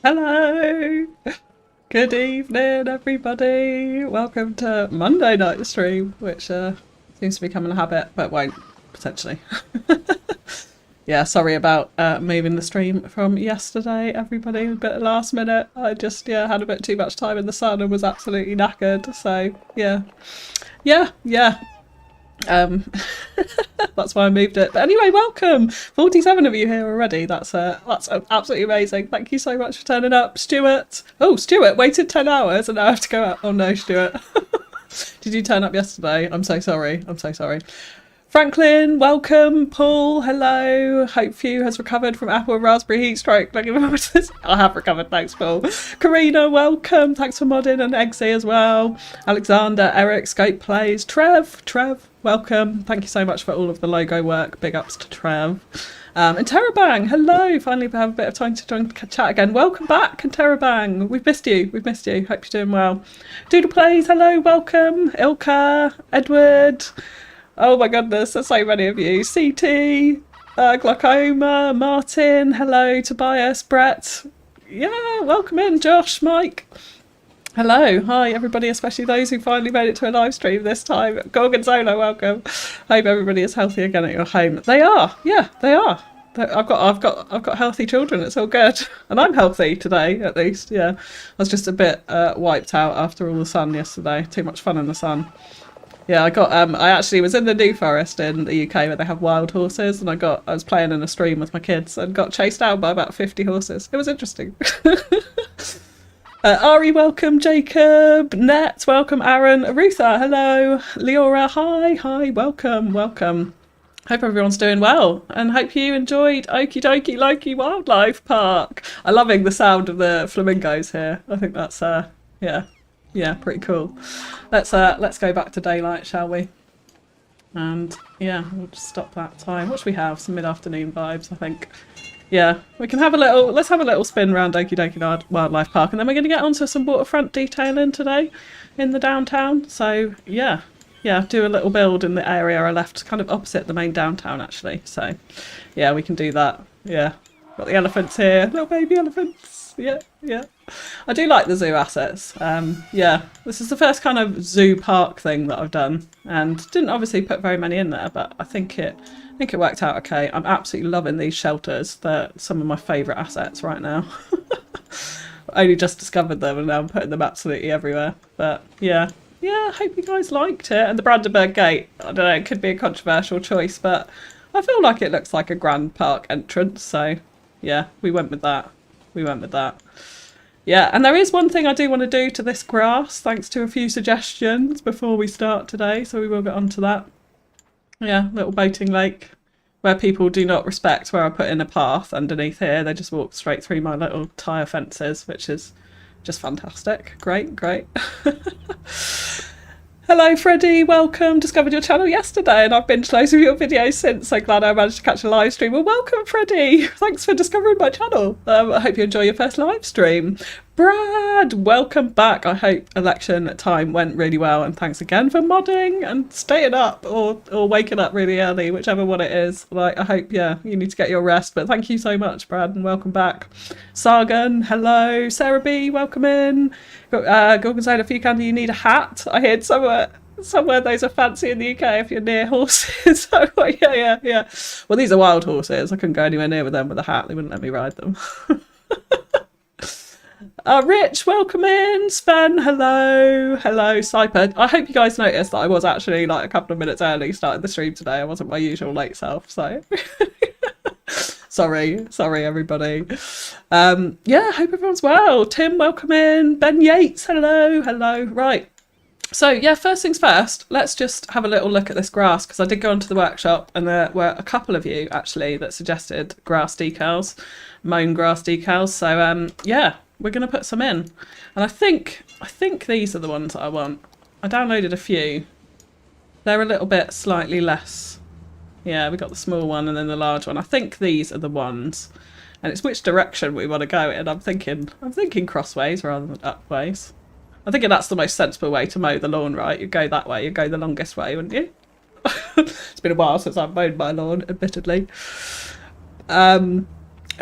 Hello! Good evening, everybody. Welcome to Monday night stream, which seems to be becoming a habit, but won't, potentially. Yeah, sorry about moving the stream from yesterday, everybody. A bit last minute. I just, had a bit too much time in the sun and was absolutely knackered. So, yeah. That's why I moved it. But anyway, welcome. 47 of you here already. That's absolutely amazing. Thank you so much for turning up, Stuart. Oh, Stuart waited 10 hours and now I have to go out. Oh no, Stuart. Did you turn up yesterday? I'm so sorry. I'm so sorry. Franklin, welcome. Paul, hello. Hope Few has recovered from apple and raspberry heat stroke. Thank you very much. I have recovered, thanks, Paul. Karina, welcome. Thanks for modding, and Eggsy as well. Alexander, Eric, Scope Plays. Trev, welcome. Thank you so much for all of the logo work. Big ups to Trev. And Terabang, hello. Finally, we have a bit of time to join chat again. Welcome back, and Terabang. We've missed you. Hope you're doing well. Doodle Plays, hello. Welcome. Ilka, Edward. Oh my goodness, there's so many of you. CT, Glaucoma, Martin, hello, Tobias, Brett. Yeah, welcome in, Josh, Mike. Hello, hi everybody, especially those who finally made it to a live stream this time. Gorgonzola, welcome. Hope everybody is healthy again at your home. They are, yeah, they are. I've got healthy children. It's all good, and I'm healthy today at least. Yeah, I was just a bit wiped out after all the sun yesterday. Too much fun in the sun. Yeah, I actually was in the New Forest in the UK where they have wild horses, and I was playing in a stream with my kids and got chased down by about 50 horses. It was interesting. Ari, welcome. Jacob, Net, welcome. Aaron, Arutha, hello. Leora, hi, welcome. Hope everyone's doing well, and hope you enjoyed Okie Dokie Loki Wildlife Park. I'm loving the sound of the flamingos here. I think that's yeah, pretty cool. Let's go back to daylight, shall we? And yeah, we'll just stop that time. What should we have? Some mid-afternoon vibes, I think. Yeah, we can have let's have a little spin around Okie Dokie Wildlife Park, and then we're going to get onto some waterfront detailing today in the downtown. So yeah, do a little build in the area I left, kind of opposite the main downtown actually. So yeah, we can do that. Yeah, got the elephants here, little baby elephants. Yeah. I do like the zoo assets. Yeah, this is the first kind of zoo park thing that I've done, and didn't obviously put very many in there, but I think it worked out okay. I'm absolutely loving these shelters. They're some of my favourite assets right now. I only just discovered them and now I'm putting them absolutely everywhere. But yeah, I hope you guys liked it. And the Brandenburg Gate, I don't know, it could be a controversial choice, but I feel like it looks like a grand park entrance, so yeah, we went with that. Yeah, and there is one thing I do want to do to this grass, thanks to a few suggestions before we start today, so we will get onto that. Yeah, little boating lake where people do not respect where I put in a path underneath here. They just walk straight through my little tyre fences, which is just fantastic. Great. Hello Freddie, welcome. Discovered your channel yesterday and I've binged loads of your videos since. So glad I managed to catch a live stream. Well, welcome Freddie. Thanks for discovering my channel. I hope you enjoy your first live stream. Brad, welcome back. I hope election time went really well, and thanks again for modding and staying up or waking up really early, whichever one it is. Like, I hope, yeah, you need to get your rest, but thank you so much, Brad, and welcome back. Sargon, hello. Sarah B, welcome in. Gorgonzola, FewCandy, you need a hat. I heard somewhere those are fancy in the UK if you're near horses. So, yeah. Well, these are wild horses. I couldn't go anywhere near with them with a hat. They wouldn't let me ride them. Rich, welcome in. Sven, hello. Cyper. I hope you guys noticed that I was actually like a couple of minutes early starting the stream today. I wasn't my usual late self, so sorry everybody. Yeah, hope everyone's well. Tim, welcome in. Ben Yates, hello. Right. So yeah, first things first, let's just have a little look at this grass, because I did go onto the workshop and there were a couple of you actually that suggested grass decals, mown grass decals. So yeah, we're going to put some in. And I think these are the ones that I want. I downloaded a few. They're a little bit slightly less. Yeah, we got the small one and then the large one. I think these are the ones. And it's which direction we want to go in. I'm thinking crossways rather than upways. I think that's the most sensible way to mow the lawn, right? You go that way, you go the longest way, wouldn't you? It's been a while since I've mowed my lawn, admittedly.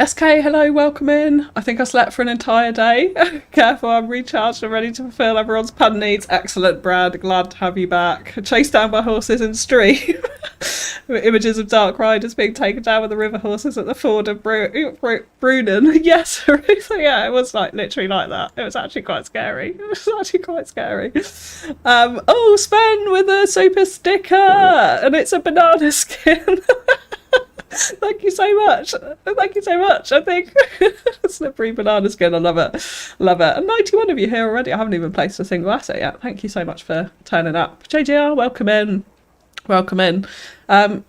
SK, hello, welcome in. I think I slept for an entire day. Careful, I'm recharged and ready to fulfill everyone's pun needs. Excellent, Brad. Glad to have you back. Chased down by horses in stream. Images of dark riders being taken down with the river horses at the ford of Brunnen. Yes, so yeah, it was like literally like that. It was actually quite scary. Oh, Sven with a super sticker, and it's a banana skin. Thank you so much. I think slippery banana skin. I love it. And 91 of you here already. I haven't even placed a single asset yet. Thank you so much for turning up. JGR, welcome in.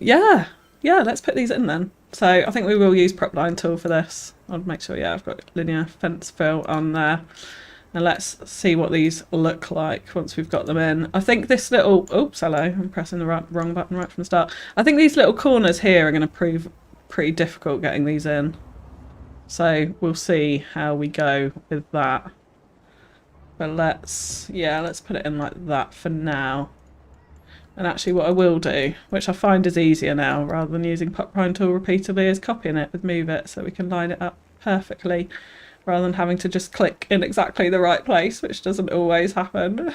Yeah. Let's put these in then. So I think we will use prop line tool for this. I'll make sure. Yeah, I've got linear fence fill on there. And let's see what these look like once we've got them in. I think this little... Oops, hello. I'm pressing the wrong button right from the start. I think these little corners here are going to prove pretty difficult getting these in. So we'll see how we go with that. But let's put it in like that for now. And actually what I will do, which I find is easier now rather than using pop prime tool repeatedly, is copying it with move it so we can line it up perfectly, rather than having to just click in exactly the right place, which doesn't always happen.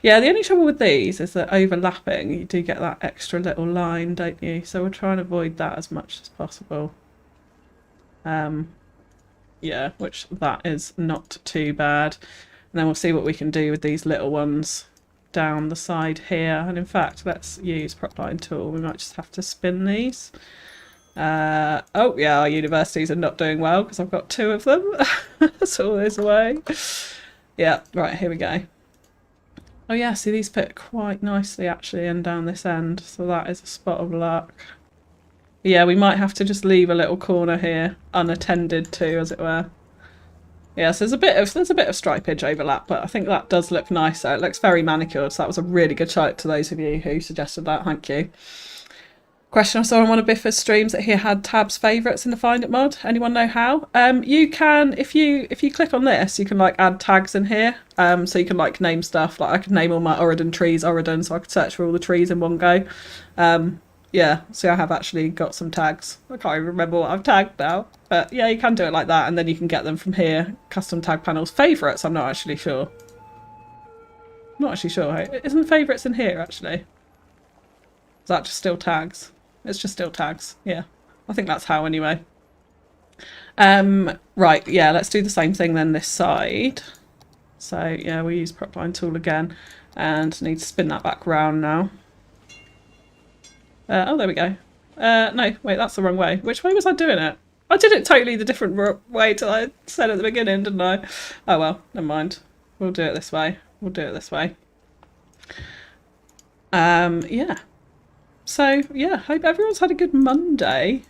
Yeah, the only trouble with these is that overlapping, you do get that extra little line, don't you? So we'll try and avoid that as much as possible. Yeah, which that is not too bad. And then we'll see what we can do with these little ones down the side here. And in fact, let's use prop line tool. We might just have to spin these. Oh yeah, our universities are not doing well because I've got 2 of them. That's always the way. Yeah, right, here we go. Oh yeah, see, these fit quite nicely actually in down this end, so that is a spot of luck. Yeah, we might have to just leave a little corner here unattended to, as it were. Yeah, so there's a bit of stripage overlap, but I think that does look nicer. It looks very manicured, so that was a really good shout to those of you who suggested that. Thank you. Question I saw on one of Biffa's streams that he had tabs favourites in the Find It mod. Anyone know how? You can, if you click on this, you can like add tags in here. So you can like name stuff. Like I could name all my Auridon trees Auridon, so I could search for all the trees in one go. Yeah, so I have actually got some tags. I can't even remember what I've tagged now. But yeah, you can do it like that, and then you can get them from here. Custom tag panels. Favourites, I'm not actually sure. Isn't favourites in here actually? Is that just still tags? It's just still tags. Yeah, I think that's how anyway. Right, yeah, let's do the same thing then this side. So yeah, we use prop line tool again and need to spin that back round now. Oh, there we go. No, wait, that's the wrong way. Which way was I doing it? I did it totally the different way to I said at the beginning, didn't I? Oh well, never mind. We'll do it this way. Yeah. So, yeah, hope everyone's had a good Monday.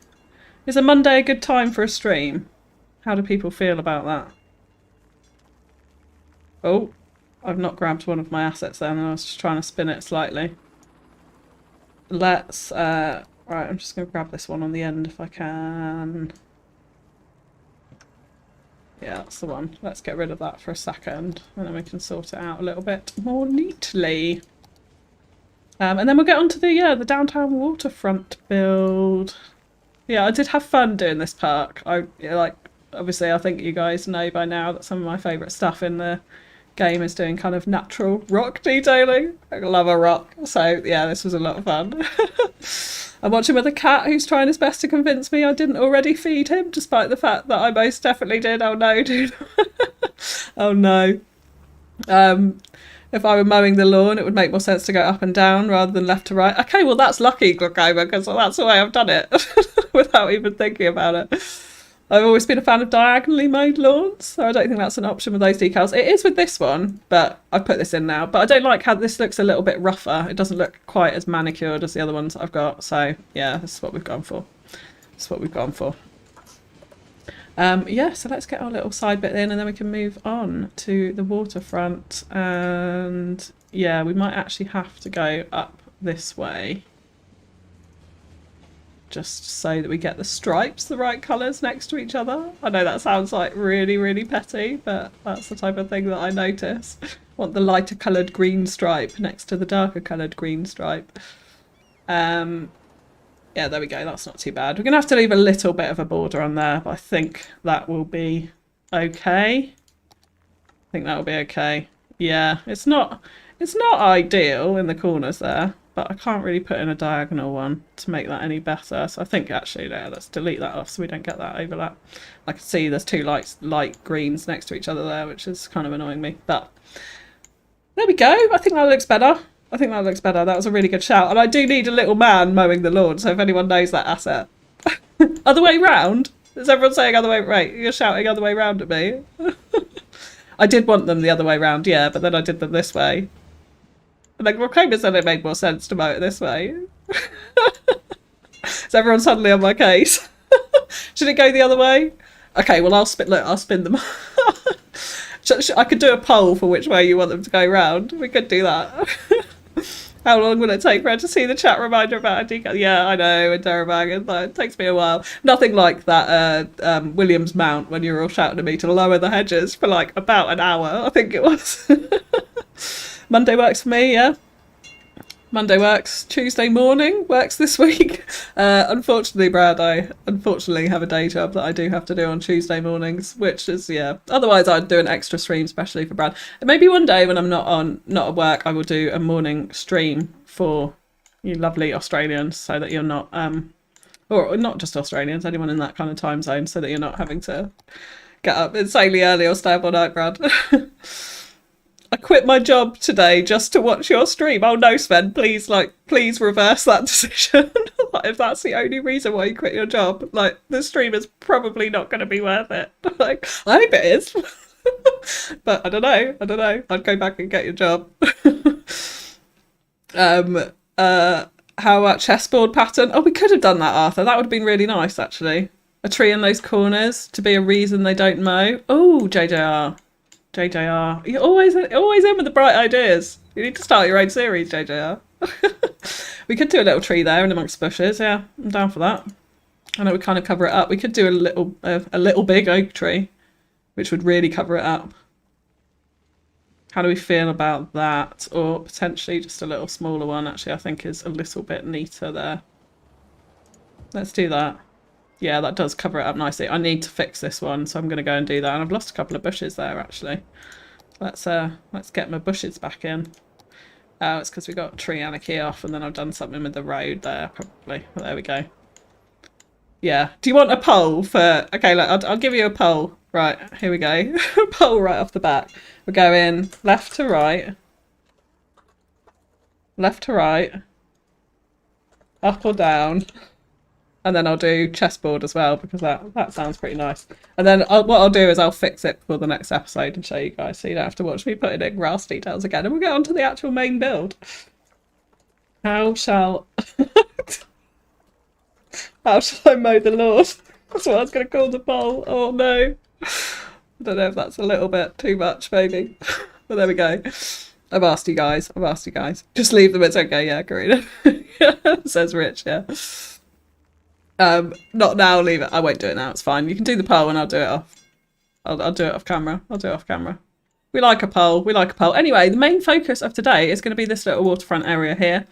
Is a Monday a good time for a stream? How do people feel about that? Oh, I've not grabbed one of my assets then. I was just trying to spin it slightly. Let's, right, I'm just going to grab this one on the end if I can. Yeah, that's the one. Let's get rid of that for a second, and then we can sort it out a little bit more neatly. And then we'll get on to the downtown waterfront build. Yeah, I did have fun doing this park. Obviously I think you guys know by now that some of my favourite stuff in the game is doing kind of natural rock detailing. I love a rock. So yeah, this was a lot of fun. I'm watching with a cat who's trying his best to convince me I didn't already feed him, despite the fact that I most definitely did. Oh no, dude. Oh no. If I were mowing the lawn, it would make more sense to go up and down rather than left to right. Okay, well, that's lucky, Glaucoma, because that's the way I've done it without even thinking about it. I've always been a fan of diagonally mowed lawns, so I don't think that's an option with those decals. It is with this one, but I've put this in now. But I don't like how this looks a little bit rougher. It doesn't look quite as manicured as the other ones I've got. So, yeah, this is what we've gone for. Yeah, so let's get our little side bit in and then we can move on to the waterfront. And yeah, we might actually have to go up this way just so that we get the stripes the right colours next to each other. I know that sounds like really, really petty, but that's the type of thing that I notice. Want the lighter coloured green stripe next to the darker coloured green stripe. Yeah, there we go. That's not too bad. We're going to have to leave a little bit of a border on there, but I think that will be okay. I think that will be okay. Yeah, it's not ideal in the corners there, but I can't really put in a diagonal one to make that any better. So I think actually, yeah, let's delete that off so we don't get that overlap. I can see there's two light greens next to each other there, which is kind of annoying me. But there we go. I think that looks better. I think that looks better. That was a really good shout. And I do need a little man mowing the lawn, so if anyone knows that asset. Other way round? Is everyone saying other way? Right, you're shouting other way round at me. I did want them the other way round, yeah, but then I did them this way. And then Rocoma said it made more sense to mow it this way. Is everyone suddenly on my case? Should it go the other way? Okay, well I'll spin them. I could do a poll for which way you want them to go round. We could do that. How long will it take for her to see the chat reminder about a decal? Yeah, I know, and Derabang, it takes me a while. Nothing like that Williams mount when you were all shouting at me to lower the hedges for like about an hour, I think it was. Monday works for me, yeah. Monday works. Tuesday morning works this week. Unfortunately, Brad, I unfortunately have a day job that I do have to do on Tuesday mornings, which is, yeah. Otherwise, I'd do an extra stream, especially for Brad. And maybe one day when I'm not at work, I will do a morning stream for you lovely Australians, so that you're not, or not just Australians, anyone in that kind of time zone, so that you're not having to get up insanely early or stay up all night, Brad. I quit my job today just to watch your stream. Oh no, Sven, please reverse that decision. If that's the only reason why you quit your job, like, the stream is probably not going to be worth it. Like, I hope it is. But I don't know. I'd go back and get your job. How about chessboard pattern? Oh, we could have done that, Arthur. That would have been really nice, actually. A tree in those corners to be a reason they don't mow. Oh, JJR. You're always in with the bright ideas. You need to start your own series, JJR. We could do a little tree there in amongst bushes. Yeah, I'm down for that. I know we kind of cover it up. We could do a little big oak tree, which would really cover it up. How do we feel about that? Or potentially just a little smaller one, actually, I think is a little bit neater there. Let's do that. Yeah, that does cover it up nicely. I need to fix this one, so I'm going to go and do that. And I've lost a couple of bushes there, actually. Let's get my bushes back in. Oh, it's because we got tree anarchy off, and then I've done something with the road there, probably. Well, there we go. Yeah. Do you want a poll for... Okay, look, I'll give you a poll. Right, here we go. Poll right off the bat. We're going left to right. Left to right. Up or down. And then I'll do chessboard as well, because that sounds pretty nice. And then what I'll do is I'll fix it for the next episode and show you guys, so you don't have to watch me putting in grass details again. And we'll get on to the actual main build. How shall I mow the lawn? That's what I was going to call the poll. Oh no. I don't know if that's a little bit too much, maybe. But there we go. I've asked you guys. Just leave them, it's okay, yeah, Karina. Says Rich, yeah. Not now, leave it. I won't do it now, it's fine. You can do the poll and I'll do it off. I'll do it off camera. We like a poll. Anyway, the main focus of today is going to be this little waterfront area here.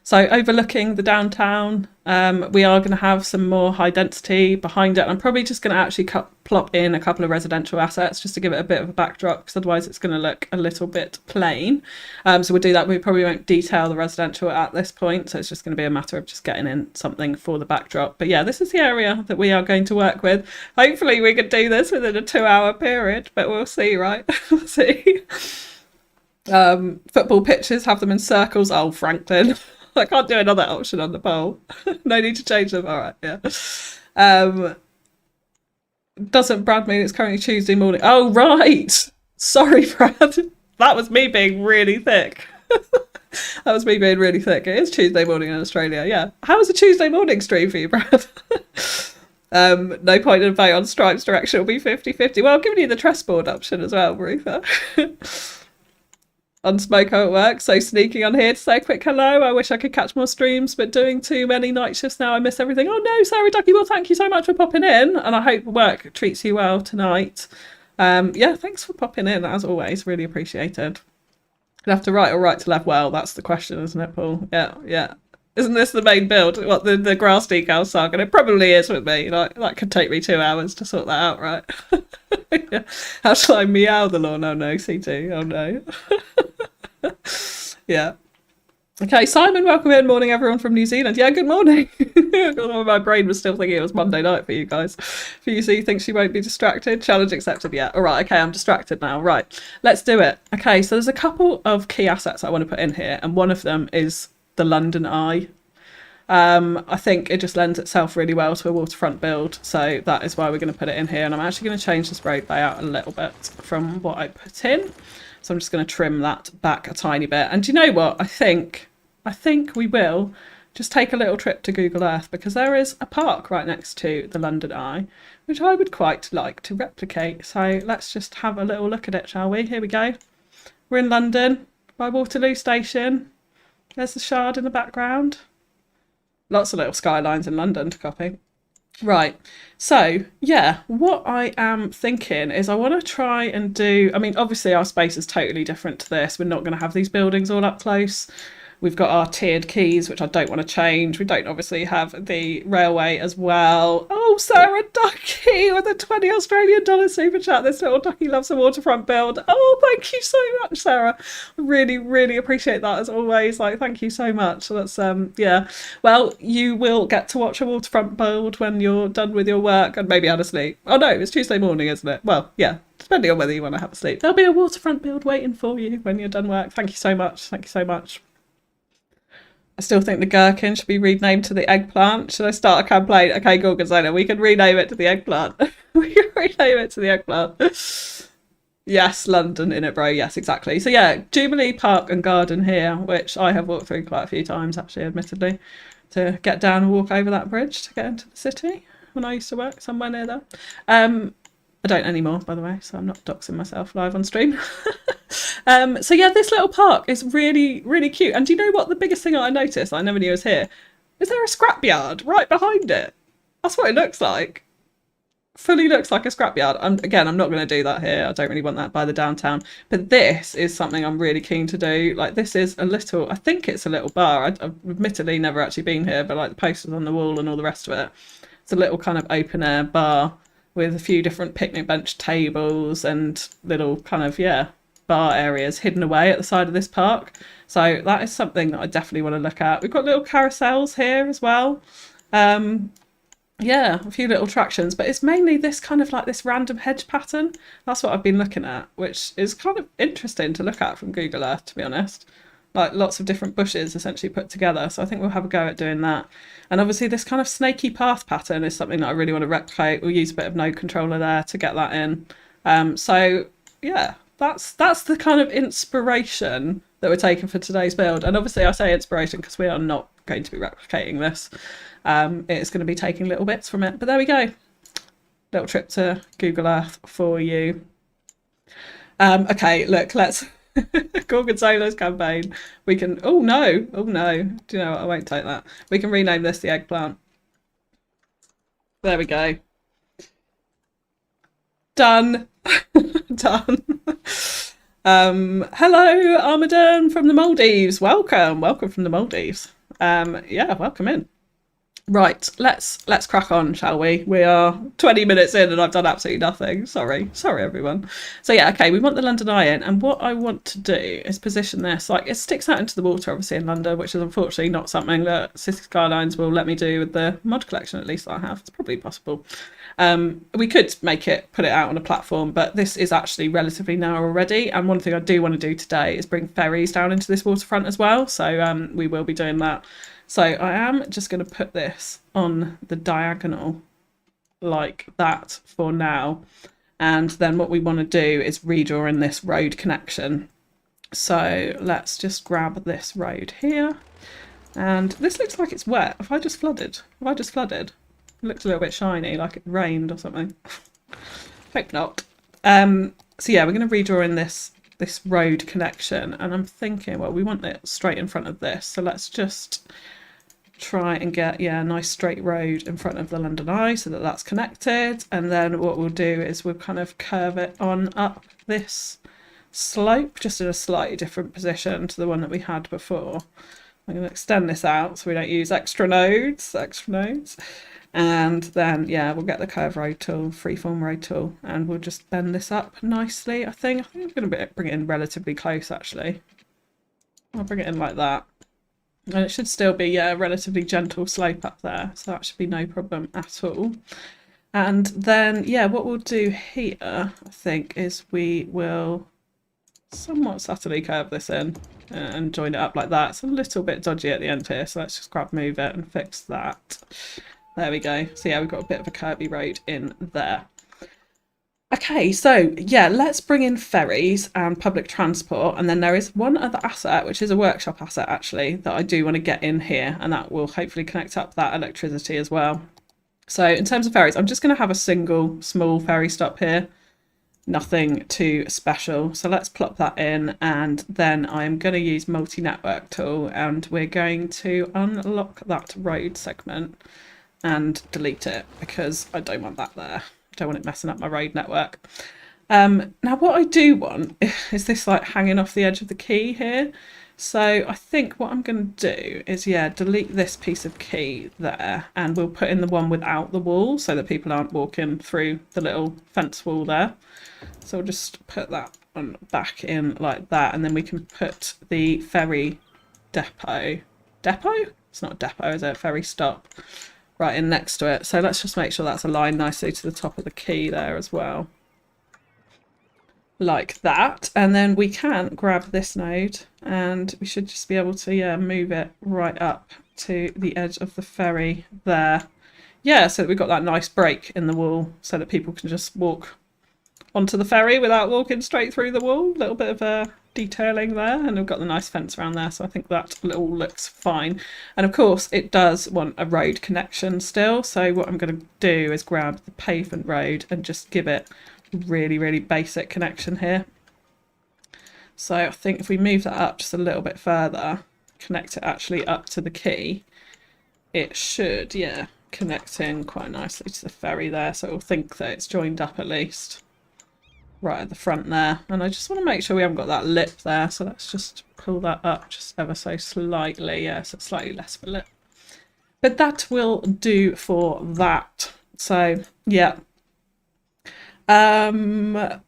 So overlooking the downtown, we are going to have some more high density behind it. I'm probably just going to actually plop in a couple of residential assets just to give it a bit of a backdrop, because otherwise it's going to look a little bit plain. So we'll do that. We probably won't detail the residential at this point, so it's just going to be a matter of just getting in something for the backdrop. But yeah, this is the area that we are going to work with. Hopefully we can do this within a 2-hour period, but we'll see, right? We'll see. Football pitches, have them in circles. Oh, Franklin. I can't do another option on the poll. No need to change them. All right, yeah. Doesn't Brad mean it's currently Tuesday morning? Oh, right. Sorry, Brad. That was me being really thick. It is Tuesday morning in Australia, yeah. How was a Tuesday morning stream for you, Brad? No point in a vote on Stripe's direction. It'll be 50-50. Well, I'm giving you the chessboard option as well, Maritha. On Smoke how it works, so sneaking on here to say a quick hello. I wish I could catch more streams, but doing too many night shifts now, I miss everything. Oh no, Sarah Ducky, well thank you so much for popping in, and I hope work treats you well tonight. Yeah, thanks for popping in, as always, really appreciated. Left to right or right to left? Well, that's the question, isn't it, Paul? Yeah. Isn't this the main build? What, the grass decal saga? It probably is with me. Like, that could take me 2 hours to sort that out, right? Yeah. How shall I meow the lawn? Oh no, CT. Oh no. Yeah. Okay, Simon, welcome in. Morning, everyone from New Zealand. Yeah, good morning. My brain was still thinking it was Monday night for you guys. FewC thinks she won't be distracted. Challenge accepted. Yeah. All right. Okay, I'm distracted now. Right. Let's do it. Okay, so there's a couple of key assets I want to put in here, and one of them is the London Eye. I think it just lends itself really well to a waterfront build, so that is why we're going to put it in here. And I'm actually going to change this road layout a little bit from what I put in. So I'm just going to trim that back a tiny bit. And do you know what? I think we will just take a little trip to Google Earth, because there is a park right next to the London Eye, which I would quite like to replicate. So let's just have a little look at it, shall we? Here we go. We're in London by Waterloo Station. There's the Shard in the background. Lots of little skylines in London to copy. Right, so yeah, what I am thinking is I want to try and do, I mean, obviously our space is totally different to this. We're not going to have these buildings all up close. We've got our tiered quays, which I don't want to change. We don't obviously have the railway as well. Oh, Sarah Ducky with a 20 Australian dollar super chat. This little ducky loves a waterfront build. Oh, thank you so much, Sarah. Really, really appreciate that as always. Like, thank you so much. So that's, yeah. Well, you will get to watch a waterfront build when you're done with your work and maybe had a sleep. Oh no, it's Tuesday morning, isn't it? Well, yeah. Depending on whether you want to have a sleep. There'll be a waterfront build waiting for you when you're done work. Thank you so much. Thank you so much. I still think the gherkin should be renamed to the eggplant. Should I start a campaign? Okay, Gorgonzola, we can rename it to the eggplant. We can rename it to the eggplant. Yes, London in it, bro. Yes, exactly. So yeah, Jubilee Park and Garden here, which I have walked through quite a few times, actually, admittedly, to get down and walk over that bridge to get into the city when I used to work somewhere near there. I don't anymore, by the way, so I'm not doxing myself live on stream. So yeah, this little park is really, really cute. And do you know what the biggest thing I noticed, I never knew was here, is there a scrapyard right behind it? That's what it looks like. Fully looks like a scrapyard. Again, I'm not going to do that here. I don't really want that by the downtown. But this is something I'm really keen to do. Like, this is a little, I think it's a little bar. I've admittedly never actually been here, but like the posters on the wall and all the rest of it. It's a little kind of open air bar with a few different picnic bench tables and little kind of, yeah, bar areas hidden away at the side of this park. So that is something that I definitely want to look at. We've got little carousels here as well. Yeah, a few little attractions, but it's mainly this kind of like this random hedge pattern. That's what I've been looking at, which is kind of interesting to look at from Google Earth, to be honest. Like lots of different bushes essentially put together. So I think we'll have a go at doing that. And obviously this kind of snaky path pattern is something that I really want to replicate. We'll use a bit of node controller there to get that in. So yeah, that's the kind of inspiration that we're taking for today's build. And obviously I say inspiration because we are not going to be replicating this. It's going to be taking little bits from it. But there we go. Little trip to Google Earth for you. Okay, look, let's... Gorgonzola's campaign. We can... Oh no. Do you know what? I won't take that. We can rename this the eggplant. There we go. Done. Done. Hello, Auridon from the Maldives. Welcome from the Maldives. Yeah, welcome in. Right, let's crack on, shall we? We are 20 minutes in and I've done absolutely nothing. Sorry everyone. So yeah, okay, we want the London Eye in, and what I want to do is position this, like, it sticks out into the water obviously in London, which is unfortunately not something that Cities Skylines will let me do with the mod collection, at least that I have. It's probably possible. We could put it out on a platform, but this is actually relatively narrow already, and one thing I do want to do today is bring ferries down into this waterfront as well, so we will be doing that. So I am just going to put this on the diagonal like that for now. And then what we want to do is redraw in this road connection. So let's just grab this road here. And this looks like it's wet. Have I just flooded? It looks a little bit shiny, like it rained or something. Hope not. So yeah, we're going to redraw in this road connection. And I'm thinking, well, we want it straight in front of this. So let's just try and get, yeah, a nice straight road in front of the London Eye so that that's connected. And then what we'll do is we'll kind of curve it on up this slope, just in a slightly different position to the one that we had before. I'm going to extend this out so we don't use extra nodes. And then, yeah, we'll get the curve road tool, freeform road tool, and we'll just bend this up nicely, I think. I'm going to bring it in relatively close, actually. I'll bring it in like that. And it should still be a relatively gentle slope up there, so that should be no problem at all. And then, yeah, what we'll do here, I think, is we will somewhat subtly curve this in and join it up like that. It's a little bit dodgy at the end here, so let's just move it and fix that. There we go. So yeah, we've got a bit of a curvy road in there. Okay, so yeah, let's bring in ferries and public transport, and then there is one other asset, which is a workshop asset actually, that I do want to get in here, and that will hopefully connect up that electricity as well. So in terms of ferries, I'm just going to have a single small ferry stop here. Nothing too special. So let's plop that in, and then I'm going to use multi-network tool, and we're going to unlock that road segment and delete it because I don't want that there. I don't want it messing up my road network. Now what I do want is this like hanging off the edge of the quay here. So I think what I'm going to do is, yeah, delete this piece of quay there, and we'll put in the one without the wall so that people aren't walking through the little fence wall there. So we'll just put that one back in like that, and then we can put the ferry depot. It's not a depot, is it? Ferry stop right in next to it. So let's just make sure that's aligned nicely to the top of the quay there as well. Like that. And then we can grab this node, and we should just be able to, yeah, move it right up to the edge of the ferry there. Yeah, so that we've got that nice break in the wall so that people can just walk onto the ferry without walking straight through the wall. A little bit of detailing there, and we've got the nice fence around there, so I think that all looks fine. And of course it does want a road connection still, so what I'm going to do is grab the pavement road and just give it really basic connection here. So I think if we move that up just a little bit further, connect it actually up to the quay, it should, yeah, connect in quite nicely to the ferry there, so it'll think that it's joined up at least right at the front there. And I just want to make sure we haven't got that lip there, so let's just pull that up just ever so slightly. Yeah, so slightly less of a lip, but that will do for that. So yeah, Overchild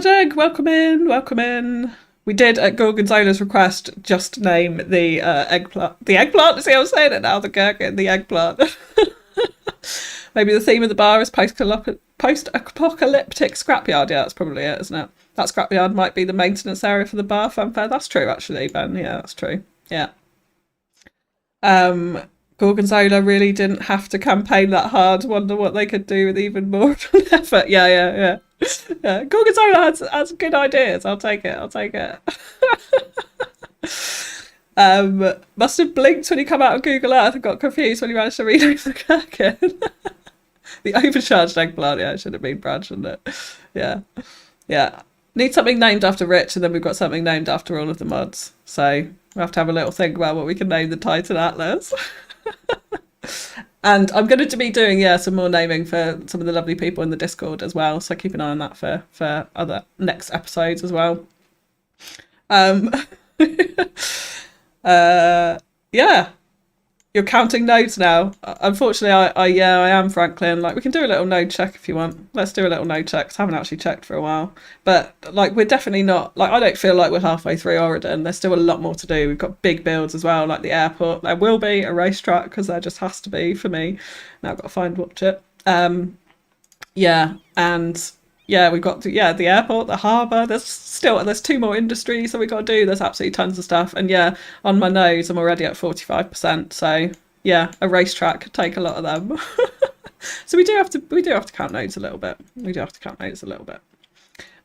Egg, welcome in. We did at Gorgonzola's request just name the eggplant, see I'm saying it now, the gherkin, the eggplant. Maybe the theme of the bar is post-apocalyptic scrapyard. Yeah, that's probably it, isn't it? That scrapyard might be the maintenance area for the bar fanfare. That's true, actually, Ben. Yeah, that's true. Yeah. Gorgonzola really didn't have to campaign that hard. Wonder what they could do with even more of an effort. Yeah. Gorgonzola has good ideas. I'll take it. Must have blinked when you come out of Google Earth and got confused when you managed to read over the gherkin. The overcharged eggplant, yeah, it should have been Brad, shouldn't it? Yeah. Need something named after Rich, and then we've got something named after all of the mods. So we'll have to have a little think about what we can name the Titan Atlas. And I'm going to be doing, yeah, some more naming for some of the lovely people in the Discord as well. So keep an eye on that for other next episodes as well. Yeah. You're counting nodes now. Unfortunately, I am Franklin. Like, we can do a little node check if you want. Let's do a little node check. 'Cause I haven't actually checked for a while. But like, we're definitely not, like, I don't feel like we're halfway through Auridon. There's still a lot more to do. We've got big builds as well, like the airport. There will be a racetrack because there just has to be for me. Now I've got to watch it. Yeah, and yeah, we've got the airport, the harbour. There's 2 more industries that we've got to do. There's absolutely tons of stuff. And yeah, on my nose, I'm already at 45%. So yeah, a racetrack could take a lot of them. So we do have to count nodes a little bit.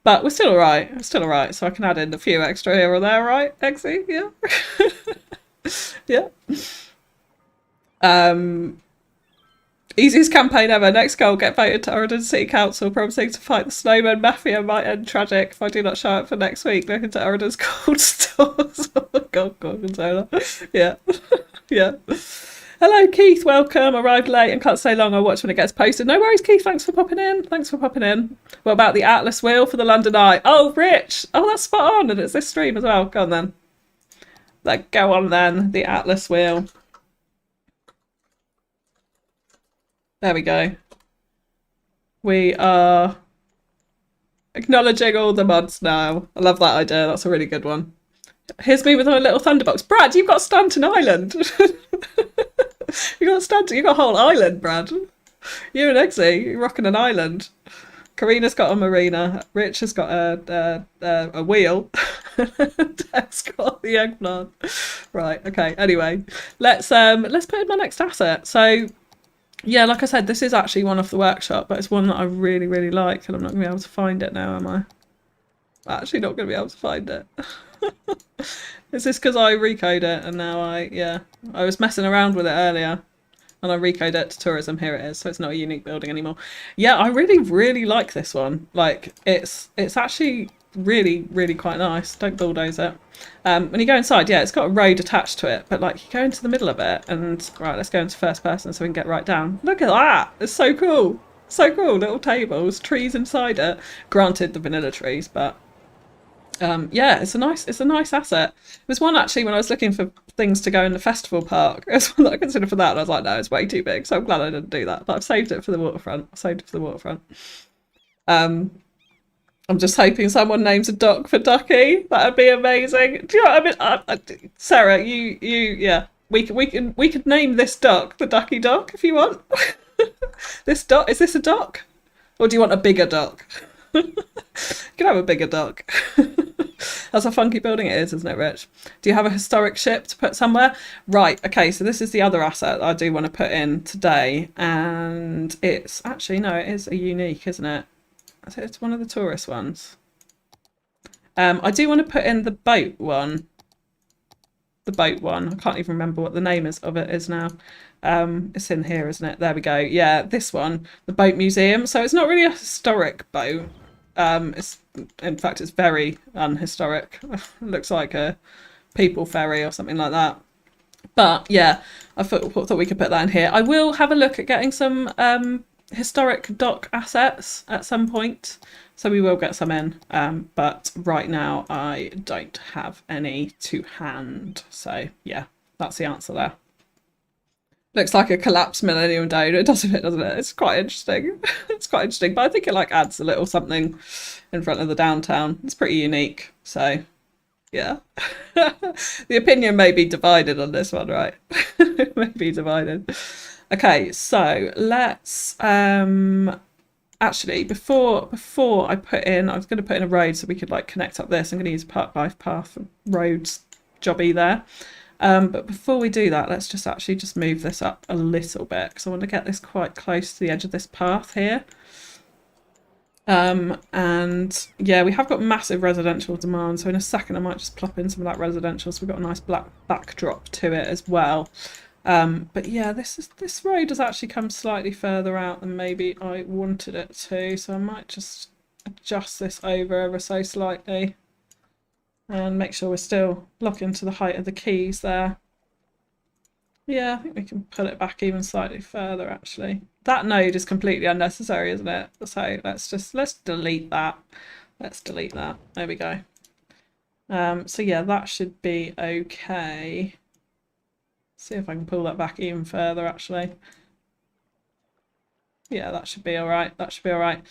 But we're still all right. So I can add in a few extra here or there, right, Exy? Yeah. Yeah. Easiest campaign ever. Next goal, get voted to Auridon City Council, promising to fight the Snowman Mafia might end tragic if I do not show up for next week. Look into Auridon's cold stores. Oh my god, Gorgonzola. Yeah. Yeah. Hello, Keith. Welcome. Arrived late and can't stay long. I'll watch when it gets posted. No worries, Keith. Thanks for popping in. What about the Atlas wheel for the London Eye? Oh, Rich. Oh, that's spot on. And it's this stream as well. Go on then. Let go on then, the Atlas wheel. There we go. We are acknowledging all the mods now. I love that idea. That's a really good one. Here's me with my little thunderbox. Brad, you've got Stanton Island. You got Stanton. You got a whole island, Brad. You and Eggsy, you're rocking an island. Karina's got a marina. Rich has got a wheel. Dex got the eggplant. Right. Okay. Anyway, let's put in my next asset. So, yeah, like I said, this is actually one off the workshop, but it's one that I really, really like, and I'm not gonna be able to find it now, am I? I'm actually not gonna be able to find it. Is this because I recode it and now I was messing around with it earlier. And I recode it to tourism. Here it is. So it's not a unique building anymore. Yeah, I really, really like this one. Like, it's actually really, really quite nice. Don't bulldoze it. When you go inside, yeah, it's got a road attached to it. But, like, you go into the middle of it and... Right, let's go into first person so we can get right down. Look at that! It's so cool. So cool. Little tables, trees inside it. Granted, the vanilla trees, but... yeah, it's a nice asset. It was one actually when I was looking for things to go in the festival park. It was one that I considered for that, and I was like, no, it's way too big. So I'm glad I didn't do that. But I've saved it for the waterfront. I'm just hoping someone names a dock for Ducky. That'd be amazing. Do you know what I mean? Sarah, yeah. We could name this dock the Ducky Dock if you want. This dock, is this a dock, or do you want a bigger dock? You can have a bigger dock. That's a funky building it is, isn't it, Rich? Do you have a historic ship to put somewhere? Right, okay, so this is the other asset that I do want to put in today, and it's actually, no, it is a unique, isn't it? It's one of the tourist ones. I do want to put in the boat one. The boat one. I can't even remember what the name of it is now. It's in here, isn't it? There we go. Yeah, this one, the boat museum. So it's not really a historic boat. In fact, it's very unhistoric. It looks like a people ferry or something like that. But yeah, I thought we could put that in here. I will have a look at getting some historic dock assets at some point. So we will get some in. But right now I don't have any to hand. So yeah, that's the answer there. Looks like a collapsed Millennium Dome. It does a bit, doesn't it? It's quite interesting. It's quite interesting, but I think it like adds a little something in front of the downtown. It's pretty unique. So, yeah. The opinion may be divided on this one, right? It may be divided. Okay, so let's actually before I put in, I was going to put in a road so we could like connect up this. I'm going to use a park life path roads jobby there. But before we do that, let's just actually just move this up a little bit because I want to get this quite close to the edge of this path here. And yeah, we have got massive residential demand, so in a second I might just plop in some of that residential so we've got a nice black backdrop to it as well. But yeah, this road has actually come slightly further out than maybe I wanted it to, so I might just adjust this over ever so slightly. And make sure we're still locking to the height of the keys there. Yeah, I think we can pull it back even slightly further actually. That node is completely unnecessary, isn't it? So let's delete that. Let's delete that. There we go. So yeah, that should be okay. See if I can pull that back even further actually. Yeah, that should be alright. That should be alright.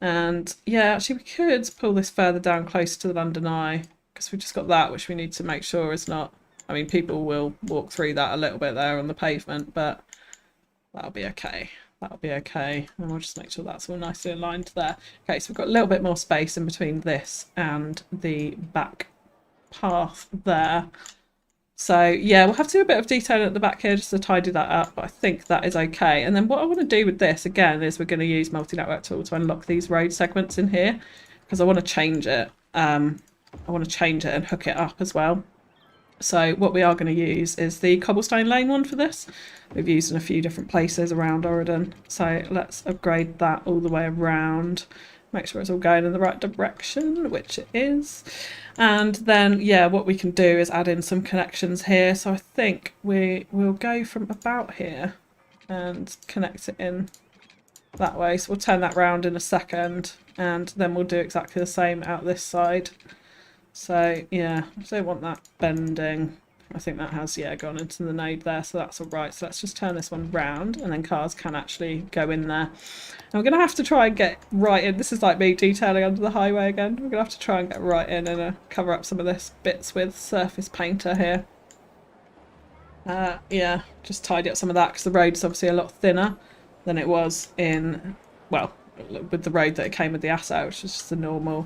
And yeah, actually we could pull this further down close to the London Eye. Because we've just got that, which we need to make sure is not... I mean, people will walk through that a little bit there on the pavement, but that'll be okay. That'll be okay. And we'll just make sure that's all nicely aligned there. Okay, so we've got a little bit more space in between this and the back path there. So, yeah, we'll have to do a bit of detailing at the back here just to tidy that up, but I think that is okay. And then what I want to do with this, again, is we're going to use multi-network tool to unlock these road segments in here, because I want to change it. I want to change it and hook it up as well. So what we are going to use is the cobblestone lane one for this. We've used in a few different places around Auridon. So let's upgrade that all the way around. Make sure it's all going in the right direction, which it is. And then, yeah, what we can do is add in some connections here. So I think we will go from about here and connect it in that way. So we'll turn that round in a second and then we'll do exactly the same out this side. So yeah, I don't want that bending. I think that has, yeah, gone into the node there, so that's all right. So let's just turn this one round, and then cars can actually go in there. And we're going to have to try and get right in. This is like me detailing under the highway again. We're going to have to try and get right in and cover up some of this bits with surface painter here. Yeah, just tidy up some of that, because the road's obviously a lot thinner than it was in, well, with the road that it came with the asset, which is just a normal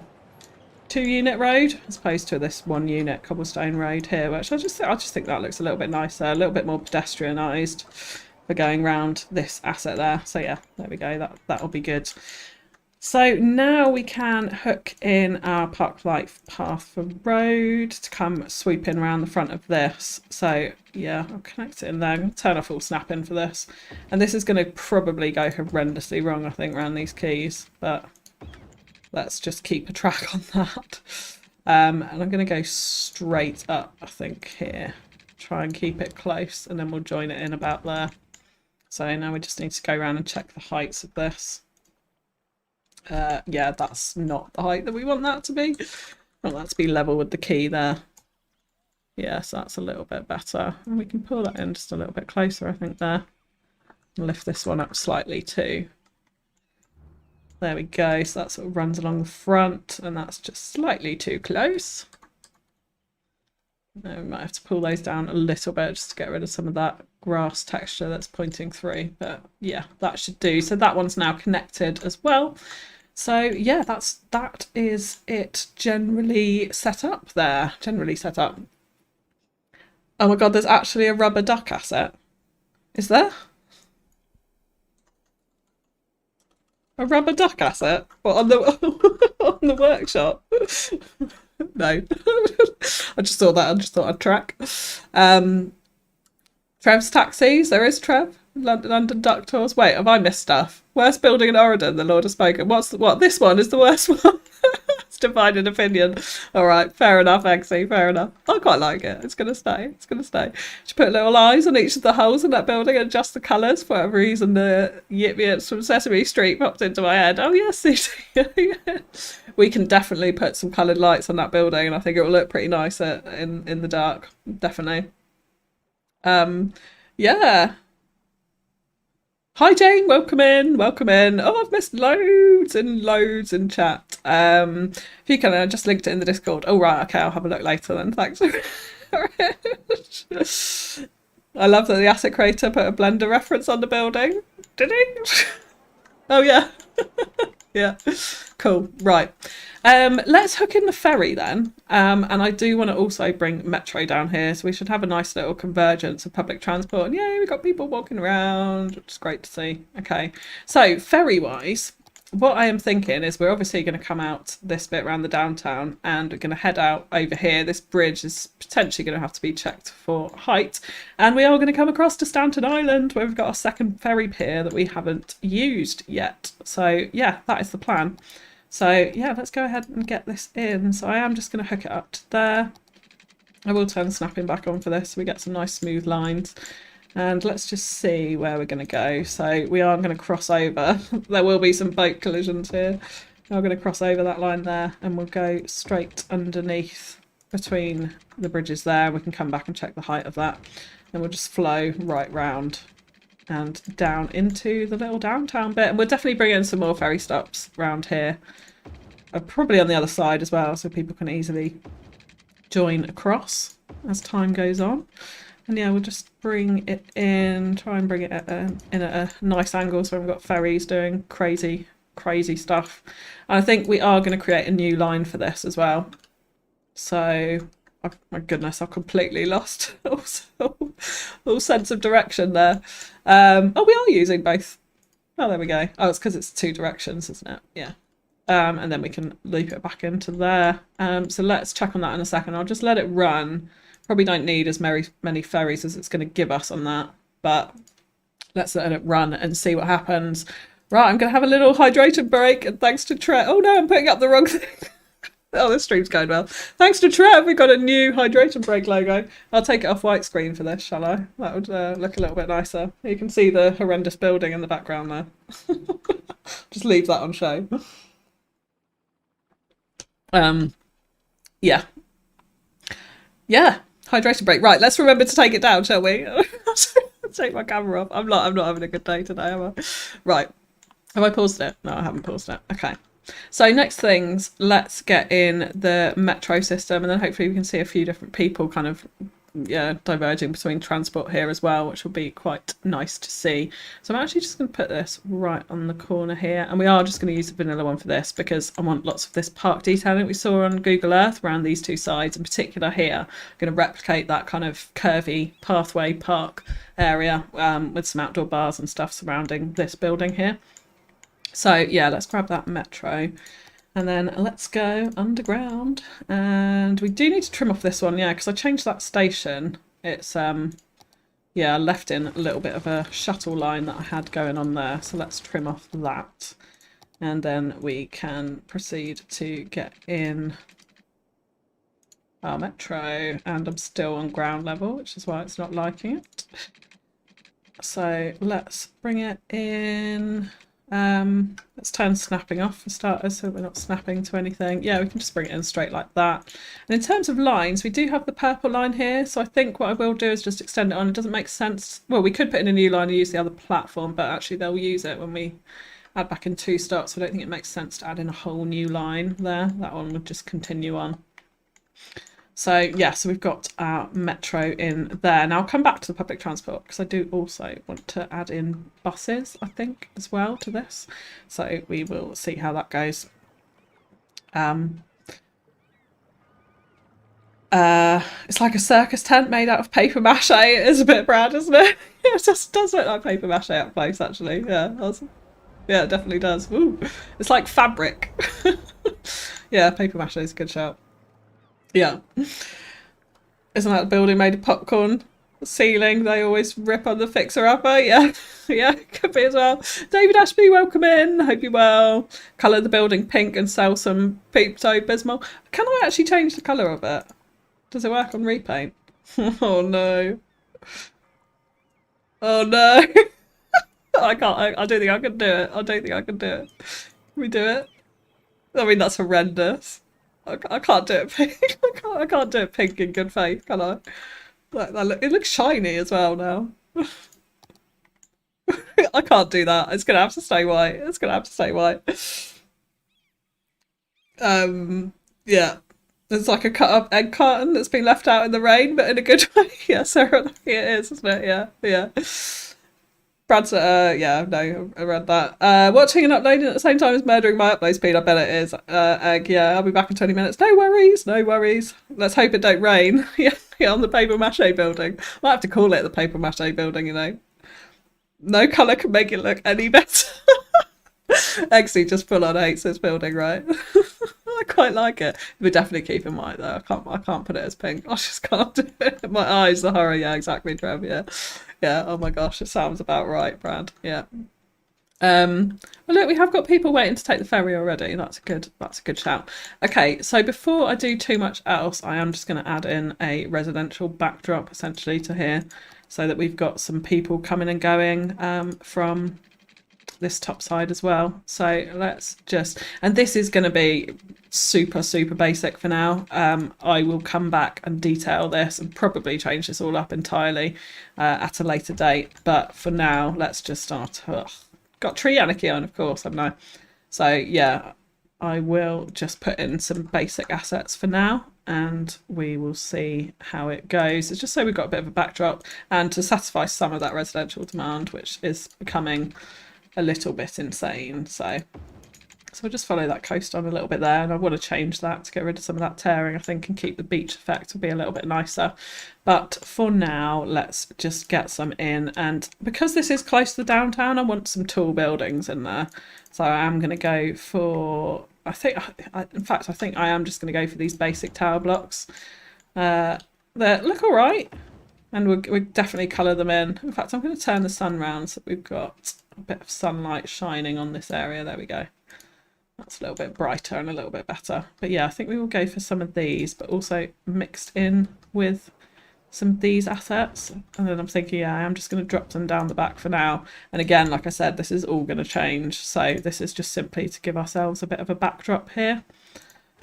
2-unit road, as opposed to this 1-unit cobblestone road here, which I just think that looks a little bit nicer, a little bit more pedestrianised for going round this asset there. So yeah, there we go. That'll be good. So now we can hook in our park light path for road to come sweeping around the front of this. So yeah, I'll connect it in there. I'm going to turn off all snapping for this. And this is going to probably go horrendously wrong, I think, around these keys. But let's just keep a track on that. And I'm going to go straight up, I think, here. Try and keep it close, and then we'll join it in about there. So now we just need to go around and check the heights of this. Yeah, that's not the height that we want that to be. We want that to be level with the key there. Yes, that's a little bit better. And we can pull that in just a little bit closer, I think, there. And lift this one up slightly too. There we go. So that sort of runs along the front, and that's just slightly too close. Now we might have to pull those down a little bit just to get rid of some of that grass texture that's pointing through. But yeah, that should do. So that one's now connected as well. So yeah, that is it generally set up there. Generally set up. Oh my god, there's actually a rubber duck asset. Is there? A rubber duck asset? What, on the on the workshop? No. I just thought I'd track. Trev's taxis. There is Trev. London Duck Tours. Wait, have I missed stuff? Worst building in Auridon, the Lord has spoken. What? This one is the worst one. It's divided opinion. All right, fair enough, Eggsy, fair enough. I quite like it. It's gonna stay. It's gonna stay. Should put little eyes on each of the holes in that building and adjust the colours. For whatever reason, the Yip from Sesame Street popped into my head. Oh yes, we can definitely put some coloured lights on that building, and I think it will look pretty nice in the dark. Definitely. Yeah. Hi Jane, welcome in, welcome in. Oh, I've missed loads and loads in chat. FewCandy, I just linked it in the Discord. Oh right, okay, I'll have a look later then. Thanks. I love that the asset creator put a Blender reference on the building. Did he? Oh yeah. Yeah, cool. Right. Let's hook in the ferry then. And I do want to also bring Metro down here, so we should have a nice little convergence of public transport. And yay, we've got people walking around, which is great to see. Okay, so ferry-wise, what I am thinking is we're obviously going to come out this bit around the downtown, and we're going to head out over here. This bridge is potentially going to have to be checked for height, and we are going to come across to Stanton Island, where we've got a second ferry pier that we haven't used yet. So yeah, that is the plan. So yeah, let's go ahead and get this in. So I am just going to hook it up to there. I will turn the snapping back on for this so we get some nice smooth lines. And let's just see where we're going to go. So we are going to cross over. There will be some boat collisions here. We're going to cross over that line there, and we'll go straight underneath between the bridges there. We can come back and check the height of that. And we'll just flow right round and down into the little downtown bit. And we'll definitely bring in some more ferry stops around here. Probably on the other side as well, so people can easily join across as time goes on. And yeah, we'll just bring it in, try and bring it in at a nice angle so we've got ferries doing crazy stuff. And I think we are going to create a new line for this as well. So, oh my goodness, I've completely lost all sense of direction there. Oh, we are using both. Oh, there we go. Oh, it's because it's 2 directions, isn't it? Yeah. And then we can loop it back into there. So let's check on that in a second. I'll just let it run. Probably don't need as many ferries as it's going to give us on that, but let's let it run and see what happens. Right, I'm going to have a little hydration break, and thanks to Trev. Oh no, I'm putting up the wrong thing. Oh, this stream's going well. Thanks to Trev, we got a new hydration break logo. I'll take it off white screen for this, shall I? That would look a little bit nicer. You can see the horrendous building in the background there. Just leave that on show. Yeah. Yeah, hydration break. Right, let's remember to take it down, shall we? Take my camera off. I'm not having a good day today, am I? Right. Have I paused it? No, I haven't paused it. Okay. So next things, let's get in the metro system, and then hopefully we can see a few different people kind of diverging between transport here as well, which will be quite nice to see. So I'm actually just going to put this right on the corner here, and we are just going to use the vanilla one for this because I want lots of this park detailing we saw on Google Earth around these two sides. In particular here, I'm going to replicate that kind of curvy pathway park area with some outdoor bars and stuff surrounding this building here. So yeah, let's grab that metro. And then let's go underground. And we do need to trim off this one, yeah, because I changed that station. It's, yeah, I left in a little bit of a shuttle line that I had going on there. So let's trim off that. And then we can proceed to get in our metro. And I'm still on ground level, which is why it's not liking it. So let's bring it in. Let's turn snapping off for starters so we're not snapping to anything. Yeah, we can just bring it in straight like that. And in terms of lines, we do have the purple line here, so I think what I will do is just extend it on. It doesn't make sense. Well, we could put in a new line and use the other platform, but actually they'll use it when we add back in 2 stops, so I don't think it makes sense to add in a whole new line there. That one would just continue on. So yeah, so we've got our metro in there. Now I'll come back to the public transport because I do also want to add in buses, I think, as well to this. So we will see how that goes. It's like a circus tent made out of paper mache. It is a bit Brad, isn't it? It just does look like paper mache up close, actually. Yeah, yeah, it definitely does. Ooh, it's like fabric. Yeah, paper mache is a good shout. Yeah. Isn't that the building made of popcorn? The ceiling, they always rip on the fixer-upper. Yeah, yeah, could be as well. David Ashby, welcome in. Hope you're well. Colour the building pink and sell some Pepto Bismol. Can I actually change the colour of it? Does it work on repaint? Oh no. Oh no. I can't. I don't think I can do it. I don't think I can do it. Can we do it? I mean, that's horrendous. I can't do it pink. I can't do it pink in good faith, can I? It looks shiny as well now. I can't do that. It's gonna have to stay white. It's gonna have to stay white. Yeah. It's like a cut up egg carton that's been left out in the rain, but in a good way. Yeah, Sarah, it is, isn't it? Yeah, yeah. Brad's, yeah, no, I read that. Watching and uploading at the same time as murdering my upload speed, I bet it is. Egg, yeah, I'll be back in 20 minutes. No worries, no worries. Let's hope it don't rain. Yeah, on the paper mache building. Might have to call it the paper mache building, you know. No colour can make it look any better. Eggsy just full on hates this building, right? I quite like it. We're definitely keeping white though. I can't put it as pink. I just can't do it. My eyes, the horror. Yeah, exactly, Trev. Yeah, yeah. Oh my gosh, it sounds about right, Brad. Yeah. Well, look, we have got people waiting to take the ferry already. That's a good shout. Okay, so before I do too much else, I am just going to add in a residential backdrop essentially to here, so that we've got some people coming and going from this top side as well. So let's just, and this is going to be super basic for now. I will come back and detail this and probably change this all up entirely at a later date, but for now let's just start. Got tree anarchy on, of course, haven't I? So yeah, I will just put in some basic assets for now and we will see how it goes. It's just so we've got a bit of a backdrop and to satisfy some of that residential demand, which is becoming a little bit insane. So we'll just follow that coast on a little bit there, and I want to change that to get rid of some of that tearing, I think, and keep the beach effect will be a little bit nicer. But for now, let's just get some in, and because this is close to the downtown, I want some tall buildings in there. So I am going to go for, in fact I think I am just going to go for these basic tower blocks. They look all right, and we'll definitely colour them in. In fact, I'm going to turn the sun round so we've got a bit of sunlight shining on this area. There we go. That's a little bit brighter and a little bit better. But yeah, I think we will go for some of these, but also mixed in with some of these assets. And then I'm thinking, yeah, I'm just going to drop them down the back for now. And again, like I said, this is all going to change. So this is just simply to give ourselves a bit of a backdrop here.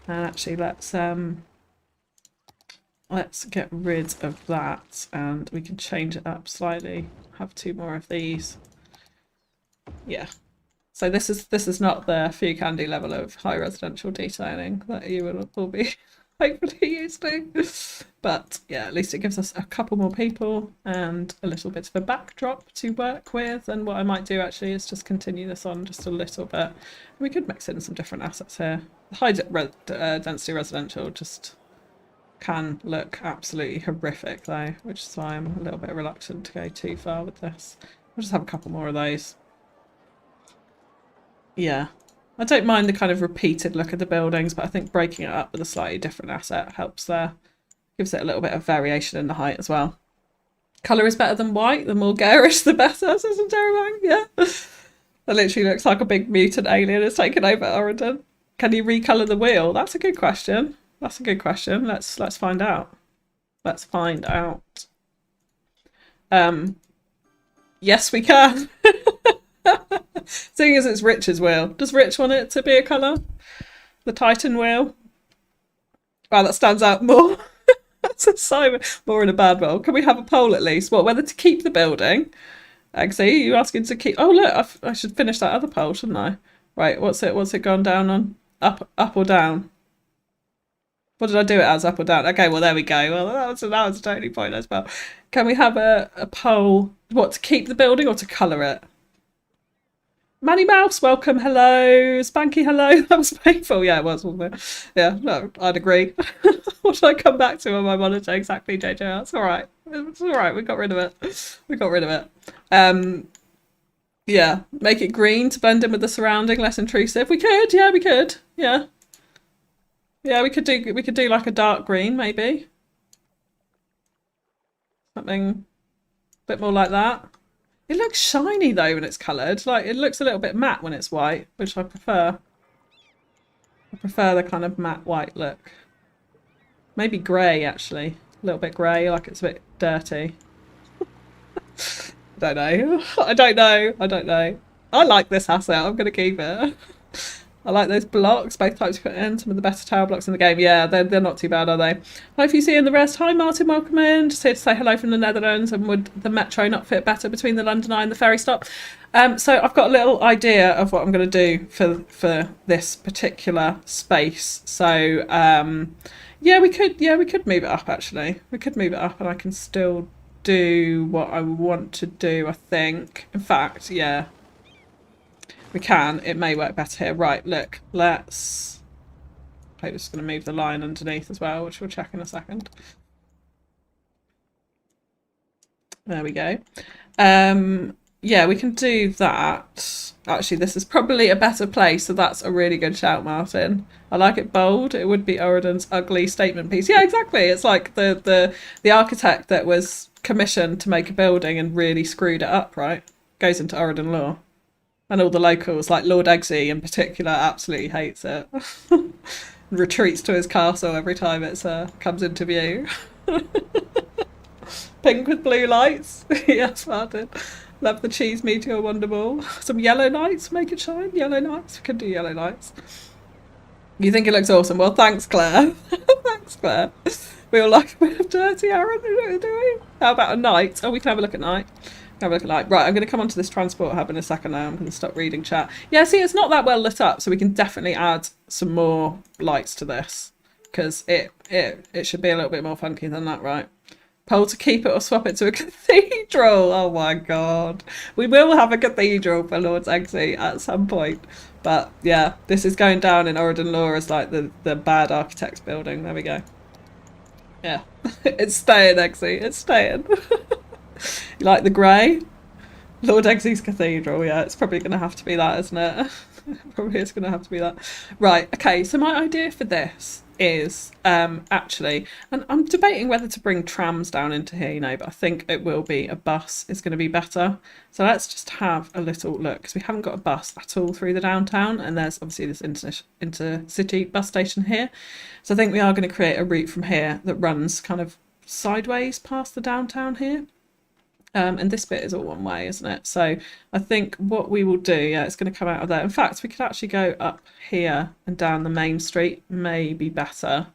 And actually, let's let's get rid of that and we can change it up slightly. Have 2 more of these. Yeah. So this is not the FewCandy level of high residential detailing that you will be hopefully used to. But yeah, at least it gives us a couple more people and a little bit of a backdrop to work with. And what I might do actually is just continue this on just a little bit. We could mix in some different assets here. High density residential just can look absolutely horrific though, which is why I'm a little bit reluctant to go too far with this. We'll just have a couple more of those. Yeah, I don't mind the kind of repeated look of the buildings, but I think breaking it up with a slightly different asset helps there. Gives it a little bit of variation in the height as well. Colour is better than white. The more garish, the better, says Terrifying. Yeah. It literally looks like a big mutant alien has taken over Auridon. Can you recolour the wheel? That's a good question. That's a good question. Let's find out. Let's find out. Yes, we can. Seeing as it's Rich's wheel. Does Rich want it to be a colour? The Titan wheel? Wow, that stands out more. That's a Simon. More in a bad role. Can we have a poll at least? What, whether to keep the building? Eggsy, you asking to keep... Oh, look, I should finish that other poll, shouldn't I? Right, what's it gone down on? Up or down? What did I do it as, up or down? Okay, well, there we go. Well, that was totally pointless. Well, can we have a poll? What, to keep the building or to colour it? Manny Mouse, welcome, hello. Spanky, hello. That was painful. Yeah, it was, wasn't it? Yeah, no, I'd agree. What should I come back to on my monitor? Exactly, JJ. That's all right. It's all right. We got rid of it. We got rid of it. Yeah, make it green to blend in with the surrounding, less intrusive. We could. Yeah, we could. Yeah. Yeah, we could do like a dark green, maybe. Something a bit more like that. It looks shiny though when it's coloured. Like it looks a little bit matte when it's white, which I prefer. I prefer the kind of matte white look. Maybe grey actually. A little bit grey, like it's a bit dirty. I don't know. I don't know. I don't know. I like this asset. I'm gonna keep it. I like those blocks, both types put in, some of the better tower blocks in the game. Yeah, they're not too bad, are they? Hope you see in the rest. Hi Martin, welcome in. Just here to say hello from the Netherlands. And would the metro not fit better between the London Eye and the ferry stop? So I've got a little idea of what I'm going to do for this particular space. So yeah, we could move it up actually. We could move it up and I can still do what I want to do, I think. In fact, yeah. We can. It may work better here. Right, look, let's... I'm just going to move the line underneath as well, which we'll check in a second. There we go. Yeah, we can do that. Actually, this is probably a better place, so that's a really good shout, Martin. I like it bold. It would be Auridon's ugly statement piece. Yeah, exactly. It's like the architect that was commissioned to make a building and really screwed it up, right? Goes into Auridon law. And all the locals, like Lord Eggsy in particular, absolutely hates it. Retreats to his castle every time it comes into view. Pink with blue lights. Yes, Martin. Love the cheese meteor wonderball. Some yellow lights, make it shine. Yellow lights. We could do yellow lights. You think it looks awesome? Well, thanks, Claire. Thanks, Claire. We all like a bit of dirty Aaron, do we? How about a night? Oh, we can have a look at night. Have a look at light. Right, I'm going to come onto this transport hub in a second now. I'm going to stop reading chat. Yeah, see, it's not that well lit up, so we can definitely add some more lights to this because it should be a little bit more funky than that, right? Poll to keep it or swap it to a cathedral. Oh my god. We will have a cathedral for Lord Eggsy at some point. But yeah, this is going down in Auridon law as like the bad architect's building. There we go. Yeah, it's staying, Eggsy. It's staying. You like the grey? Lord Eggsy's Cathedral, yeah, it's probably going to have to be that, isn't it? Probably it's going to have to be that. Right, okay, so my idea for this is actually, and I'm debating whether to bring trams down into here, you know, but I think it will be a bus is going to be better. So let's just have a little look, because we haven't got a bus at all through the downtown, and there's obviously this intercity bus station here. So I think we are going to create a route from here that runs kind of sideways past the downtown here. And this bit is all one way, isn't it? So I think what we will do, yeah, it's going to come out of there. In fact, we could actually go up here and down the main street, maybe better.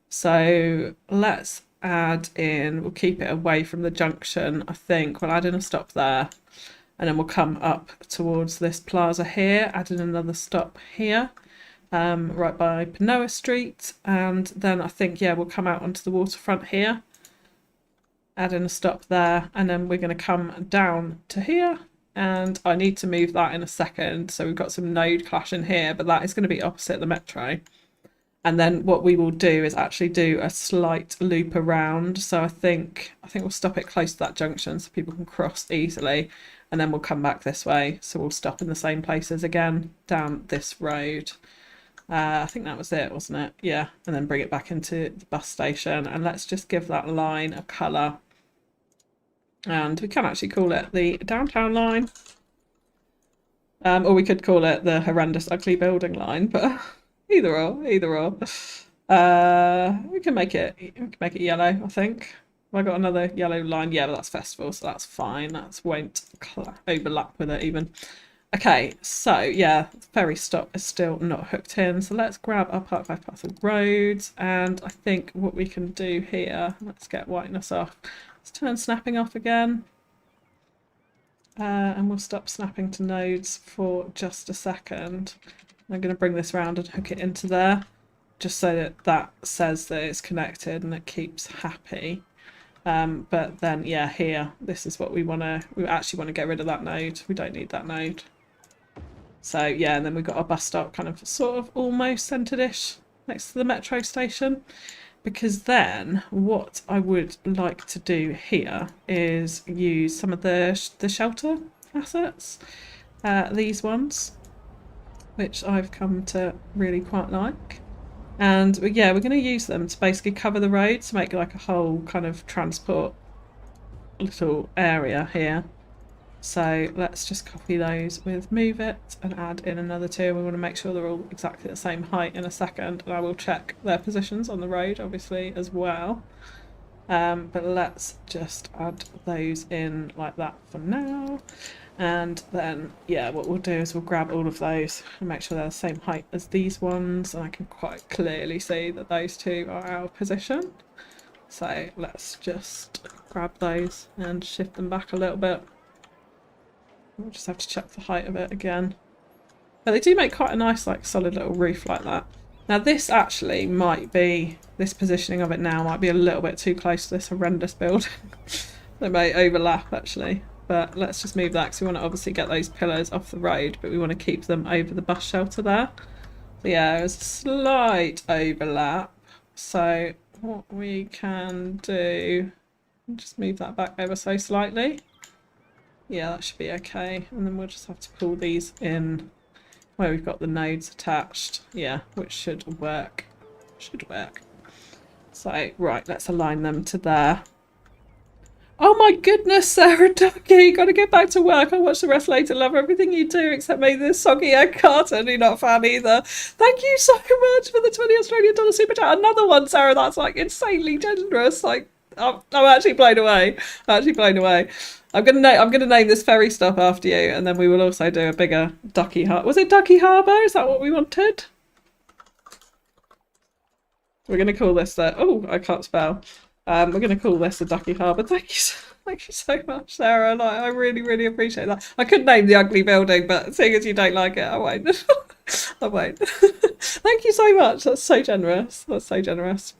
So let's add in, we'll keep it away from the junction, I think. We'll add in a stop there, and then we'll come up towards this plaza here, add in another stop here, right by Panoa Street, and then I think, yeah, we'll come out onto the waterfront here, add in a stop there, and then we're going to come down to here, and I need to move that in a second. So we've got some node clash in here, but that is going to be opposite the metro. And then what we will do is actually do a slight loop around. So I think we'll stop it close to that junction so people can cross easily, and then we'll come back this way. So we'll stop in the same places again down this road. I think that was it, wasn't it? Yeah, and then bring it back into the bus station, and let's just give that line a colour. And we can actually call it the downtown line, or we could call it the horrendous ugly building line, but either or. We can make it yellow, I think. Have I got another yellow line? Yeah, but that's festival, so that's fine. That won't overlap with it even. Okay, so yeah, the ferry stop is still not hooked in, so let's grab our Park 5 Castle roads, and I think what we can do here, let's get whiteness off. Let's turn snapping off again, and we'll stop snapping to nodes for just a second. I'm going to bring this around and hook it into there, just so that that says that it's connected and it keeps happy. But then, yeah, here, this is what we actually want to get rid of that node. We don't need that node. So, yeah, and then we've got our bus stop kind of sort of almost centred-ish next to the metro station. Because then what I would like to do here is use some of the shelter assets, these ones, which I've come to really quite like. And yeah, we're going to use them to basically cover the road to make like a whole kind of transport little area here. So let's just copy those with move it and add in another two. We want to make sure they're all exactly the same height in a second, and I will check their positions on the road obviously as well. But let's just add those in like that for now. And then, yeah, what we'll do is we'll grab all of those and make sure they're the same height as these ones. And I can quite clearly see that those two are out of position. So let's just grab those and shift them back a little bit. We'll just have to check the height of it again. But they do make quite a nice, like, solid little roof like that. Now this actually might be, this positioning of it now might be a little bit too close to this horrendous building. They may overlap actually. But let's just move that because we want to obviously get those pillars off the road, but we want to keep them over the bus shelter there. So yeah, there's a slight overlap. So what we can do, just move that back ever so slightly. Yeah, that should be okay. And then we'll just have to pull these in where we've got the nodes attached. Yeah, which should work. Should work. So, right, let's align them to there. Oh my goodness, Sarah Ducky, gotta get back to work. I'll watch the rest later. Love everything you do, except maybe this soggy egg carton. You're not a fan either. Thank you so much for the 20 Australian dollar super chat. Another one, Sarah, that's like insanely generous. Like, I'm actually blown away. I'm actually blown away. I'm gonna name this ferry stop after you, and then we will also do a bigger Ducky Harbour. Was it Ducky Harbour? Is that what we wanted? We're gonna call this oh, I can't spell. We're gonna call this a Ducky Harbour. Thank you so much, Sarah. Like, I really, really appreciate that. I could name the ugly building, but seeing as you don't like it, I won't. I won't. Thank you so much. That's so generous. That's so generous.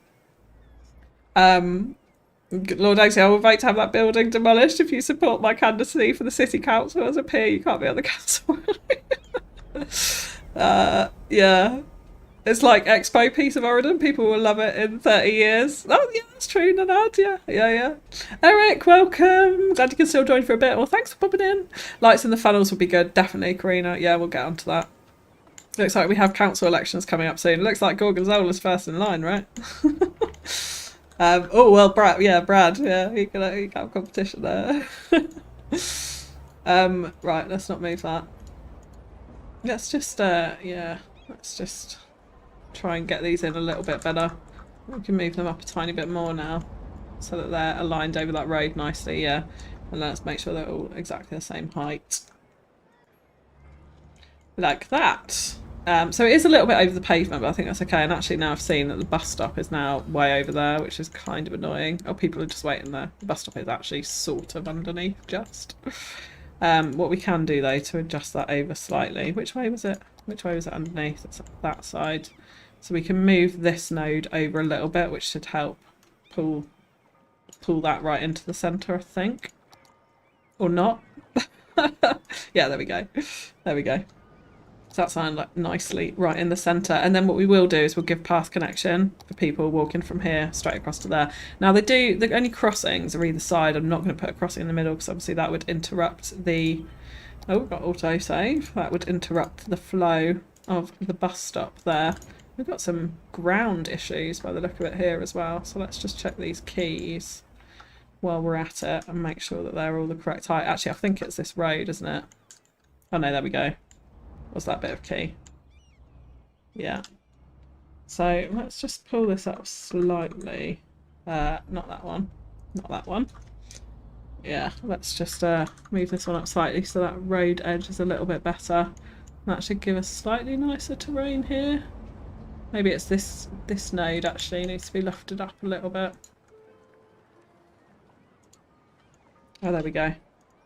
Lord Oaksy, I will vote to have that building demolished if you support my candidacy for the city council. As a peer, you can't be on the council. Yeah. It's like Expo piece of Auridon. People will love it in 30 years. Oh, yeah, that's true, Nanad. Yeah. Eric, welcome. Glad you can still join for a bit. Well, thanks for popping in. Lights in the funnels would be good. Definitely, Karina. Yeah, we'll get onto that. Looks like we have council elections coming up soon. Looks like Gorgonzola's first in line, right? Oh, well, Brad. Yeah, you can have competition there. Right, let's not move that. Let's just, let's just try and get these in a little bit better. We can move them up a tiny bit more now so that they're aligned over that road nicely, yeah. And let's make sure they're all exactly the same height. Like that. So it is a little bit over the pavement, but I think that's okay. And actually now I've seen that the bus stop is now way over there, which is kind of annoying. Oh, people are just waiting there. The bus stop is actually sort of underneath just. What we can do though to adjust that over slightly. Which way was it? Which way was it underneath? It's that side. So we can move this node over a little bit, which should help pull that right into the centre, I think. Or not. Yeah, there we go. There we go. So that's like nicely right in the centre. And then what we will do is we'll give path connection for people walking from here straight across to there. Now the only crossings are either side. I'm not going to put a crossing in the middle because obviously that would interrupt the... Oh, we've got autosave. That would interrupt the flow of the bus stop there. We've got some ground issues by the look of it here as well. So let's just check these keys while we're at it and make sure that they're all the correct height. Actually, I think it's this road, isn't it? Oh no, there we go. What's that bit of key? Yeah. So let's just pull this up slightly. Not that one. Not that one. Yeah, let's just move this one up slightly so that road edge is a little bit better. That should give us slightly nicer terrain here. Maybe it's this node actually needs to be lifted up a little bit. Oh, there we go.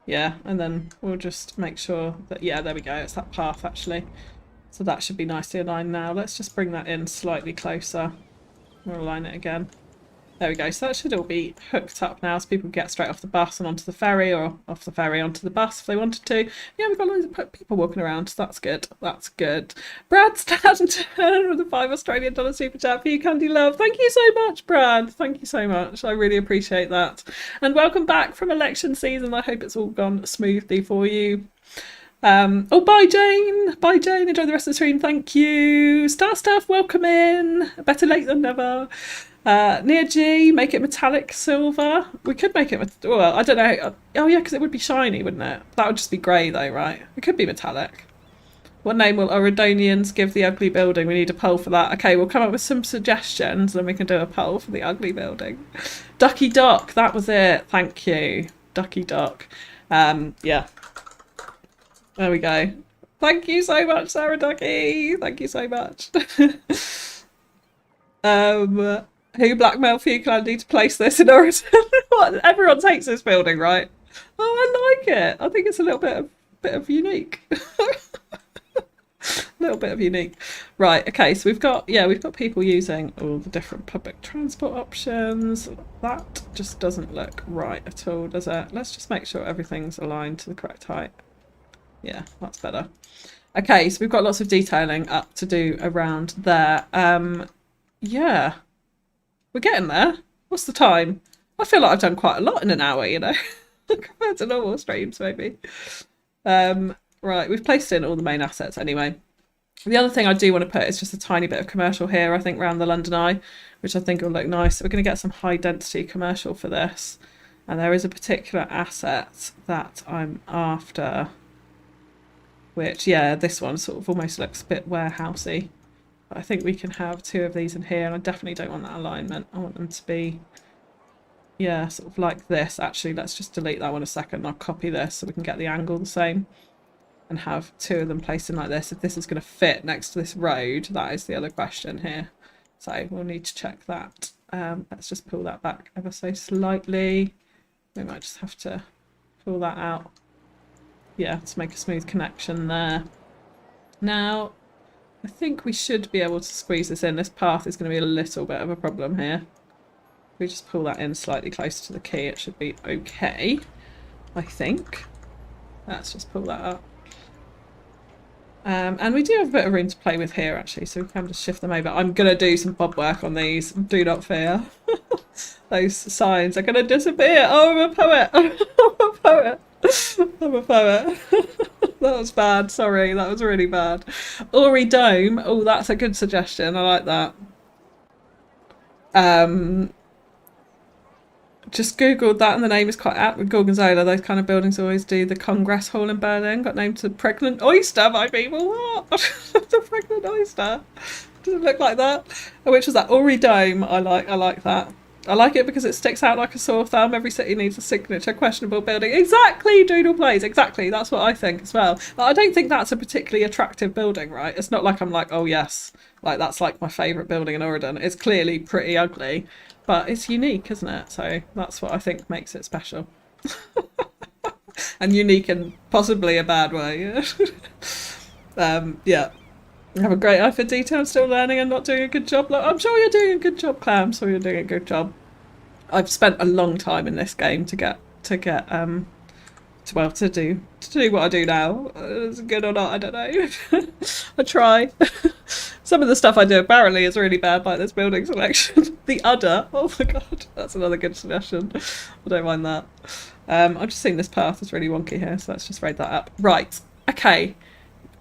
Yeah, and then we'll just make sure that, yeah, there we go, it's that path actually. So that should be nicely aligned now. Let's just bring that in slightly closer. We'll align it again. There we go, so that should all be hooked up now so people can get straight off the bus and onto the ferry, or off the ferry onto the bus if they wanted to. Yeah, we've got loads of people walking around, so that's good. That's good. Brad Stanton with the $5 super chat for you, Candy Love. Thank you so much, Brad. Thank you so much. I really appreciate that. And welcome back from election season. I hope it's all gone smoothly for you. Oh, bye Jane. Bye Jane. Enjoy the rest of the stream. Thank you. Star Stuff, welcome in. Better late than never. Near G, make it metallic silver. We could make it, well, I don't know. Oh yeah, because it would be shiny, wouldn't it? That would just be grey though, right? It could be metallic. What name will Auridonians give the ugly building? We need a poll for that. Okay, we'll come up with some suggestions, then we can do a poll for the ugly building. Ducky Dock, that was it. Thank you. Ducky Dock. Yeah. There we go. Thank you so much, Sarah Ducky. Thank you so much. Who blackmailed FewCandy to place this in Auridon? What? Everyone hates this building, right? Oh, I like it. I think it's a little bit of unique. A little bit of unique. Right, okay, so we've got people using all the different public transport options. That just doesn't look right at all, does it? Let's just make sure everything's aligned to the correct height. Yeah, that's better. Okay, so we've got lots of detailing up to do around there. Yeah. We're getting there. What's the time? I feel like I've done quite a lot in an hour, you know, compared to normal streams, maybe. Right, we've placed in all the main assets anyway. The other thing I do want to put is just a tiny bit of commercial here, I think, around the London Eye, which I think will look nice. So we're going to get some high density commercial for this. And there is a particular asset that I'm after, which, yeah, this one sort of almost looks a bit warehousey. But I think we can have two of these in here, and I definitely don't want that alignment. I want them to be, yeah, sort of like this. Actually, let's just delete that one a second. I'll copy this so we can get the angle the same and have two of them placed in like this. If this is going to fit next to this road, that is the other question here. So we'll need to check that. Let's just pull that back ever so slightly. We might just have to pull that out. Yeah, to make a smooth connection there. Now, I think we should be able to squeeze this in. This path is going to be a little bit of a problem here. If we just pull that in slightly closer to the key, it should be okay, I think. Let's just pull that up. And we do have a bit of room to play with here, actually, so we can just shift them over. I'm going to do some bob work on these. Do not fear. Those signs are going to disappear. Oh, I'm a poet. I'm a poet. I'm a poet. That was bad. Sorry, that was really bad. Auridon. Oh, that's a good suggestion. I like that. Just googled that and the name is quite apt with Gorgonzola. Those kind of buildings always do. The Congress Hall in Berlin got named to Pregnant Oyster, my people. What? The Pregnant Oyster. Does it look like that? Which was that? Auridon. I like that. I like it because it sticks out like a sore thumb. Every city needs a signature questionable building. Exactly, Doodle Plays. Exactly, that's what I think as well. But I don't think that's a particularly attractive building, right? It's not like I'm like, oh yes, like that's like my favourite building in Auridon. It's clearly pretty ugly, but it's unique, isn't it? So that's what I think makes it special. And unique in possibly a bad way. Yeah. You have a great eye for detail, still learning and not doing a good job. I'm sure you're doing a good job, Claire. I'm sure you're doing a good job. I've spent a long time in this game to do what I do now. Is it good or not? I don't know. I try. Some of the stuff I do apparently is really bad, like this building selection. The udder. Oh my god, that's another good suggestion. I don't mind that. I've just seen this path is really wonky here, so let's just raid that up. Right. Okay.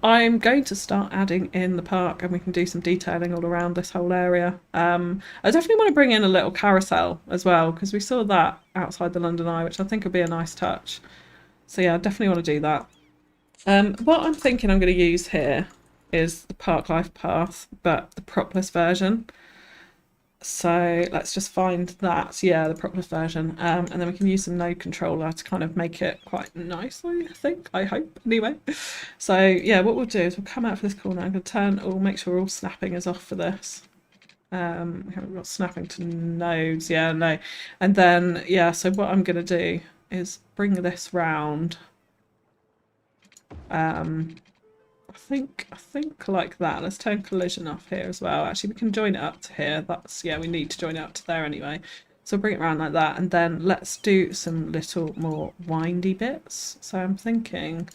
I'm going to start adding in the park and we can do some detailing all around this whole area. I definitely want to bring in a little carousel as well because we saw that outside the London Eye, which I think would be a nice touch. So yeah, I definitely want to do that. What I'm thinking I'm going to use here is the Park Life Path, but the propless version. So let's just find that, yeah, the propless version, and then we can use some node controller to kind of make it quite nicely, I think, I hope, anyway. So yeah, what we'll do is we'll come out for this corner. I'm going to turn, we'll make sure all snapping is off for this. We haven't got snapping to nodes, yeah, no. And then, yeah, so what I'm going to do is bring this round. I think like that. Let's turn collision off here as well. Actually, we can join it up to here. That's, yeah, we need to join it up to there anyway. So bring it around like that, and then let's do some little more windy bits. So I'm thinking,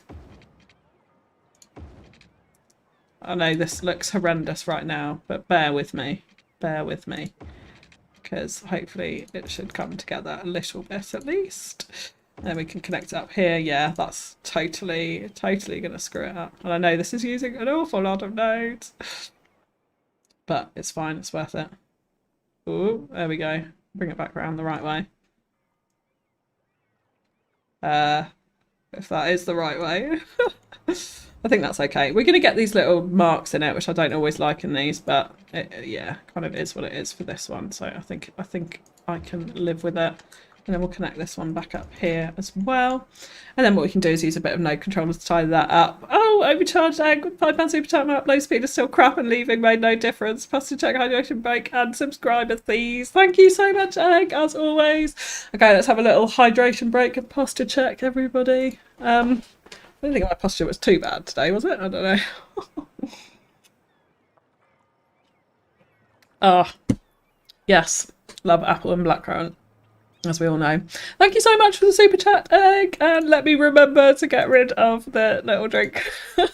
I know this looks horrendous right now, but bear with me, because hopefully it should come together a little bit at least. Then we can connect it up here. Yeah, that's totally going to screw it up. And I know this is using an awful lot of nodes. But it's fine, it's worth it. Ooh, there we go. Bring it back around the right way. If that is the right way. I think that's okay. We're going to get these little marks in it, which I don't always like in these, but it, yeah, kind of is what it is for this one. So I think I can live with it. And then we'll connect this one back up here as well. And then what we can do is use a bit of node controllers to tie that up. Oh, overcharged egg with £5 super chat. My upload speed is still crap and leaving made no difference. Plus to check hydration break and subscriber fees. Thank you so much, Egg, as always. Okay, let's have a little hydration break and posture check, everybody. I don't think my posture was too bad today, was it? I don't know. Ah, yes. Love apple and blackcurrant, as we all know. Thank you so much for the super chat, Egg, and let me remember to get rid of the little drink. The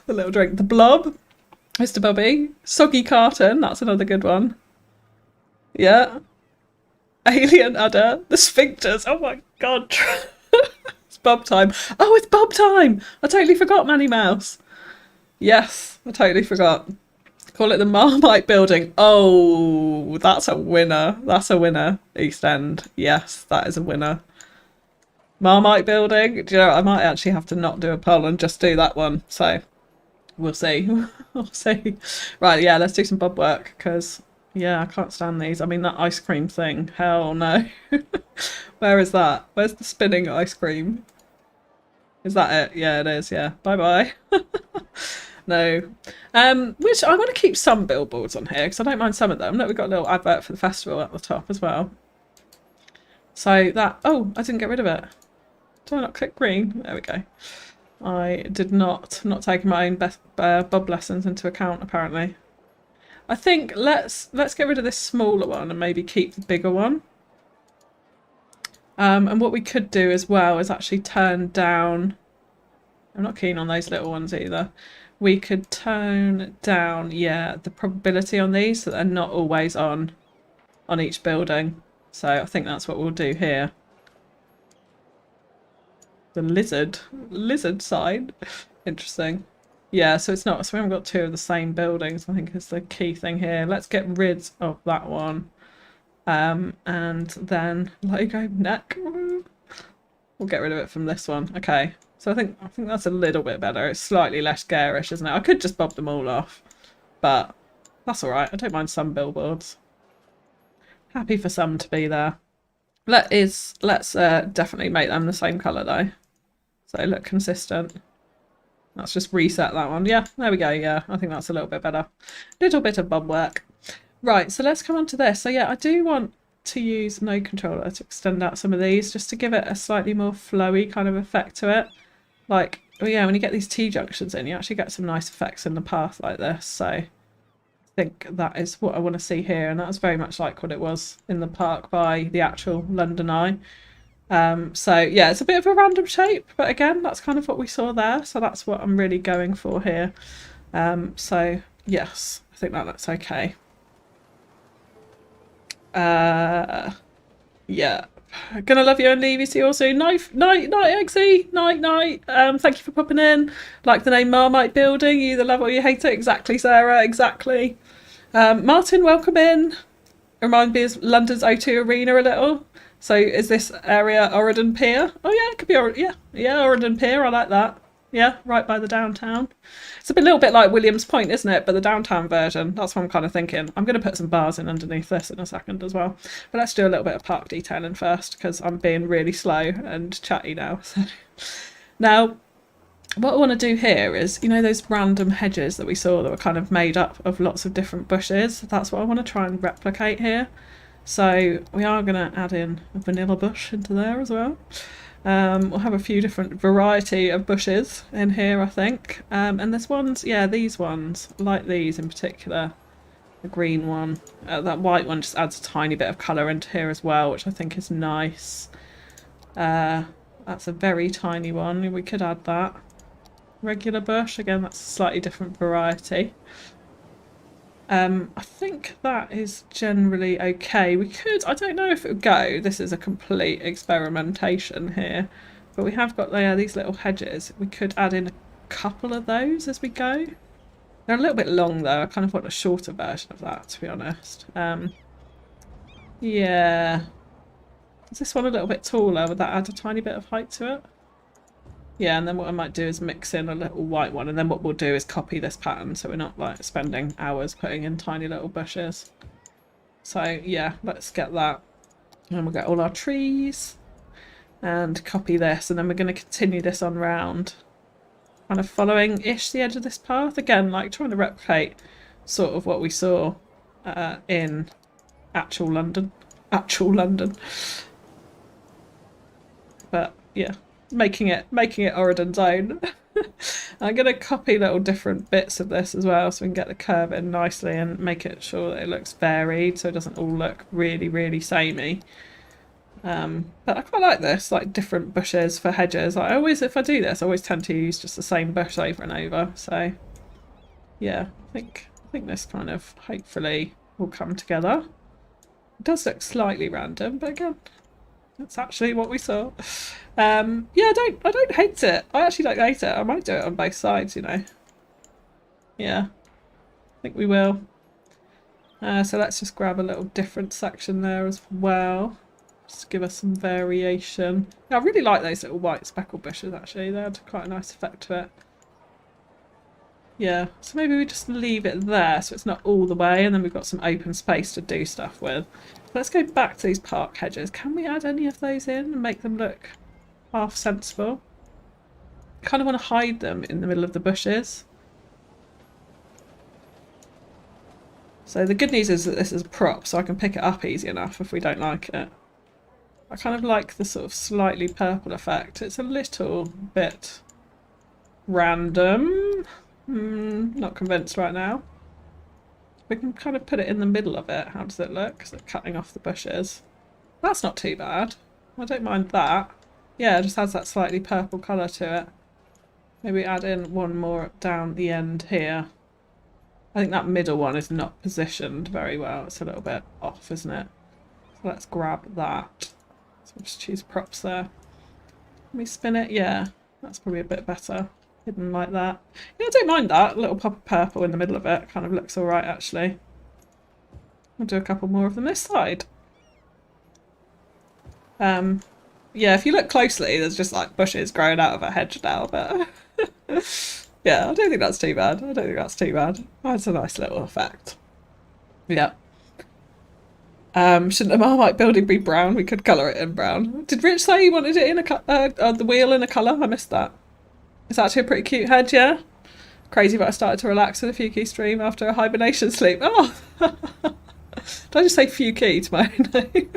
little drink. The blob, Mr. Bobby. Soggy carton, that's another good one. Yeah. Alien udder. The sphincters. Oh my god. It's Bob time. Oh, it's Bob time. I totally forgot, Manny Mouse. Yes, I totally forgot. Call it the Marmite building. Oh, that's a winner. That's a winner. East End. Yes, that is a winner. Marmite building. Do you know, I might actually have to not do a poll and just do that one. So we'll see. We'll see. Right, yeah, let's do some Bob work because, yeah, I can't stand these. I mean, that ice cream thing. Hell no. Where is that? Where's the spinning ice cream? Is that it? Yeah, it is. Yeah. Bye-bye. No. Which I want to keep some billboards on here because I don't mind some of them. Look, we've got a little advert for the festival at the top as well. So that, oh, I didn't get rid of it. Did I not click green? There we go. I did not taking my own Bob lessons into account apparently. I think let's get rid of this smaller one and maybe keep the bigger one. And what we could do as well is actually turn down, I'm not keen on those little ones either. We could tone down, yeah, the probability on these so they're not always on each building. So I think that's what we'll do here. The lizard sign. Interesting. Yeah, so it's not, so we haven't got two of the same buildings, I think is the key thing here. Let's get rid of that one. And then logo neck. We'll get rid of it from this one. Okay. So I think that's a little bit better. It's slightly less garish, isn't it? I could just bob them all off, but that's all right. I don't mind some billboards. Happy for some to be there. Let's definitely make them the same colour though, so they look consistent. Let's just reset that one. Yeah, there we go. Yeah, I think that's a little bit better. Little bit of bum work. Right, so let's come on to this. So yeah, I do want to use node controller to extend out some of these just to give it a slightly more flowy kind of effect to it. Like, oh yeah, when you get these T-junctions in, you actually get some nice effects in the path like this. So I think that is what I want to see here, and that was very much like what it was in the park by the actual London Eye. So yeah, it's a bit of a random shape, but again, that's kind of what we saw there, so that's what I'm really going for here. So yes, I think that looks okay. Yeah, gonna love you and leave you. See you all soon. Night, Eggsy. Night. Thank you for popping in. Like the name Marmite Building. You either love it or you hate it. Exactly, Sarah. Exactly. Martin, welcome in. Remind me of London's O2 Arena a little. So is this area Auridon Pier? Oh yeah, it could be Auridon Pier. I like that. Yeah, right by the downtown. It's a little bit like Williams Point, isn't it? But the downtown version. That's what I'm kind of thinking. I'm going to put some bars in underneath this in a second as well. But let's do a little bit of park detailing first, because I'm being really slow and chatty now. So. Now, what I want to do here is, you know those random hedges that we saw that were kind of made up of lots of different bushes? That's what I want to try and replicate here. So we are going to add in a vanilla bush into there as well. We'll have a few different variety of bushes in here, I think. And there's ones, yeah, these ones, like these in particular. The green one. That white one just adds a tiny bit of colour into here as well, which I think is nice. That's a very tiny one. We could add that. Regular bush, again, that's a slightly different variety. I think that is generally okay. We could, I don't know if it would go. This is a complete experimentation here. But we have got these little hedges. We could add in a couple of those as we go. They're a little bit long though. I kind of want a shorter version of that, to be honest. Yeah. Is this one a little bit taller? Would that add a tiny bit of height to it? Yeah, and then what I might do is mix in a little white one, and then what we'll do is copy this pattern so we're not like spending hours putting in tiny little bushes. So yeah, let's get that. And we'll get all our trees and copy this, and then we're going to continue this on round, kind of following-ish the edge of this path. Again, like trying to replicate sort of what we saw in actual London. But yeah. Making it Auridon's own. I'm going to copy little different bits of this as well so we can get the curve in nicely and make it sure that it looks varied so it doesn't all look really, really samey. But I quite like this, like different bushes for hedges. I always, if I do this, I always tend to use just the same bush over and over. So yeah, I think this kind of hopefully will come together. It does look slightly random, but again, that's actually what we saw. Yeah, I don't hate it. I actually don't hate it. I might do it on both sides, you know. Yeah, I think we will. So let's just grab a little different section there as well. Just to give us some variation. Yeah, I really like those little white speckled bushes actually. They had quite a nice effect to it. Yeah, so maybe we just leave it there so it's not all the way, and then we've got some open space to do stuff with. Let's go back to these park hedges. Can we add any of those in and make them look half sensible? I kind of want to hide them in the middle of the bushes. So the good news is that this is a prop, so I can pick it up easy enough if we don't like it. I kind of like the sort of slightly purple effect. It's a little bit random. Not convinced right now. We can kind of put it in the middle of it. How does it look? Is it cutting off the bushes? That's not too bad. I don't mind that. Yeah, it just has that slightly purple colour to it. Maybe add in one more down the end here. I think that middle one is not positioned very well. It's a little bit off, isn't it? So let's grab that. So we'll just choose props there. Let me spin it. Yeah, that's probably a bit better. Hidden like that. Yeah, I don't mind that. A little pop of purple in the middle of it. Kind of looks alright, actually. I'll do a couple more of them this side. Yeah, if you look closely, there's just like bushes growing out of a hedge now, but yeah, I don't think that's too bad. That's a nice little effect. Yeah. Shouldn't a Marmite building be brown? We could colour it in brown. Did Rich say he wanted it in the wheel in a colour? I missed that. It's actually a pretty cute head, yeah? Crazy, but I started to relax with a FewKey stream after a hibernation sleep. Oh! Did I just say FewKey to my own name?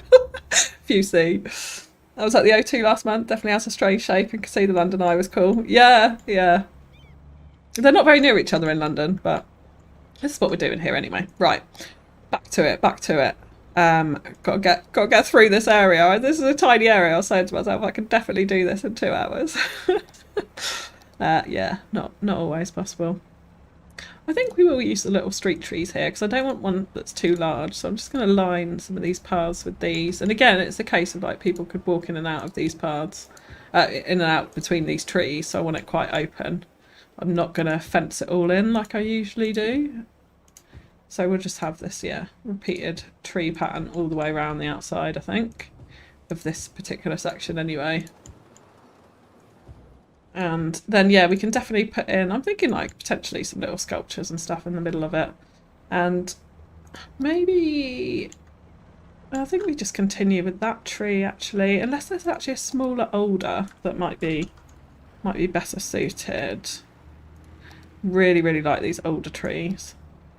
FewC. I was at the O2 last month. Definitely has a strange shape and could see the London Eye was cool. Yeah, yeah. They're not very near each other in London, but this is what we're doing here anyway. Right, back to it. Gotta get through this area. This is a tiny area. I was saying to myself, I can definitely do this in 2 hours. Yeah, not always possible. I think we will use the little street trees here because I don't want one that's too large. So I'm just going to line some of these paths with these. And again, it's a case of like people could walk in and out of these paths, in and out between these trees. So I want it quite open. I'm not going to fence it all in like I usually do. So we'll just have this, yeah, repeated tree pattern all the way around the outside, I think, of this particular section anyway. And then, yeah, we can definitely put in, I'm thinking like potentially some little sculptures and stuff in the middle of it. And maybe, I think we just continue with that tree actually, unless there's actually a smaller older that might be better suited. Really, really like these older trees.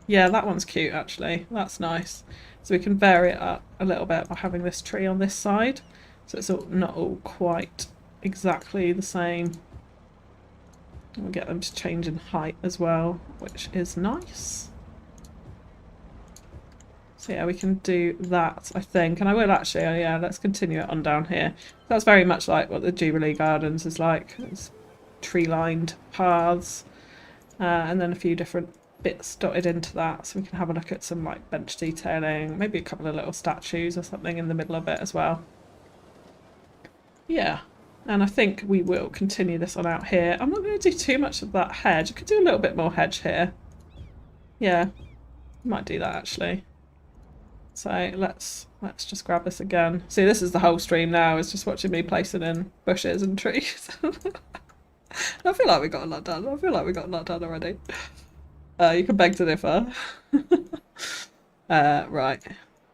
Yeah, that one's cute actually. That's nice. So we can vary it up a little bit by having this tree on this side. So it's not all quite exactly the same. We'll get them to change in height as well, which is nice. So yeah, we can do that, I think. And I will actually, oh yeah, let's continue it on down here. That's very much like what the Jubilee Gardens is like. It's tree-lined paths. And then a few different bits dotted into that. So we can have a look at some like bench detailing, maybe a couple of little statues or something in the middle of it as well. Yeah. And I think we will continue this on out here. I'm not going to do too much of that hedge. I could do a little bit more hedge here. Yeah, might do that actually. So let's just grab this again. See, this is the whole stream now. It's just watching me placing in bushes and trees. I feel like we got a lot done. Already. You can beg to differ. Right,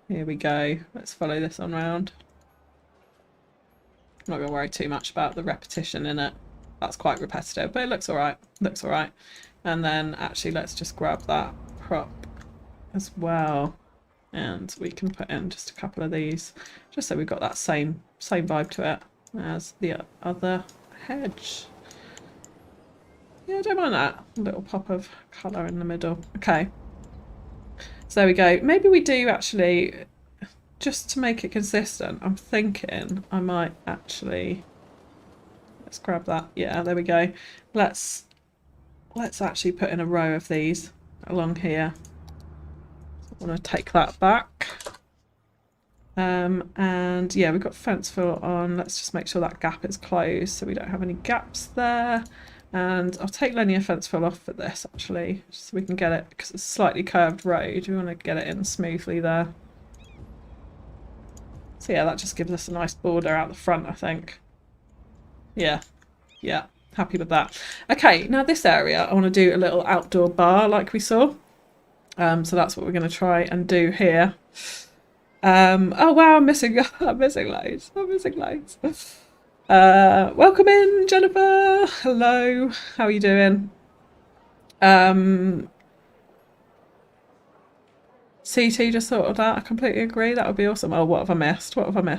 here we go. Let's follow this on round. I'm not going to worry too much about the repetition in it. That's quite repetitive, but it looks alright. And then actually let's just grab that prop as well. And we can put in just a couple of these, just so we've got that same vibe to it as the other hedge. Yeah, I don't mind that. A little pop of colour in the middle. Okay. So there we go. Maybe we do actually, just to make it consistent, I'm thinking I might actually, let's grab that. Yeah, there we go. Let's actually put in a row of these along here. I want to take that back. And yeah, we've got fence fill on. Let's just make sure that gap is closed so we don't have any gaps there. And I'll take linear fence fill off for this actually, just so we can get it, because it's a slightly curved road. We want to get it in smoothly there. So yeah, that just gives us a nice border out the front, I think. Yeah, happy with that. Okay, now this area, I want to do a little outdoor bar like we saw. So that's what we're going to try and do here. Oh wow, I'm missing loads. Welcome in, Jennifer. Hello, how are you doing? CT just thought of that. I completely agree. That would be awesome. Oh, what have I missed?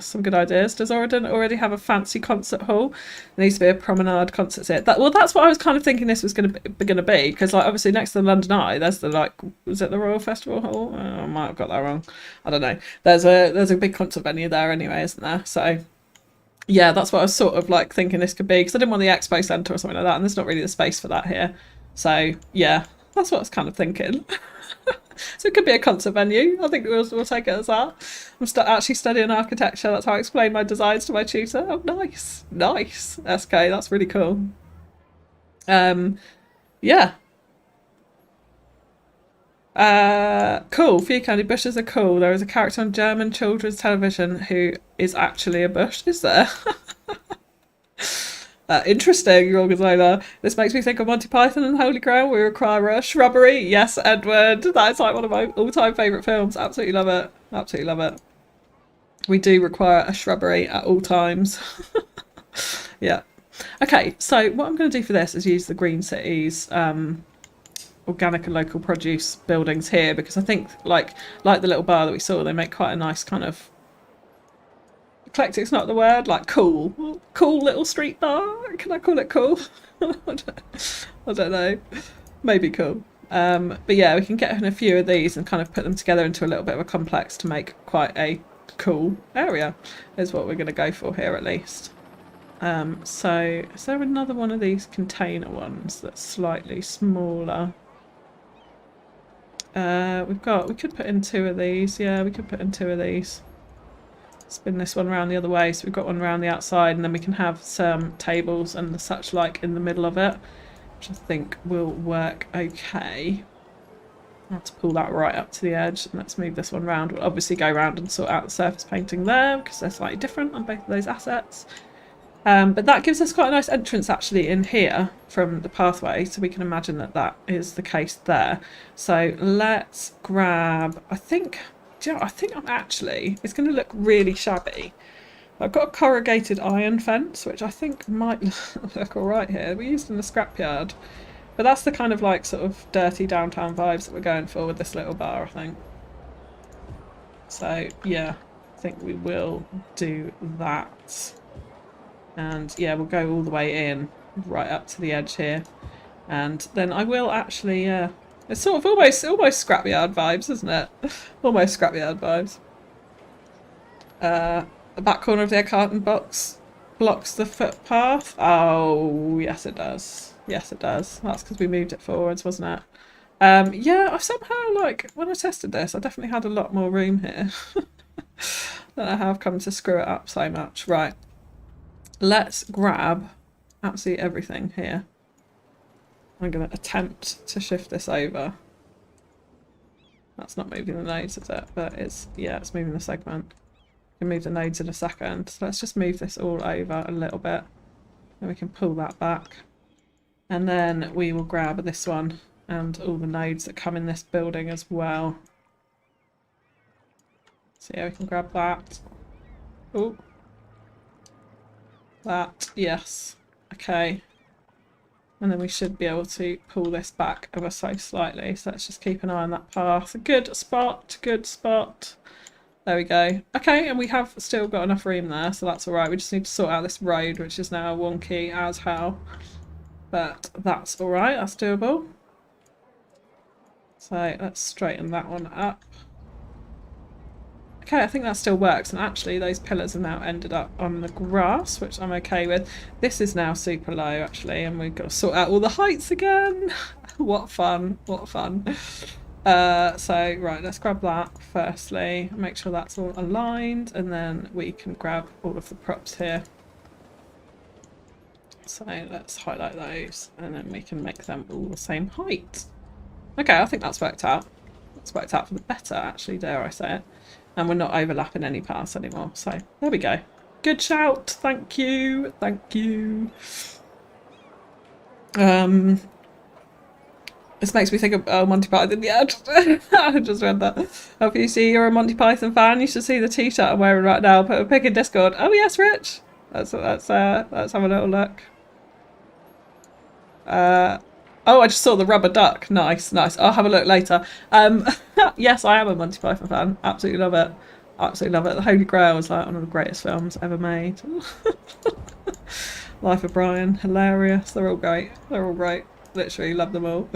Some good ideas. Does Auridon already have a fancy concert hall? There needs to be a promenade concert here. Well, that's what I was kind of thinking this was going to be, because like obviously next to the London Eye, there's the was it the Royal Festival Hall? Oh, I might have got that wrong. I don't know. There's a big concert venue there anyway, isn't there? So yeah, that's what I was sort of like thinking this could be, because I didn't want the expo centre or something like that, and there's not really the space for that here. So yeah, that's what I was kind of thinking. So it could be a concert venue. I think we'll take it as that. I'm actually studying architecture. That's how I explain my designs to my tutor. Oh, nice. SK, that's really cool. Yeah. Cool. FewCandy, bushes are cool. There is a character on German children's television who is actually a bush. Is there? Interesting, Gorgonzola. This makes me think of Monty Python and Holy Grail. We require a shrubbery. Yes, Edward. That is like one of my all-time favourite films. Absolutely love it. We do require a shrubbery at all times. Yeah. Okay, so what I'm going to do for this is use the Green Cities organic and local produce buildings here, because I think like the little bar that we saw, they make quite a nice kind of eclectic's not the word, like cool little street bar. Can I call it cool? I don't know. Maybe cool. But yeah, we can get in a few of these and kind of put them together into a little bit of a complex to make quite a cool area, is what we're going to go for here at least. So is there another one of these container ones that's slightly smaller? We could put in 2 of these. Yeah, we could put in 2 of these. Spin this one around the other way, so we've got one around the outside, and then we can have some tables and the such like in the middle of it, which I think will work okay. I'll have to pull that right up to the edge, and let's move this one round. We'll obviously go around and sort out the surface painting there, because they're slightly different on both of those assets. But that gives us quite a nice entrance actually in here from the pathway, so we can imagine that that is the case there. So let's grab, I think I'm actually, it's going to look really shabby. I've got a corrugated iron fence, which I think might look alright here. We used in the scrapyard. But that's the kind of like sort of dirty downtown vibes that we're going for with this little bar, I think. So yeah, I think we will do that. And yeah, we'll go all the way in, right up to the edge here. And then I will actually, it's sort of almost scrapyard vibes, isn't it? Almost scrapyard vibes. The back corner of their carton box blocks the footpath. Oh, yes it does. Yes it does. That's because we moved it forwards, wasn't it? Yeah, I somehow, like, when I tested this, I definitely had a lot more room here. Don't know how I've come to screw it up so much. Right. Let's grab absolutely everything here. I'm going to attempt to shift this over. That's not moving the nodes, is it? But it's, yeah, it's moving the segment. We can move the nodes in a second. So let's just move this all over a little bit. Then we can pull that back. And then we will grab this one and all the nodes that come in this building as well. So yeah, we can grab that. Oh. That, yes. Okay. And then we should be able to pull this back ever so slightly. So let's just keep an eye on that path. Good spot, good spot. There we go. Okay, and we have still got enough room there, so that's alright. We just need to sort out this road, which is now wonky as hell. But that's alright, that's doable. So let's straighten that one up. Okay, I think that still works, and actually those pillars have now ended up on the grass, which I'm okay with. This is now super low actually, and we've got to sort out all the heights again. What fun, what fun. So right, let's grab that firstly, make sure that's all aligned, and then we can grab all of the props here. So let's highlight those, and then we can make them all the same height. Okay, I think that's worked out. It's worked out for the better actually, dare I say it. And we're not overlapping any paths anymore. So there we go. Good shout. Thank you. Thank you. This makes me think of Monty Python. Yeah, I just read that. If you see you're a Monty Python fan, you should see the t-shirt I'm wearing right now. Put a pic in Discord. Oh yes, Rich. Let's have a little look. Oh, I just saw the rubber duck. Nice, nice. I'll have a look later. Yes, I am a Monty Python fan. Absolutely love it. Absolutely love it. The Holy Grail is like one of the greatest films ever made. Life of Brian, hilarious. They're all great. They're all great. Literally love them all.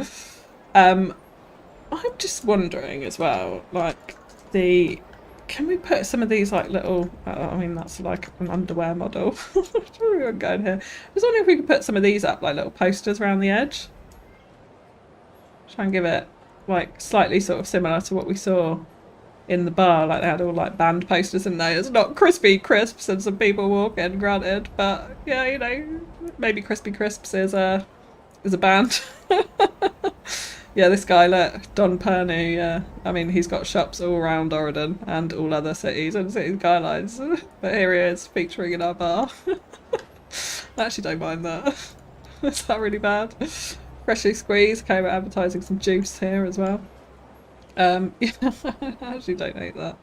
I'm just wondering as well, like can we put some of these like little, I mean that's like an underwear model. Where are we going here? I was wondering if we could put some of these up like little posters around the edge. Try and give it like slightly sort of similar to what we saw in the bar, like they had all like band posters in there. It's not Crispy Crisps and some people walking, granted, but yeah, you know, maybe Crispy Crisps is a band. Yeah, this guy, look, Don Pernu, yeah. I mean, he's got shops all around Auridon and all other cities and Cities Skylines. But here he is, featuring in our bar. I actually don't mind that. Is that really bad? Freshly squeezed, okay, we're advertising some juice here as well. Yeah, I actually don't hate that.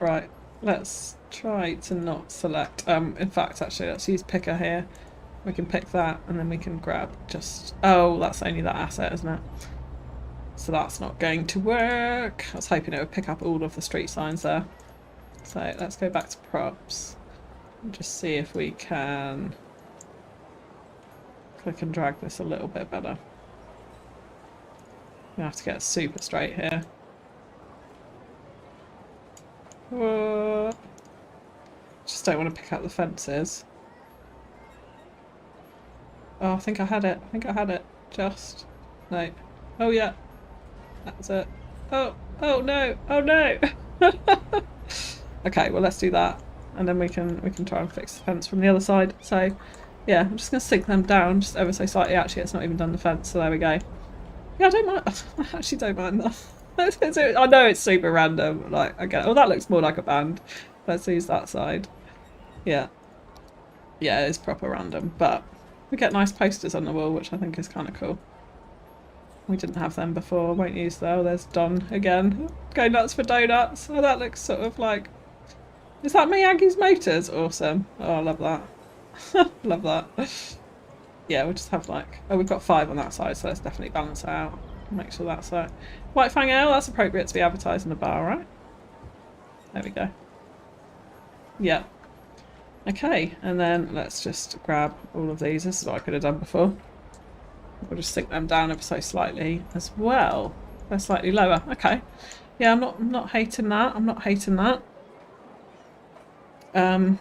Right, let's try to not select. In fact, actually, let's use picker here. We can pick that, and then we can grab just. Oh, that's only that asset, isn't it? So that's not going to work. I was hoping it would pick up all of the street signs there. So let's go back to props and just see if we can click and drag this a little bit better. We have to get super straight here. Whoa. Just don't want to pick up the fences. Oh, I think I had it. I think I had it. Just. No. Oh, yeah. That's it. Oh, oh no. Oh no. Okay, well let's do that. And then we can try and fix the fence from the other side. So, yeah, I'm just going to sink them down just ever so slightly. Actually, it's not even done the fence, so there we go. Yeah, I don't mind. I actually don't mind that. I know it's super random. Like, I get it. Oh, that looks more like a band. Let's use that side. Yeah. Yeah, it's proper random. But we get nice posters on the wall, which I think is kind of cool. We didn't have them before. Won't use them. Oh, there's Don again. Go nuts for donuts. Oh, that looks sort of like... Is that Miyagi's Motors? Awesome. Oh, I love that. Love that. Yeah, we'll just have like... Oh, we've got 5 on that side, so let's definitely balance it out. Make sure that's right. White Fang Ale, that's appropriate to be advertised in the bar, right? There we go. Yeah. Okay, and then let's just grab all of these. This is what I could have done before. We'll just sink them down ever so slightly as well. They're slightly lower. Okay. Yeah, I'm not hating that. I'm not hating that.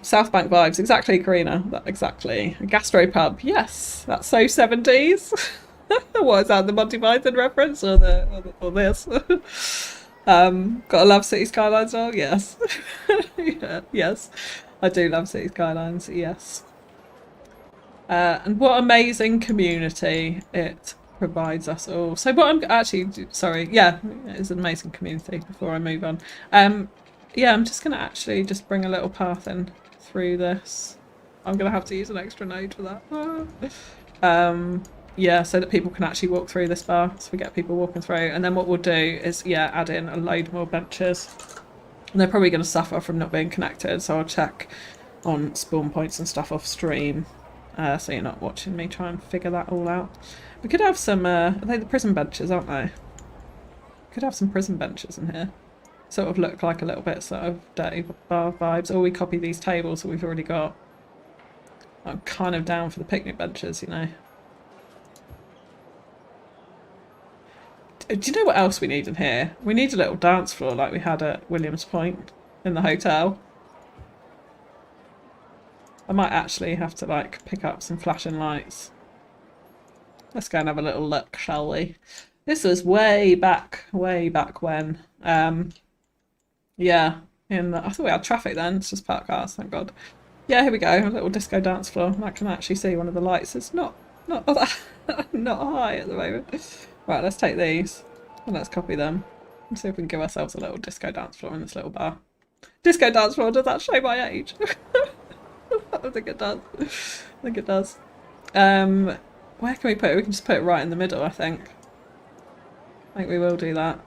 South Bank vibes. Exactly, Karina. Exactly. A gastropub. Yes. That's so 70s. What is that? The Monty Python reference or this? Gotta love Cities Skylines. Oh, yes. Yeah, yes. I do love Cities Skylines. Yes. And what amazing community it provides us all. So what I'm actually, sorry, yeah, it's an amazing community before I move on. Yeah, I'm just going to actually just bring a little path in through this. I'm going to have to use an extra node for that. Yeah, so that people can actually walk through this bar. So we get people walking through. And then what we'll do is, yeah, add in a load more benches. And they're probably going to suffer from not being connected. So I'll check on spawn points and stuff off stream. So you're not watching me try and figure that all out. We could have some, are they the prison benches, aren't they? Could have some prison benches in here. Sort of look like a little bit sort of dirty bar vibes. Or we copy these tables that we've already got. I'm kind of down for the picnic benches, you know. Do you know what else we need in here? We need a little dance floor like we had at Williams Point in the hotel. I might actually have to like pick up some flashing lights. Let's go and have a little look, shall we? This was way back when. Yeah, I thought we had traffic then. It's just parked cars, thank God. Yeah, here we go. A little disco dance floor. I can actually see one of the lights. It's not not high at the moment. Right, let's take these and let's copy them. Let's see if we can give ourselves a little disco dance floor in this little bar. Disco dance floor, does that show my age? I think it does. I think it does. Where can we put it? We can just put it right in the middle, I think. I think we will do that.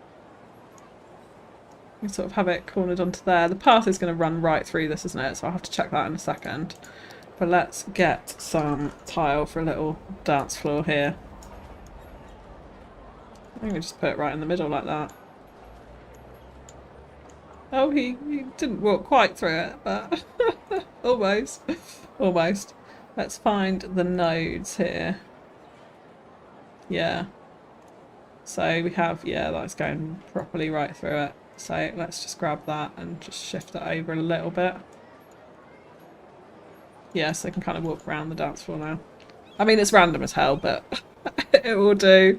We sort of have it cornered onto there. The path is going to run right through this, isn't it? So I'll have to check that in a second. But let's get some tile for a little dance floor here. I think we just put it right in the middle like that. Oh, he didn't walk quite through it, but almost. Almost. Let's find the nodes here. Yeah. So we have, yeah, that's going properly right through it. So let's just grab that and just shift it over a little bit. Yeah, so I can kind of walk around the dance floor now. I mean, it's random as hell, but it will do.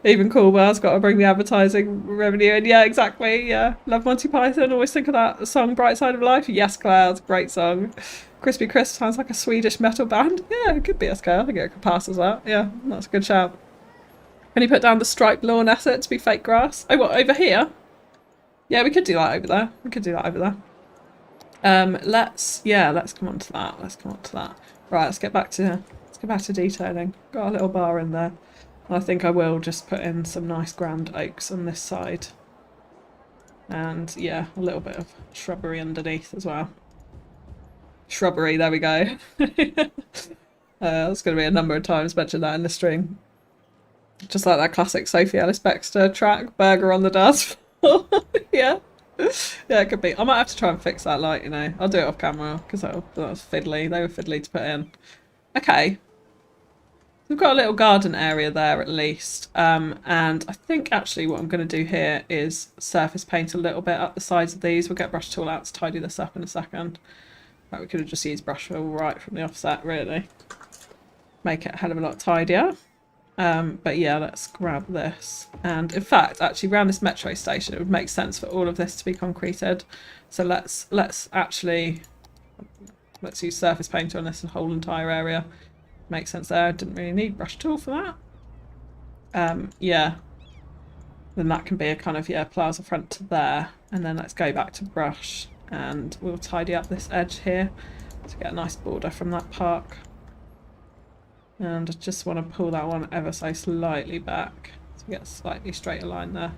Even Cool Bar's got to bring the advertising revenue in. Yeah, exactly. Yeah. Love Monty Python. Always think of that song, Bright Side of Life. Yes, Clouds. Great song. Crispy Crisp sounds like a Swedish metal band. Yeah, it could be SK. I think it could pass as that. Yeah, that's a good shout. Can you put down the striped lawn asset to be fake grass? Oh, what, over here? Yeah, we could do that over there. We could do that over there. Let's come on to that. Let's come on to that. Right, let's get back to detailing. Got a little bar in there. I think I will just put in some nice grand oaks on this side. And yeah, a little bit of shrubbery underneath as well. Shrubbery, there we go. There's going to be a number of times mentioned that in the stream. Just like that classic Sophie Ellis Bextor track, Burger on the Dance Floor. Yeah. Yeah, it could be. I might have to try and fix that light, you know. I'll do it off camera because that was fiddly. They were fiddly to put in. Okay. We've got a little garden area there at least. And I think actually what I'm going to do here is surface paint a little bit up the sides of these. We'll get brush tool out to tidy this up in a second. Right, we could have just used brush tool right from the offset, really. Make it a hell of a lot tidier. But yeah, let's grab this. And in fact, actually around this metro station, it would make sense for all of this to be concreted. So let's use surface paint on this whole entire area. Makes sense there. Didn't really need brush tool for that. Yeah. Then that can be a kind of, yeah, plaza front to there. And then let's go back to brush and we'll tidy up this edge here to get a nice border from that park. And I just want to pull that one ever so slightly back to get a slightly straighter line there.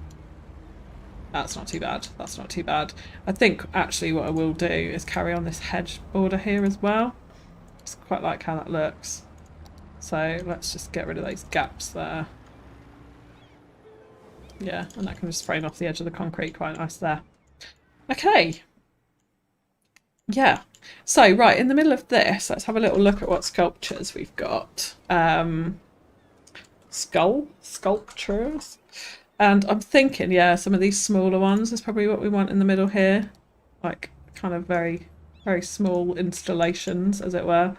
That's not too bad. That's not too bad. I think actually what I will do is carry on this hedge border here as well. Just quite like how that looks. So let's just get rid of those gaps there. Yeah, and that can just frame off the edge of the concrete quite nice there. Okay. Yeah. So, right, in the middle of this, let's have a little look at what sculptures we've got. Sculptures. And I'm thinking, yeah, some of these smaller ones is probably what we want in the middle here. Like, kind of very, very small installations, as it were.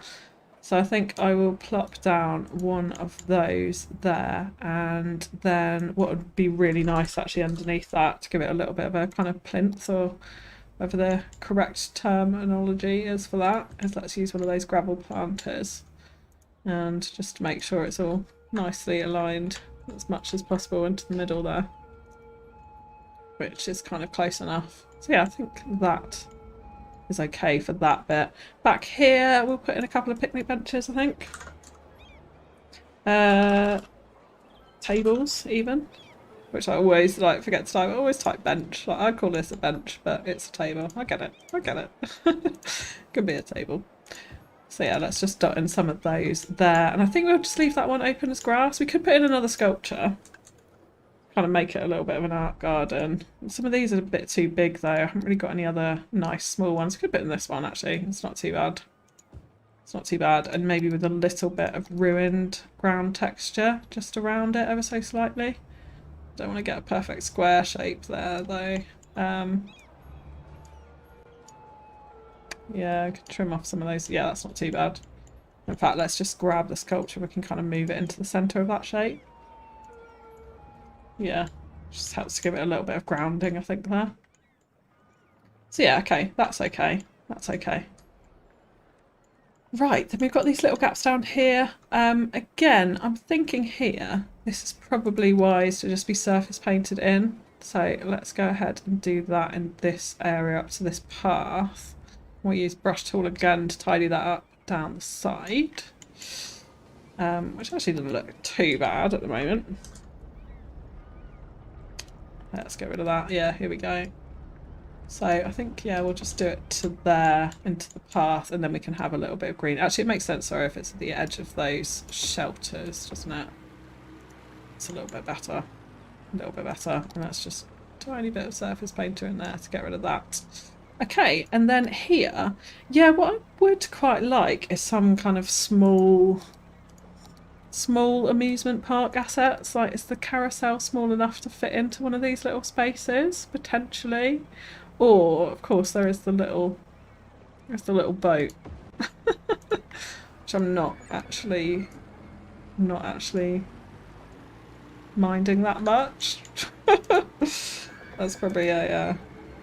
So I think I will plop down one of those there. And then what would be really nice actually underneath that to give it a little bit of a kind of plinth, or whatever the correct terminology is for that, is let's use one of those gravel planters. And just to make sure it's all nicely aligned as much as possible into the middle there. Which is kind of close enough. So yeah, I think that is okay for that bit. Back here, we'll put in a couple of picnic benches, I think. Tables, even. Which I always like forget to type. I always type bench. Like, I call this a bench, but it's a table. I get it. I get it. Could be a table. So yeah, let's just dot in some of those there. And I think we'll just leave that one open as grass. We could put in another sculpture. Kind of make it a little bit of an art garden. Some of these are a bit too big though. I haven't really got any other nice small ones. Could put in this one actually. It's not too bad. It's not too bad. And maybe with a little bit of ruined ground texture just around it ever so slightly. Don't want to get a perfect square shape there though. Yeah, I could trim off some of those. Yeah, that's not too bad. In fact, let's just grab the sculpture. We can kind of move it into the centre of that shape. Yeah, just helps to give it a little bit of grounding, I think, there. So yeah, okay, that's okay. That's okay. Right, then we've got these little gaps down here. Again, I'm thinking here, this is probably wise to just be surface painted in. So let's go ahead and do that in this area up to this path. We'll use brush tool again to tidy that up down the side. Which actually doesn't look too bad at the moment. Let's get rid of that. Yeah, here we go. So I think, yeah, we'll just do it to there, into the path, and then we can have a little bit of green. Actually, it makes sense, sorry, if it's at the edge of those shelters, doesn't it? It's a little bit better. A little bit better. And that's just a tiny bit of surface painter in there to get rid of that. Okay, and then here, yeah, what I would quite like is some kind of small amusement park assets. Like, is the carousel small enough to fit into one of these little spaces, potentially? Or, of course, there's the little boat, which I'm not actually minding that much. That's probably a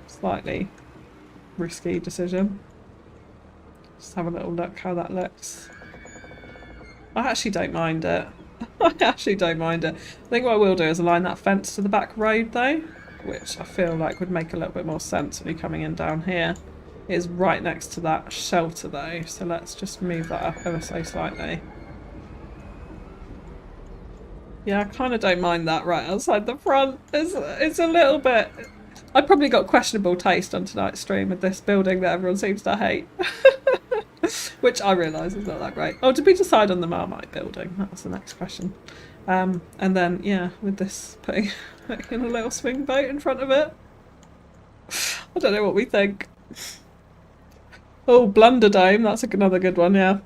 slightly risky decision. Just have a little look how that looks. I actually don't mind it. I actually don't mind it. I think what I will do is align that fence to the back road though, which I feel like would make a little bit more sense when you're coming in down here. It is right next to that shelter though, so let's just move that up ever so slightly. Yeah, I kind of don't mind that right outside the front. It's a little bit... I probably got questionable taste on tonight's stream with this building that everyone seems to hate. Which I realise is not that great. Oh, did we decide on the Marmite building? That was the next question. And then, yeah, with this putting in a little swing boat in front of it. I don't know what we think. Oh, Blunderdome, that's another good one, yeah.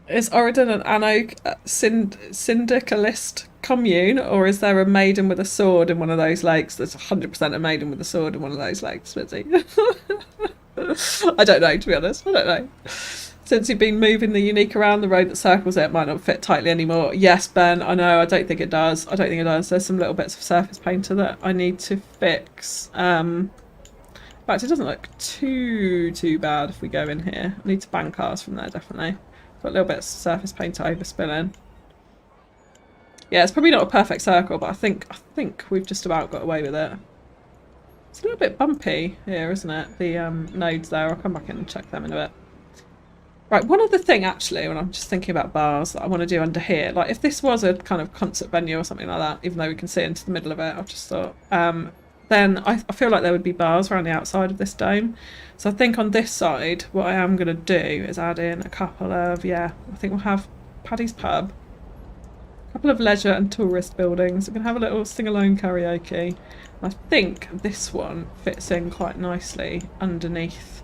Is Auridon an syndicalist commune, or is there a maiden with a sword in one of those lakes? There's 100% a maiden with a sword in one of those lakes, Smizzy. I don't know, to be honest. I don't know. Since you've been moving the unique around, the road that circles it might not fit tightly anymore. Yes, Ben, I know. I don't think it does. I don't think it does. There's some little bits of surface painter that I need to fix. In fact, it doesn't look too bad if we go in here. I need to ban cars from there, definitely. Got little bits of surface painter overspilling. Yeah, it's probably not a perfect circle, but I think we've just about got away with it. It's a little bit bumpy here, isn't it? The nodes there. I'll come back in and check them in a bit. Right, one other thing actually, when I'm just thinking about bars that I want to do under here, like if this was a kind of concert venue or something like that, even though we can see into the middle of it, I've just thought, then I feel like there would be bars around the outside of this dome. So I think on this side, what I am going to do is add in a couple of, I think we'll have Paddy's Pub, a couple of leisure and tourist buildings. We're going to have a little sing-along karaoke. I think this one fits in quite nicely underneath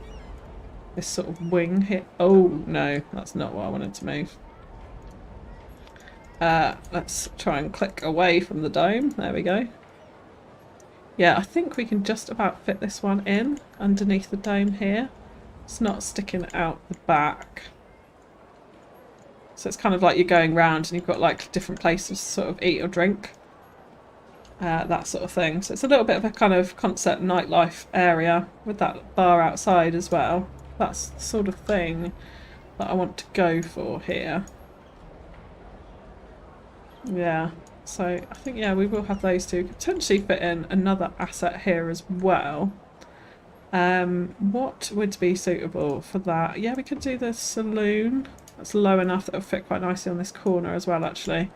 this sort of wing here. Oh no, that's not what I wanted to move. Let's try and click away from the dome. There we go. Yeah, I think we can just about fit this one in underneath the dome here. It's not sticking out the back. So it's kind of like you're going round and you've got like different places to sort of eat or drink. That sort of thing. So it's a little bit of a kind of concert nightlife area with that bar outside as well. That's the sort of thing that I want to go for here. Yeah, so I think, we will have those two. Could potentially fit in another asset here as well. What would be suitable for that? Yeah, we could do the saloon. That's low enough that it'll fit quite nicely on this corner as well, actually.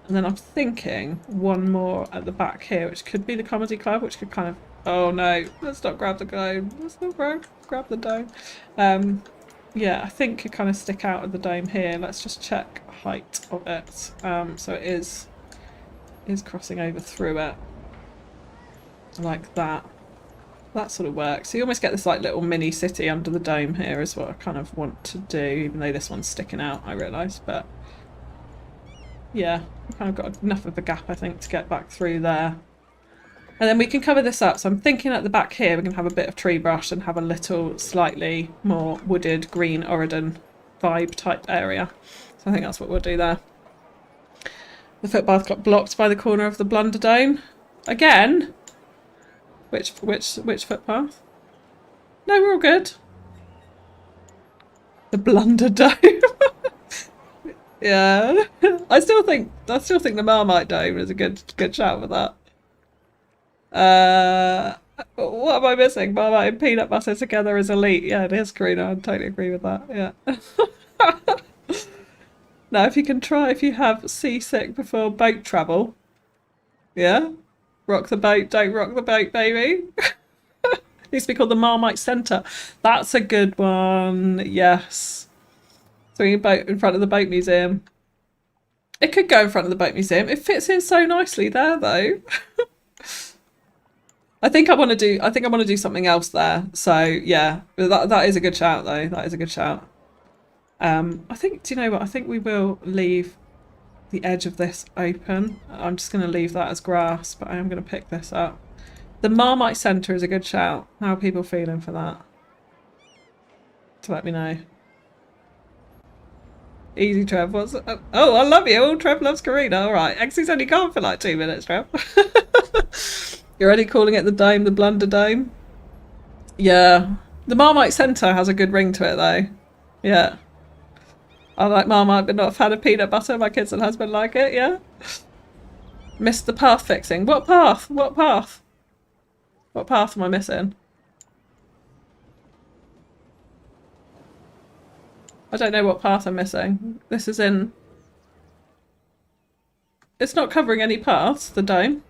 And then I'm thinking one more at the back here, which could be the comedy club, which could kind of... Oh no, let's not grab the dome. Let's not grab the dome. Yeah, I think it kind of stick out of the dome here. Let's just check height of it. So it is crossing over through it. Like that. That sort of works. So you almost get this like little mini city under the dome here is what I kind of want to do, even though this one's sticking out, I realise. But yeah, we've kind of got enough of a gap, I think, to get back through there. And then we can cover this up. So I'm thinking at the back here we can have a bit of tree brush and have a little slightly more wooded green Auridon vibe type area. So I think that's what we'll do there. The footpath got blocked by the corner of the Blunderdome. Again? Which footpath? No, we're all good. The Blunderdome. Yeah. I still think the Marmite Dome is a good shout for that. What am I missing? Marmite and peanut butter together is elite. Yeah, it is, Karina. I totally agree with that. Yeah. Now, if you have seasick before boat travel, yeah, rock the boat, don't rock the boat, baby. It used to be called the Marmite Centre. That's a good one. Yes. So we can boat in front of the boat museum. It could go in front of the boat museum. It fits in so nicely there, though. I think I want to do something else there. So yeah, that is a good shout though. That is a good shout. I think, do you know what? I think we will leave the edge of this open. I'm just going to leave that as grass, but I am going to pick this up. The Marmite Centre is a good shout. How are people feeling for that? To let me know. Easy, Trev. Oh, I love you. Oh, Trev loves Karina. All right. Exy's only gone for like 2 minutes, Trev. You're already calling it the dome, the Blunderdome? Yeah. The Marmite Centre has a good ring to it, though. Yeah. I like Marmite, but not a fan of peanut butter. My kids and husband like it, yeah? Missed the path fixing. What path? What path? What path am I missing? I don't know what path I'm missing. This is in... It's not covering any paths, the dome.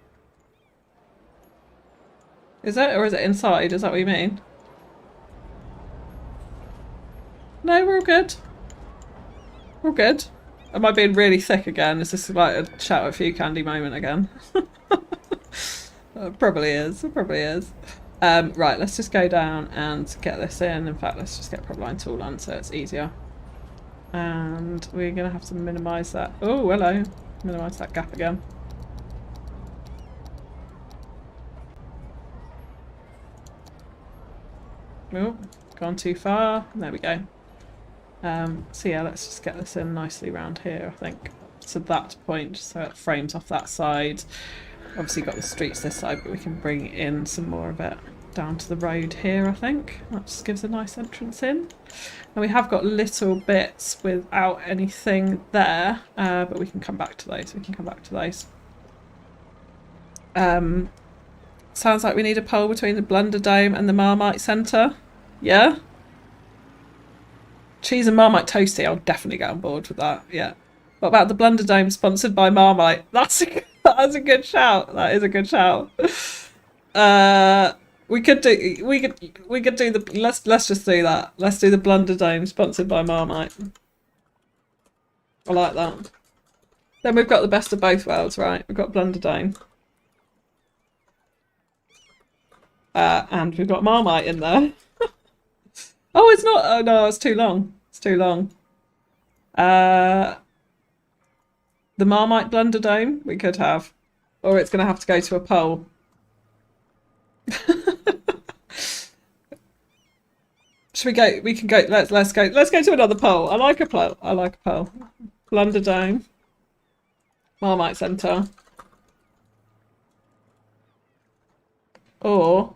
Is it? Or is it inside? Is that what you mean? No, we're all good. We're all good. Am I being really thick again? Is this like a shout at FewCandy moment again? It probably is. It probably is. Right, let's just go down and get this in. In fact, let's just get prop line tool on so it's easier. And we're going to have to minimise that. Oh, hello. Minimise that gap again. Oh, gone too far. There we go. So yeah, let's just get this in nicely around here, I think, to that point, so it frames off that side. Obviously got the streets this side, but we can bring in some more of it down to the road here, I think. That just gives a nice entrance in. And we have got little bits without anything there, but we can come back to those. We can come back to those. Sounds like we need a poll between the Blunder Dome and the Marmite Centre. Yeah? Cheese and Marmite Toasty, I'll definitely get on board with that, yeah. What about the Blunder Dome sponsored by Marmite? That's a good shout. That is a good shout. We could do the let's just do that. Let's do the Blunder Dome sponsored by Marmite. I like that. Then we've got the best of both worlds, right? We've got Blunder Dome. And we've got Marmite in there. Oh, it's not. Oh no, it's too long. It's too long. The Marmite Blunder Dome we could have, or it's going to have to go to a poll. Should we go? We can go. Let's go. Let's go to another poll. I like a poll. I like a poll. Blunder Dome, Marmite Centre, or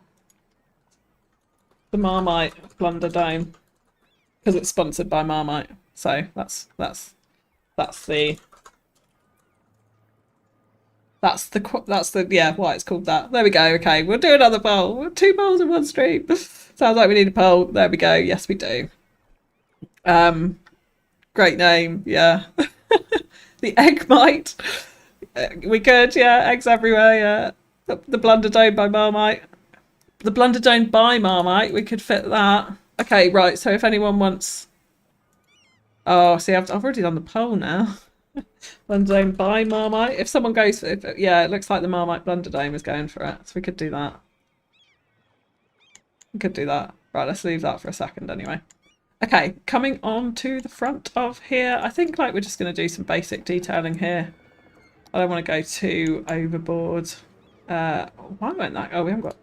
the Marmite Blunder Dome, because it's sponsored by Marmite. So that's the yeah, why it's called that. There we go. Okay, we'll do another poll. 2 polls in one stream. Sounds like we need a poll. There we go. Yes, we do. Great name. Yeah. The Egg Mite. We could. Yeah, eggs everywhere. Yeah. The Blunder Dome by Marmite. The Blunder Dome by Marmite. We could fit that. Okay, right. So if anyone wants. Oh, see, I've already done the poll now. Blunder Dome by Marmite. If someone goes for it, yeah, it looks like the Marmite Blunder Dome is going for it. So we could do that. We could do that. Right, let's leave that for a second anyway. Okay, coming on to the front of here. I think like we're just going to do some basic detailing here. I don't want to go too overboard. Why won't that? Oh, we haven't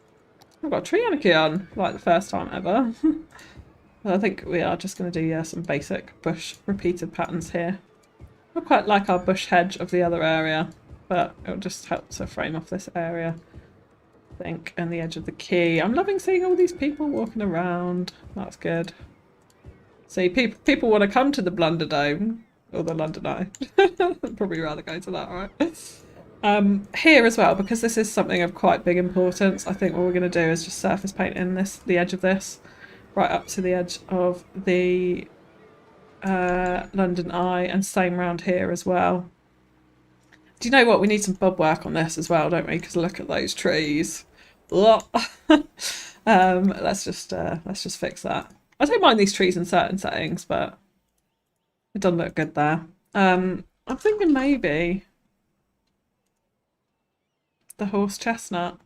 got a tree anarchy on like the first time ever. I think we are just going to do some basic bush repeated patterns here. I quite like our bush hedge of the other area, but it'll just help to frame off this area, I think, and the edge of the quay. I'm loving seeing all these people walking around. That's good. See, people want to come to the Blunder Dome, or the London Eye. I'd probably rather go to that, right? Here as well, because this is something of quite big importance, I think what we're going to do is just surface paint in the edge of this, right up to the edge of the London Eye, and same round here as well. Do you know what? We need some bob work on this as well, don't we? Because look at those trees. Let's just fix that. I don't mind these trees in certain settings, but it doesn't look good there. I'm thinking maybe the horse chestnut.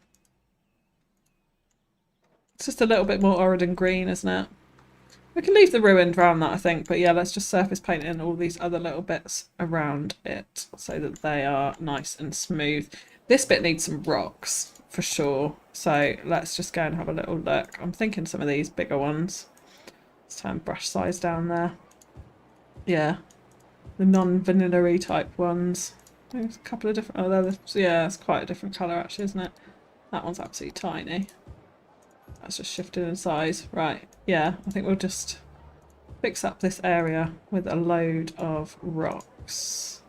It's just a little bit more Auridon green, isn't it? We can leave the ruined around that, I think, but yeah, let's just surface paint in all these other little bits around it so that they are nice and smooth. This bit needs some rocks for sure, so let's just go and have a little look. I'm thinking some of these bigger ones. Let's turn brush size down there. Yeah, the non-vanilla-y type ones. There's a couple of different. Oh, yeah, it's quite a different colour actually, isn't it? That one's absolutely tiny. That's just shifted in size. Right, yeah, I think we'll just fix up this area with a load of rocks.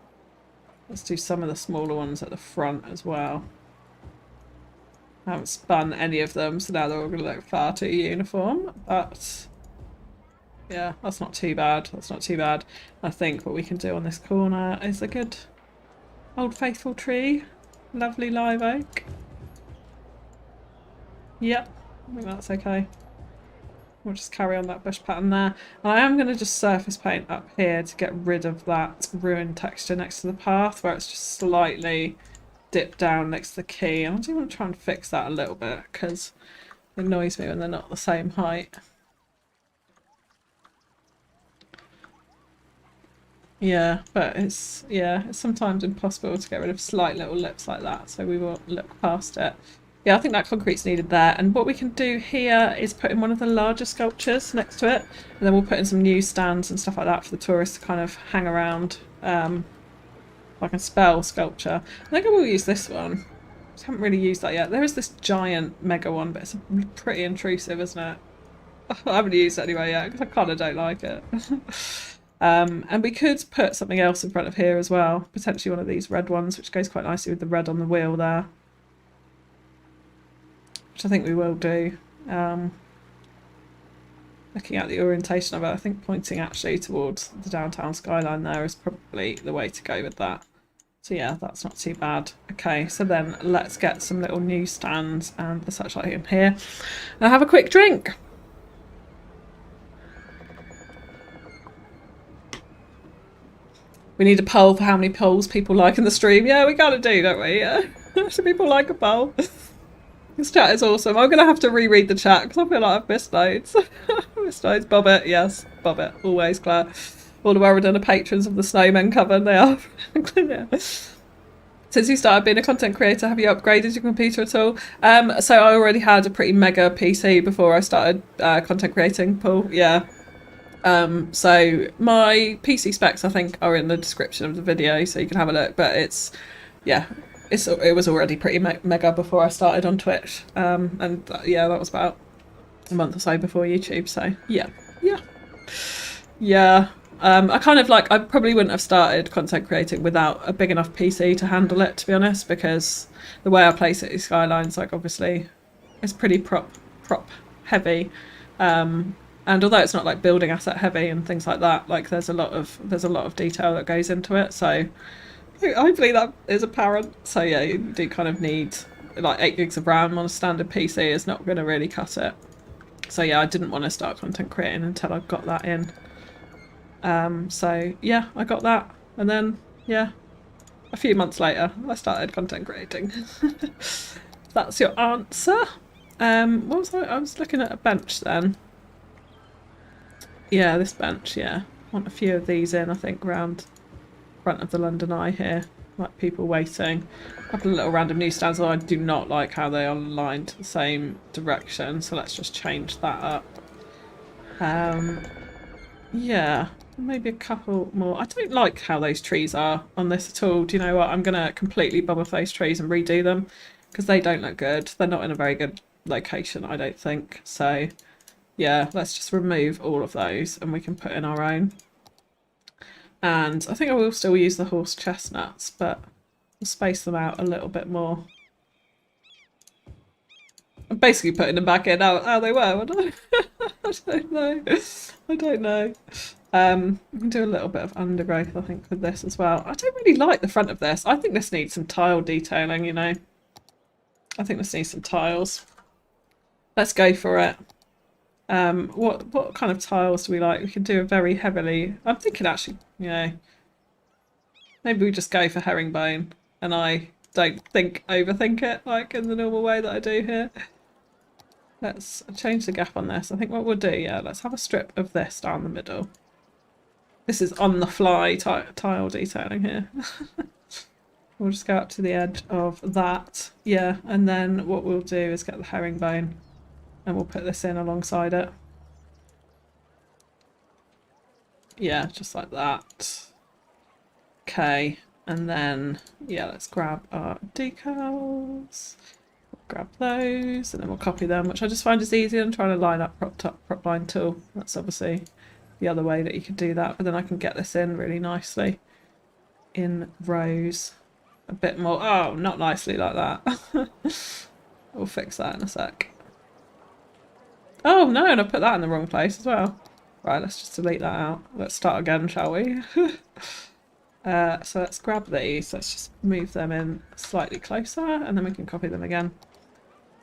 Let's do some of the smaller ones at the front as well. I haven't spun any of them, so now they're all going to look far too uniform, but yeah, that's not too bad. That's not too bad. I think what we can do on this corner is a good Old Faithful tree. Lovely live oak. Yep, I think that's okay. We'll just carry on that bush pattern there. And I am going to just surface paint up here to get rid of that ruined texture next to the path where it's just slightly dipped down next to the key. I do want to try and fix that a little bit because it annoys me when they're not the same height. Yeah, but it's sometimes impossible to get rid of slight little lips like that, so we will look past it. Yeah, I think that concrete's needed there, and what we can do here is put in one of the larger sculptures next to it, and then we'll put in some news stands and stuff like that for the tourists to kind of hang around, like a spell sculpture. I think I will use this one. I haven't really used that yet. There is this giant mega one, but it's pretty intrusive, isn't it? I haven't used it anyway yet because I kind of don't like it. And we could put something else in front of here as well, potentially one of these red ones, which goes quite nicely with the red on the wheel there, which I think we will do. Looking at the orientation of it, I think pointing actually towards the downtown skyline there is probably the way to go with that. So yeah, that's not too bad. Okay, so then let's get some little newsstands and the such like in here and have a quick drink. We need a poll for how many polls people like in the stream. Yeah, we gotta do, don't we? Yeah. Do people like a poll? This chat is awesome. I'm gonna have to reread the chat because I feel like I've missed loads. Missed loads. Bobbit, yes, Bobbit, always Claire. All the Auridon are patrons of the Snowmen cover. They are. Yeah. Since you started being a content creator, have you upgraded your computer at all? So I already had a pretty mega PC before I started content creating, Paul. Yeah. So my PC specs I think are in the description of the video, so you can have a look. But it was already pretty mega before I started on Twitch, and yeah, that was about a month or so before YouTube. So yeah. I kind of I probably wouldn't have started content creating without a big enough PC to handle it, to be honest, because the way I play Cities Skylines, obviously, it's pretty prop heavy. And although it's not building asset heavy and things like that, there's a lot of detail that goes into it. So hopefully that is apparent. So yeah, you do kind of need 8 gigs of RAM on a standard PC is not going to really cut it. So yeah, I didn't want to start content creating until I got that in. So yeah, I got that, and then yeah, a few months later I started content creating. That's your answer. What was I was looking at a bench then. Yeah, this bench, yeah. Want a few of these in, I think, around front of the London Eye here. People waiting. A couple of little random newsstands, although I do not like how they are aligned to the same direction, so let's just change that up. Yeah, maybe a couple more. I don't like how those trees are on this at all. Do you know what? I'm going to completely bubble those trees and redo them because they don't look good. They're not in a very good location, I don't think. So yeah, let's just remove all of those and we can put in our own. And I think I will still use the horse chestnuts, but we'll space them out a little bit more. I'm basically putting them back in how they were, I don't know. I don't know. We can do a little bit of undergrowth, I think, with this as well. I don't really like the front of this. I think this needs some tile detailing, you know. I think this needs some tiles. Let's go for it. What kind of tiles do we like? We can do a very heavily... I'm thinking actually, you know, maybe we just go for herringbone and I don't overthink it in the normal way that I do here. Let's change the gap on this. I think what we'll do, yeah, let's have a strip of this down the middle. This is on the fly tile detailing here. We'll just go up to the edge of that. Yeah, and then what we'll do is get the herringbone and we'll put this in alongside it. Yeah, just like that. Okay, and then, yeah, let's grab our decals. Grab those and then we'll copy them, which I just find is easier than trying to line up prop line tool. That's obviously the other way that you could do that, but then I can get this in really nicely in rows a bit more. Oh, not nicely like that. We'll fix that in a sec. Oh no, and I put that in the wrong place as well. Right, let's just delete that out. Let's start again, shall we? So let's grab these. Let's just move them in slightly closer and then we can copy them again.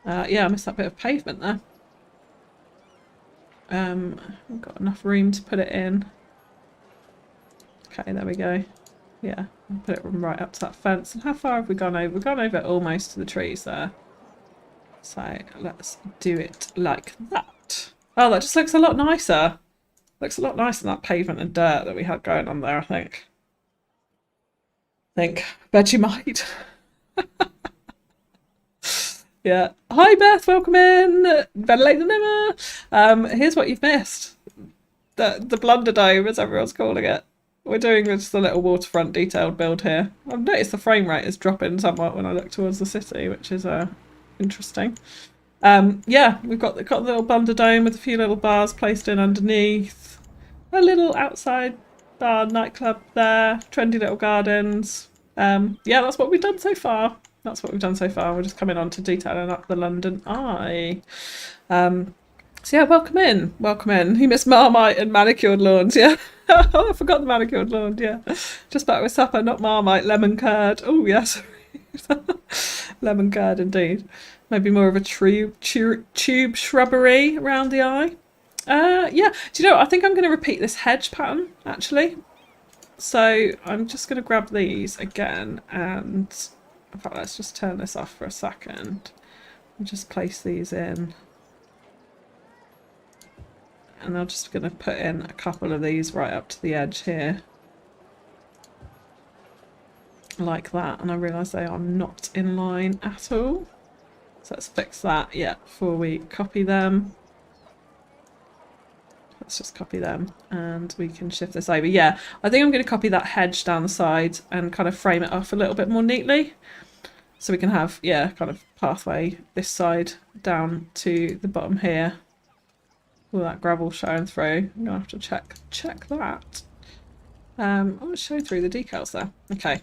Yeah, I missed that bit of pavement there. We've got enough room to put it in. Okay, there we go. Yeah, I'll put it right up to that fence. And how far have we gone over? We've gone over almost to the trees there. So let's do it like that. Oh, that just looks a lot nicer. Looks a lot nicer than that pavement and dirt that we had going on there, I think. Vegemite. Yeah. Hi Beth, welcome in. Better late than never. Here's what you've missed. The Blunder Dome, as everyone's calling it. We're doing just a little waterfront detailed build here. I've noticed the frame rate is dropping somewhat when I look towards the city, which is interesting. Yeah, we've got the little Blunder Dome with a few little bars placed in underneath. A little outside bar nightclub there. Trendy little gardens. Yeah, that's what we've done so far. That's what we've done so far. We're just coming on to detailing up the London Eye. So yeah, welcome in. Welcome in. You missed Marmite and manicured lawns, yeah? Oh, I forgot the manicured lawn, yeah. Just back with supper, not Marmite, lemon curd. Oh, yes. Lemon curd, indeed. Maybe more of a tube shrubbery around the eye. Yeah. Do you know what? I think I'm going to repeat this hedge pattern, actually. So I'm just going to grab these again and... In fact, let's just turn this off for a second and just place these in. And I'm just going to put in a couple of these right up to the edge here. Like that. And I realise they are not in line at all. So let's fix that, yeah, before we copy them. Let's just copy them and we can shift this over. Yeah, I think I'm going to copy that hedge down the side and kind of frame it off a little bit more neatly. So we can have, yeah, kind of pathway this side down to the bottom here. All that gravel showing through. I'm going to have to check that. I'll show through the decals there. Okay.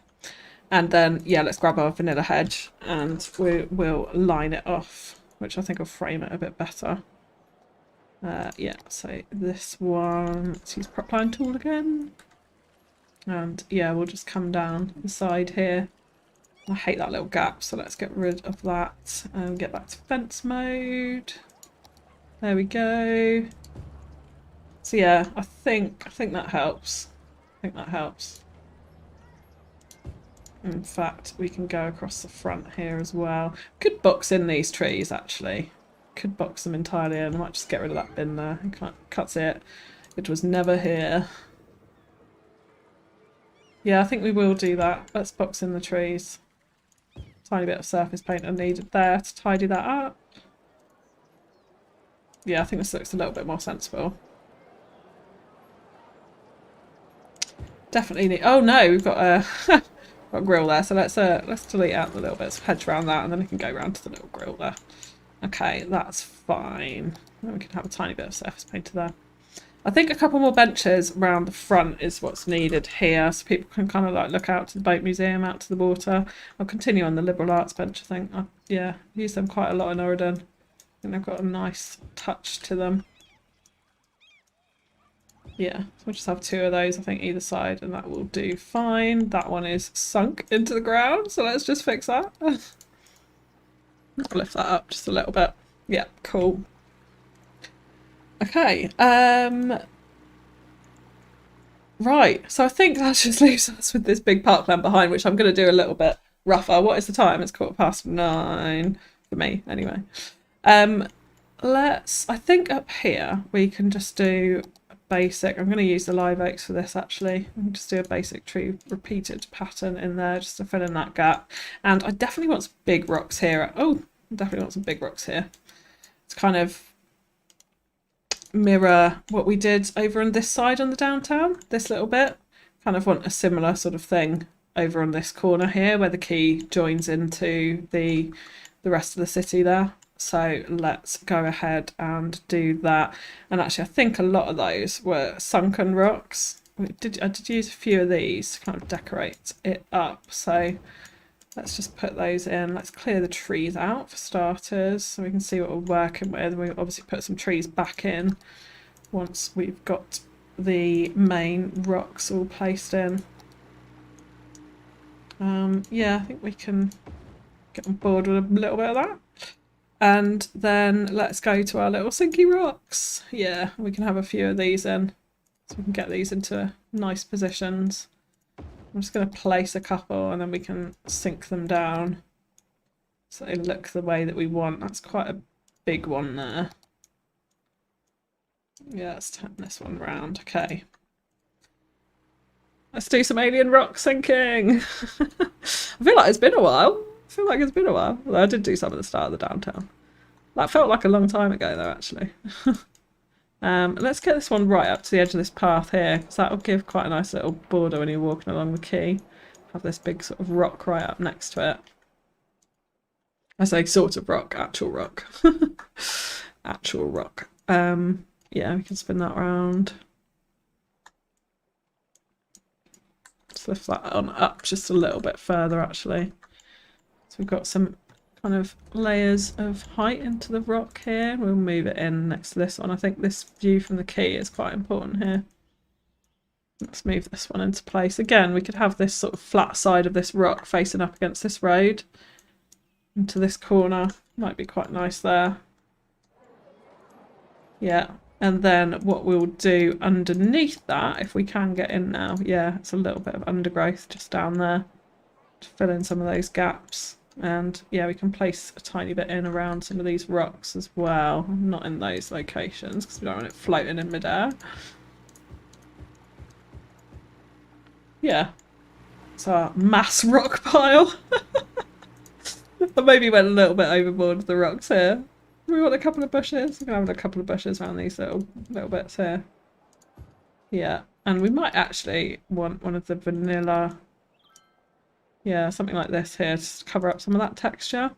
And then, yeah, let's grab our vanilla hedge and we'll line it off, which I think will frame it a bit better. Yeah, so this one, let's use prop line tool again. And yeah, we'll just come down the side here. I hate that little gap, so let's get rid of that and get back to fence mode. There we go. So yeah, I think that helps. I think that helps. In fact, we can go across the front here as well. Could box in these trees actually. Could box them entirely in. I might just get rid of that bin there. I can't see it. It was never here. Yeah, I think we will do that. Let's box in the trees. Tiny bit of surface paint I needed there to tidy that up. Yeah, I think this looks a little bit more sensible. Definitely need... Oh no, we've got a, got a grill there. So let's delete out the little bits of hedge around that and then we can go around to the little grill there. Okay, that's fine. Then we can have a tiny bit of surface painter there. I think a couple more benches around the front is what's needed here, so people can kind of like look out to the boat museum, out to the water. I'll continue on the liberal arts bench, I think. Yeah, use them quite a lot in Auridon. I think they've got a nice touch to them. Yeah, so we'll just have two of those, I think, either side, and that will do fine. That one is sunk into the ground, so let's just fix that. I'll lift that up just a little bit. Yeah, cool. Okay, right, so I think that just leaves us with this big parkland behind, which I'm going to do a little bit rougher. What is the time? It's 9:15 for me, anyway. I think up here we can just do a basic, I'm going to use the live oaks for this actually. We can just do a basic tree repeated pattern in there just to fill in that gap. And I definitely want some big rocks here. Oh, I definitely want some big rocks here. It's kind of mirror what we did over on this side on the downtown, this little bit. Kind of want a similar sort of thing over on this corner here where the quay joins into the rest of the city there. So let's go ahead and do that. And actually I think a lot of those were sunken rocks. I did use a few of these to kind of decorate it up. So let's just put those in. Let's clear the trees out for starters so we can see what we're working with. We obviously put some trees back in once we've got the main rocks all placed in. Yeah, I think we can get on board with a little bit of that. And then let's go to our little sinky rocks. Yeah, we can have a few of these in. So we can get these into nice positions. I'm just going to place a couple and then we can sink them down so they look the way that we want. That's quite a big one there. Yeah, let's turn this one round. Okay. Let's do some alien rock sinking. I feel like it's been a while. Although I did do some at the start of the downtown. That felt like a long time ago though, actually. Let's get this one right up to the edge of this path here, because that will give quite a nice little border when you're walking along the quay. Have this big sort of rock right up next to it. I say sort of rock, actual rock. Actual rock. Yeah, we can spin that around. Let's lift that on up just a little bit further actually. So we've got some kind of layers of height into the rock here. We'll move it in next to this one. I think this view from the quay is quite important here. Let's move this one into place. Again, we could have this sort of flat side of this rock facing up against this road into this corner. Might be quite nice there. Yeah, and then what we'll do underneath that, if we can get in now, yeah, it's a little bit of undergrowth just down there to fill in some of those gaps. And yeah, we can place a tiny bit in around some of these rocks as well. Not in those locations because we don't want it floating in midair. Yeah, it's our mass rock pile. I maybe went a little bit overboard with the rocks here. We want a couple of bushes. We're gonna have a couple of bushes around these little bits here. Yeah, and we might actually want one of the vanilla. Yeah, something like this here to cover up some of that texture.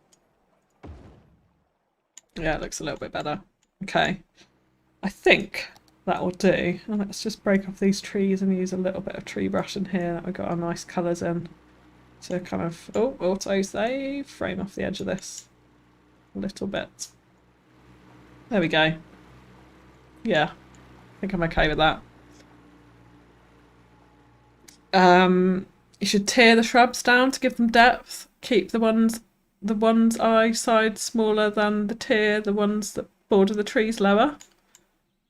Yeah, it looks a little bit better. Okay, I think that will do. And let's just break off these trees and use a little bit of tree brush in here that we've got our nice colours in to kind of, oh, auto save, frame off the edge of this a little bit. There we go. Yeah, I think I'm okay with that. You should tear the shrubs down to give them depth. Keep the ones eye side smaller than the tier, the ones that border the trees lower.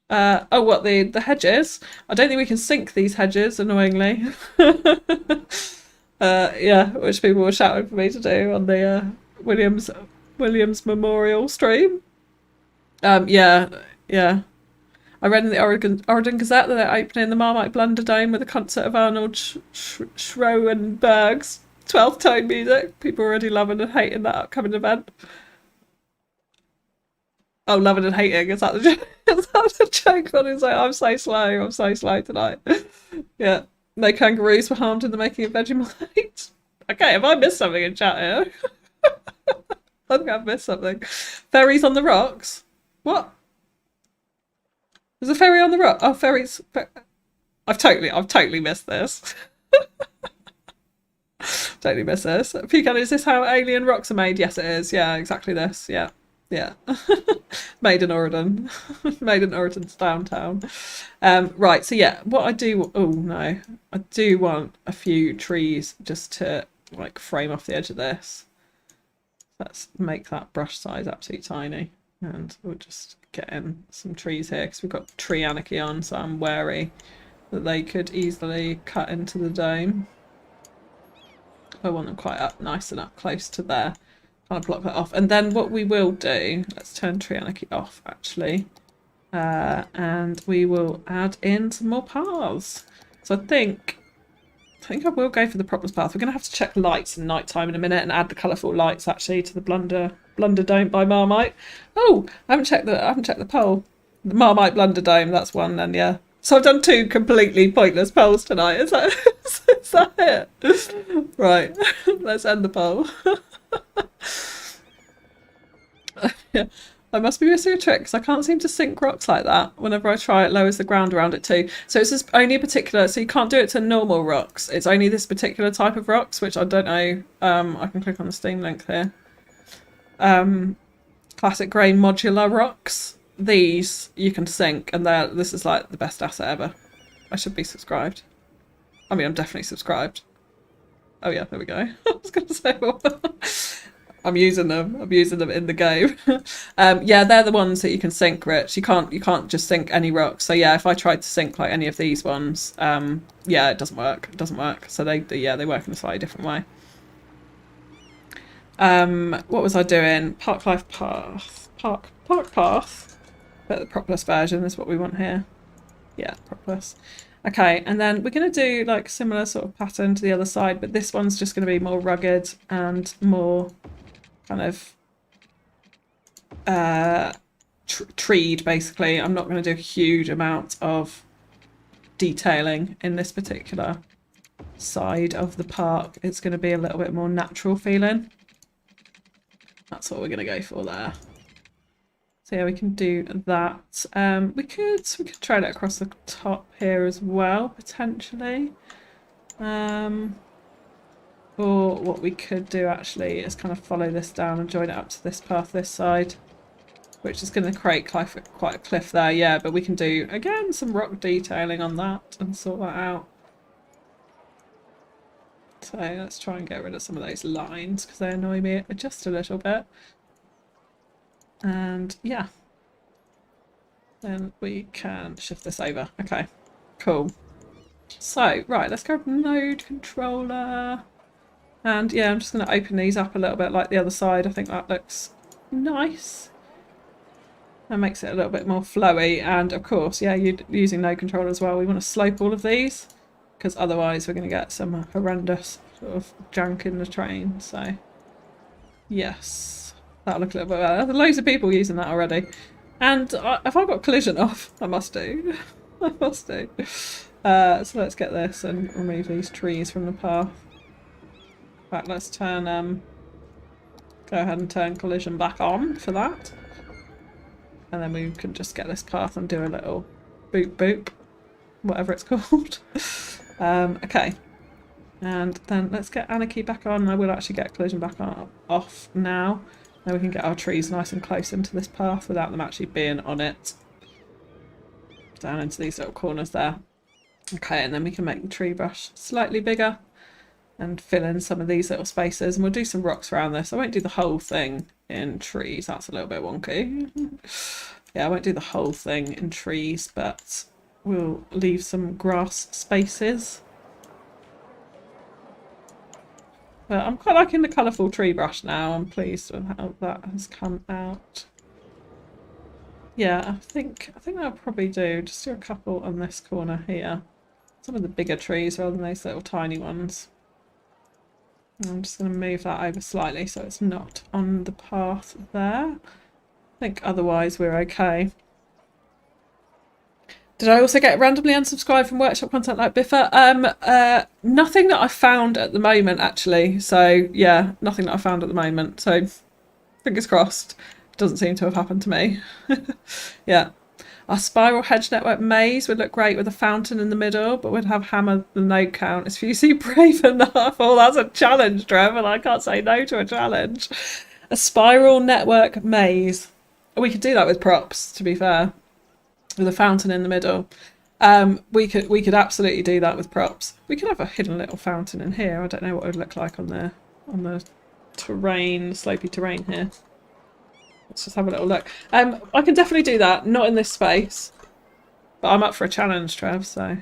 Oh, what, the hedges? I don't think we can sink these hedges, annoyingly. Yeah, which people were shouting for me to do on the Williams Memorial stream. Yeah. I read in the Auridon Gazette that they're opening the Marmite Blunder Dome with a concert of Arnold Schroenberg's 12th Tone music. People are already loving and hating that upcoming event. Oh, loving and hating, is that the joke? Is that the joke? When he's like, I'm so slow tonight. Yeah, no kangaroos were harmed in the making of Vegemite. Okay, have I missed something in chat here? I think I've missed something. Ferries on the rocks? What? There's a ferry on the rock. Oh, ferries. I've totally missed this. Totally missed this. FewCandy, is this how alien rocks are made? Yes, it is. Yeah, exactly this. Yeah. Made in Auridon. Made in Auridon's downtown. Right, so yeah, what I do... Oh, no. I do want a few trees just to, like, frame off the edge of this. Let's make that brush size absolutely tiny. And we'll just get in some trees here because we've got tree anarchy on, so I'm wary that they could easily cut into the dome. I want them quite up, nice and up close to there. Kind of block that off. And then what we will do, let's turn tree anarchy off actually, and we will add in some more paths. So I think I will go for the problems path. We're going to have to check lights and nighttime in a minute and add the colourful lights actually to the Blunder Dome by Marmite. Oh, I haven't checked the poll. The Marmite Blunder Dome, that's one then, yeah. So I've done two completely pointless polls tonight. Is that it? Right, let's end the poll. Yeah. I must be missing a trick because I can't seem to sink rocks like that. Whenever I try, it lowers the ground around it too. So it's just only a particular, so you can't do it to normal rocks. It's only this particular type of rocks, which I don't know. I can click on the Steam link here. Classic grey modular rocks. These you can sink, and this is like the best asset ever. I should be subscribed. I mean, I'm definitely subscribed. Oh yeah, there we go. I was going to say, well, I'm using them. I'm using them in the game. Yeah, they're the ones that you can sink, Rich. You can't just sink any rocks. So yeah, if I tried to sink like any of these ones, yeah, it doesn't work. It doesn't work. So they work in a slightly different way. What was I doing? Park Life Path. Park Path. But the Propolis version is what we want here. Yeah, Propolis. Okay, and then we're going to do like similar sort of pattern to the other side, but this one's just going to be more rugged and more kind of treed, basically. I'm not going to do a huge amount of detailing in this particular side of the park. It's going to be a little bit more natural feeling. That's what we're going to go for there. So yeah, we can do that. We could try it across the top here as well, potentially. Or what we could do actually is kind of follow this down and join it up to this path this side, which is going to create quite a cliff there, yeah, but we can do, again, some rock detailing on that and sort that out. So let's try and get rid of some of those lines because they annoy me just a little bit. And yeah, then we can shift this over. Okay, cool. So, right, let's grab node controller. And yeah, I'm just going to open these up a little bit like the other side. I think that looks nice. That makes it a little bit more flowy. And of course, yeah, you're using node controller as well. We want to slope all of these because otherwise we're going to get some horrendous sort of junk in the train. So, yes. That'll look a little bit better. There's loads of people using that already. And if I've got collision off, I must do. I must do. So let's get this and remove these trees from the path. Right, let's turn, go ahead and turn collision back on for that. And then we can just get this path and do a little boop boop, whatever it's called. Okay. And then let's get Anarchy back on. I will actually get collision back on, off now. Then we can get our trees nice and close into this path without them actually being on it. Down into these little corners there. Okay, and then we can make the tree brush slightly bigger and fill in some of these little spaces. And we'll do some rocks around this. I won't do the whole thing in trees. That's a little bit wonky. Yeah, I won't do the whole thing in trees, but we'll leave some grass spaces. But I'm quite liking the colourful tree brush now. I'm pleased with how that has come out. Yeah, I think I'll probably just do a couple on this corner here. Some of the bigger trees rather than those little tiny ones. And I'm just going to move that over slightly so it's not on the path there. I think otherwise we're okay. Did I also get randomly unsubscribed from workshop content like Biffa? Nothing that I found at the moment, actually. So, yeah, nothing that I found at the moment. So, fingers crossed. Doesn't seem to have happened to me. Yeah. Our spiral hedge network maze would look great with a fountain in the middle, but would have hammer the node count. Is FewC brave enough? Oh, that's a challenge, Trev, and I can't say no to a challenge. A spiral network maze. We could do that with props, to be fair. With a fountain in the middle. We could absolutely do that with props. We could have a hidden little fountain in here. I don't know what it would look like on the terrain, slopey terrain here. Let's just have a little look. I can definitely do that. Not in this space, but I'm up for a challenge, Trev. So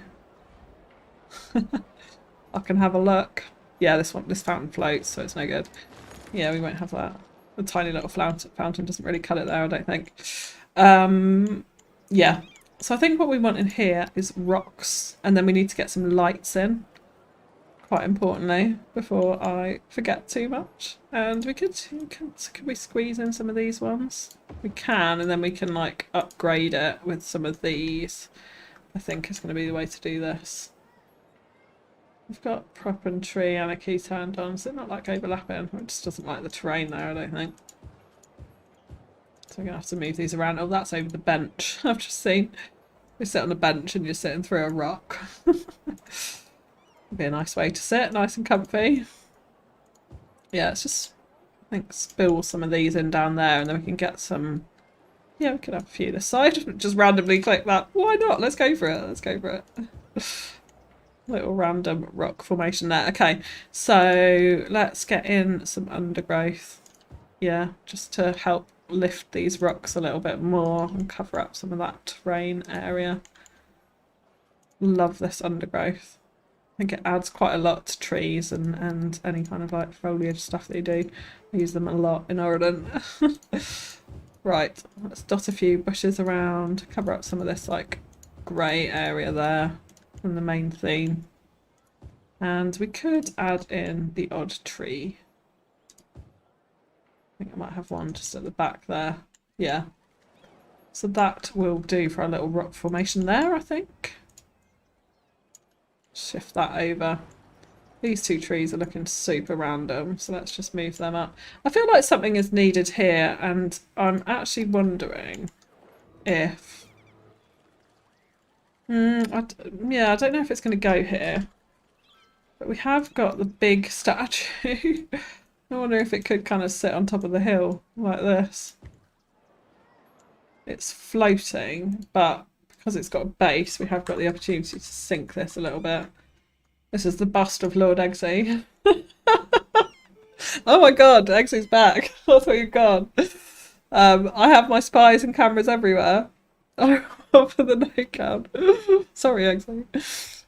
I can have a look. Yeah, this fountain floats, so it's no good. Yeah, we won't have that. The tiny little fountain doesn't really cut it there, I don't think. Yeah, so I think what we want in here is rocks, and then we need to get some lights in, quite importantly, before I forget too much. And could we squeeze in some of these ones? We can, and then we can like upgrade it with some of these. I think is going to be the way to do this. We've got prop and tree anarchy turned on, so it's not like overlapping. It just doesn't like the terrain there, I don't think. So I'm going to have to move these around. Oh, that's over the bench. I've just seen. We sit on a bench and you're sitting through a rock. Be a nice way to sit, nice and comfy. Yeah, let's just, I think, spill some of these in down there and then we can get some... Yeah, we could have a few this side. Just randomly click that. Why not? Let's go for it. Let's go for it. Little random rock formation there. Okay, so let's get in some undergrowth. yeah, just to help lift these rocks a little bit more and cover up some of that terrain area. Love this undergrowth. I think it adds quite a lot to trees and any kind of like foliage stuff that you do. I use them a lot in Auridon. Right, let's dot a few bushes around, cover up some of this like grey area there from the main theme. And we could add in the odd tree. I think I might have one just at the back there. Yeah. So that will do for a little rock formation there, I think. Shift that over. These two trees are looking super random, so let's just move them up. I feel like something is needed here, and I'm actually wondering if... yeah, I don't know if it's going to go here. But we have got the big statue. I wonder if it could kind of sit on top of the hill like this. It's floating, but because it's got a base, we have got the opportunity to sink this a little bit. This is the bust of Lord Eggsy. Oh my god, Eggsy's back. I thought you'd gone. I have my spies and cameras everywhere. For the note count. Sorry, Eggsy.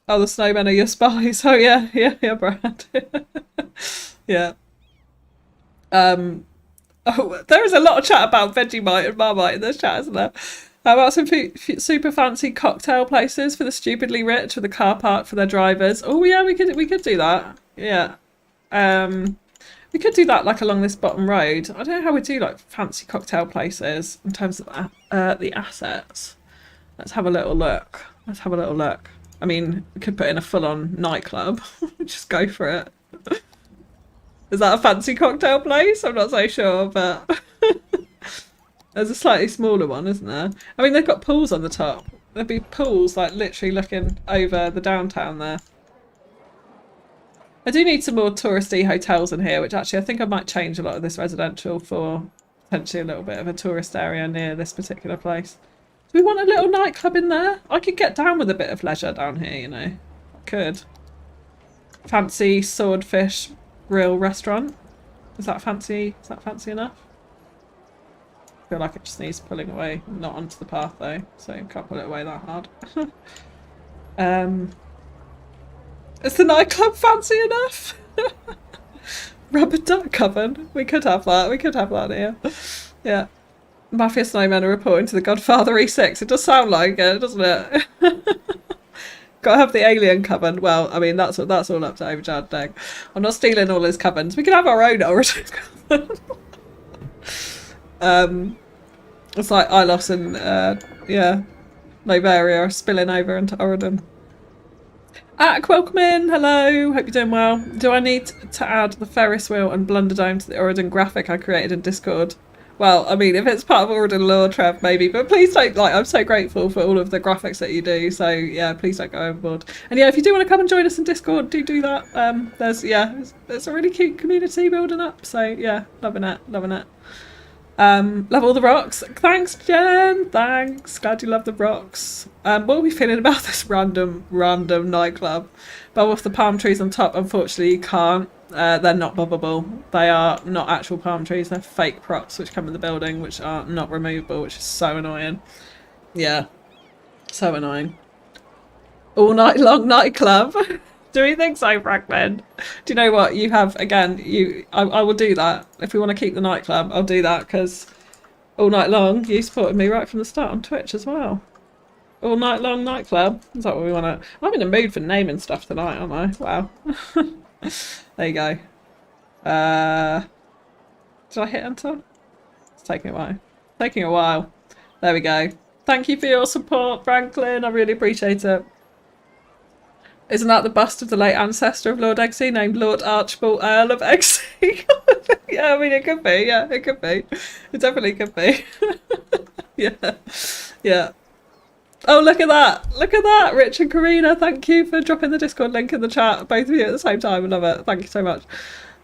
Oh, the snowmen are your spies. Oh yeah, Brad. Yeah. Oh, there is a lot of chat about Vegemite and Marmite in this chat, isn't there? How about some super fancy cocktail places for the stupidly rich with a car park for their drivers? Oh yeah, we could do that. Yeah. We could do that like along this bottom road. I don't know how we do like fancy cocktail places in terms of the assets. Let's have a little look. I mean, we could put in a full-on nightclub. Just go for it. Is that a fancy cocktail place? I'm not so sure, but there's a slightly smaller one, isn't there? I mean, they've got pools on the top. There'd be pools like literally looking over the downtown there. I do need some more touristy hotels in here, which actually I think I might change a lot of this residential for potentially a little bit of a tourist area near this particular place. Do we want a little nightclub in there? I could get down with a bit of leisure down here, you know. I could. Fancy swordfish grill restaurant. Is that fancy? Is that fancy enough? I feel like it just needs pulling away, not onto the path though, so you can't pull it away that hard. Is the nightclub fancy enough? Rubber duck oven. We could have that. We could have that here. Yeah. Mafia snowmen are reporting to the Godfather E6. It does sound like it, doesn't it? Gotta have the alien coven. Well, I mean, that's all up to Overcharged Deck. I'm not stealing all his covens. We can have our own origin coven. It's like Ilos and, yeah, Novaria are spilling over into Auridon. Welcome in. Hello. Hope you're doing well. Do I need to add the Ferris wheel and Blunderdome to the Auridon graphic I created in Discord? Well, I mean, if it's part of Auridon lore, Trev, maybe. But please don't, like, I'm so grateful for all of the graphics that you do. So, yeah, please don't go overboard. And, yeah, if you do want to come and join us in Discord, do that. There's a really cute community building up. So, yeah, loving it. Love all the rocks. Thanks, Jen. Thanks. Glad you love the rocks. What are we feeling about this random nightclub? But with the palm trees on top, unfortunately, you can't. They're not bobbable. They are not actual palm trees. They're fake props which come in the building, which are not removable, which is so annoying. Yeah, so annoying. All night long nightclub. Do we think so, Franklin? Do you know what? You have, again, I will do that. If we want to keep the nightclub, I'll do that, because all night long, you supported me right from the start on Twitch as well. All night long nightclub. Is that what we want to... I'm in a mood for naming stuff tonight, aren't I? Wow. There you go. Did I hit enter? It's taking a while. There we go. Thank you for your support, Franklin. I really appreciate it. Isn't that the bust of the late ancestor of Lord Eggsy, named Lord Archibald Earl of Eggsy? Yeah, I mean, it could be. Yeah, it could be. It definitely could be. Yeah. Oh, look at that. Look at that. Rich and Karina, thank you for dropping the Discord link in the chat. Both of you at the same time. I love it. Thank you so much.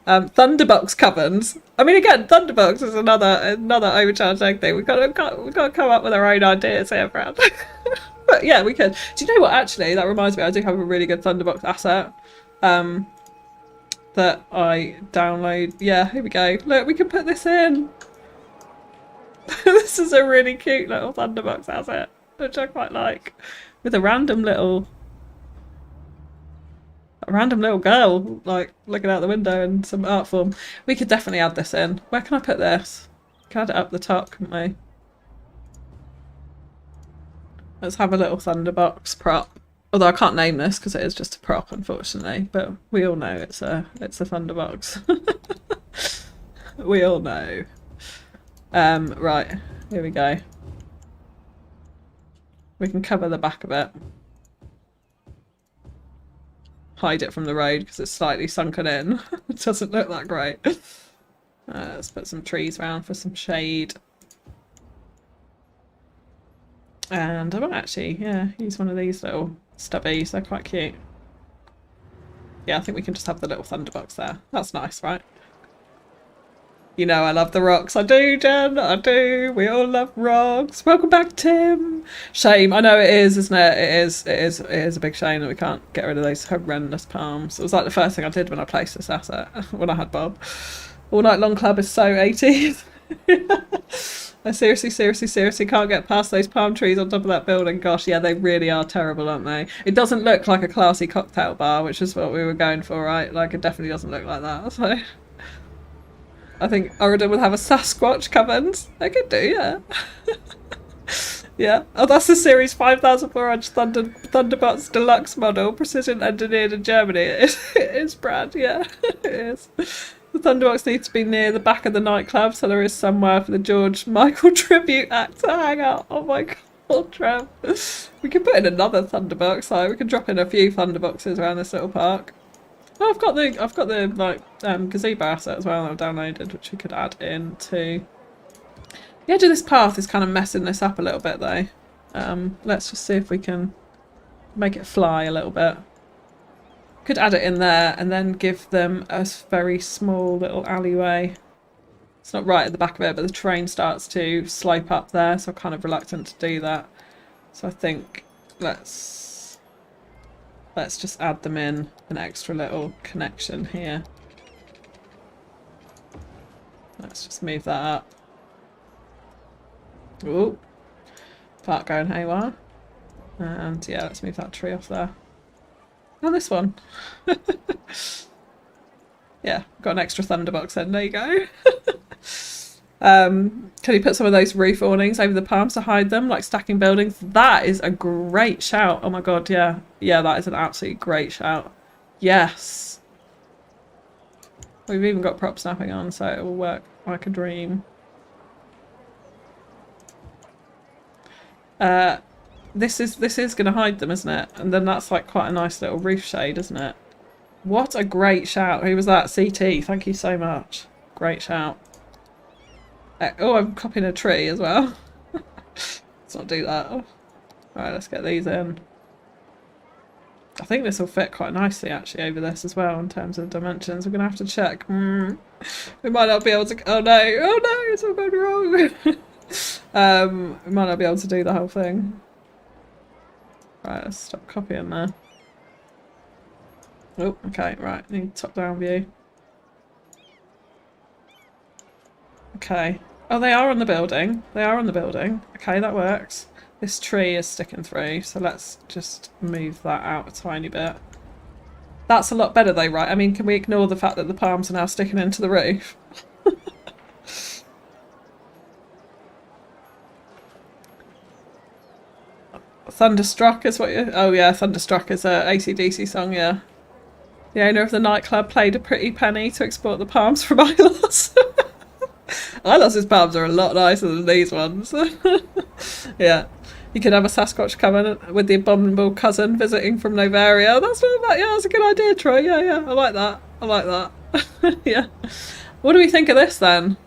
Thunderbox covens. I mean, again, Thunderbox is another overcharged egg thing. We've got to come up with our own ideas here, Brad. But yeah, we could. Do you know what, actually? That reminds me, I do have a really good Thunderbox asset. that I download. Yeah, here we go. Look, we can put this in. This is a really cute little Thunderbox asset, which I quite like, with a random little girl like looking out the window and some art form. We could definitely add this in. Where can I put this? Can I add it up the top, couldn't we? Let's have a little Thunderbox prop. Although I can't name this because it is just a prop, unfortunately. But we all know it's a Thunderbox. We all know. Right, here we go. We can cover the back of it. Hide it from the road because it's slightly sunken in. It doesn't look that great. Let's put some trees around for some shade. And I might actually, yeah, use one of these little stubbies. They're quite cute. Yeah, I think we can just have the little Thunderbox there. That's nice, right? You know I love the rocks. I do, Jen. I do. We all love rocks. Welcome back, Tim. Shame. I know it is, isn't it? It is a big shame that we can't get rid of those horrendous palms. It was like the first thing I did when I placed this asset, when I had Bob. All Night Long Club is so 80s. I seriously can't get past those palm trees on top of that building. Gosh, yeah, they really are terrible, aren't they? It doesn't look like a classy cocktail bar, which is what we were going for, right? Like, it definitely doesn't look like that, so... I think Auridon will have a Sasquatch covered. They could do, yeah. Yeah. Oh, that's the Series 5400 Thunderbox Deluxe model, precision engineered in Germany. It is, Brad, yeah. It is. The Thunderbox needs to be near the back of the nightclub, so there is somewhere for the George Michael tribute act to hang out. Oh my god, Trev. We could put in another Thunderbox, like, we could drop in a few Thunderboxes around this little park. Oh, I've got the like gazebo asset as well that I've downloaded, which we could add in too. The edge of this path is kind of messing this up a little bit though. Let's just see if we can make it fly a little bit. Could add it in there and then give them a very small little alleyway. It's not right at the back of it, but the terrain starts to slope up there, so I'm kind of reluctant to do that. So I think let's just add them in an extra little connection here. Let's just move that up. Ooh, park going haywire. And yeah, let's move that tree off there. Oh, this one. Yeah, got an extra Thunderbox in. There you go. Can you put some of those roof awnings over the palms to hide them, like stacking buildings? That is a great shout. Oh my god, yeah. Yeah, that is an absolutely great shout. Yes. We've even got prop snapping on, so it will work like a dream. This is going to hide them, isn't it? And then that's like quite a nice little roof shade, isn't it? What a great shout. Who was that? CT, thank you so much. Great shout. Oh, I'm copying a tree as well. Let's not do that. Alright, let's get these in. I think this will fit quite nicely actually over this as well in terms of dimensions. We're going to have to check. We might not be able to... Oh no, it's all going wrong. We might not be able to do the whole thing. Right, let's stop copying there. Oh, okay, right, need top down view. Okay. Oh, they are on the building. They are on the building. Okay, that works. This tree is sticking through, so let's just move that out a tiny bit. That's a lot better though, right? I mean, can we ignore the fact that the palms are now sticking into the roof? Thunderstruck is what you... Oh yeah, Thunderstruck is a AC/DC song, yeah. The owner of the nightclub played a pretty penny to export the palms from Ilos. Ilos's palms are a lot nicer than these ones. Yeah. You could have a Sasquatch coming with the abominable cousin visiting from Novaria. That's not bad. Yeah, that's a good idea, Troy. Yeah. I like that. I like that. Yeah. What do we think of this then?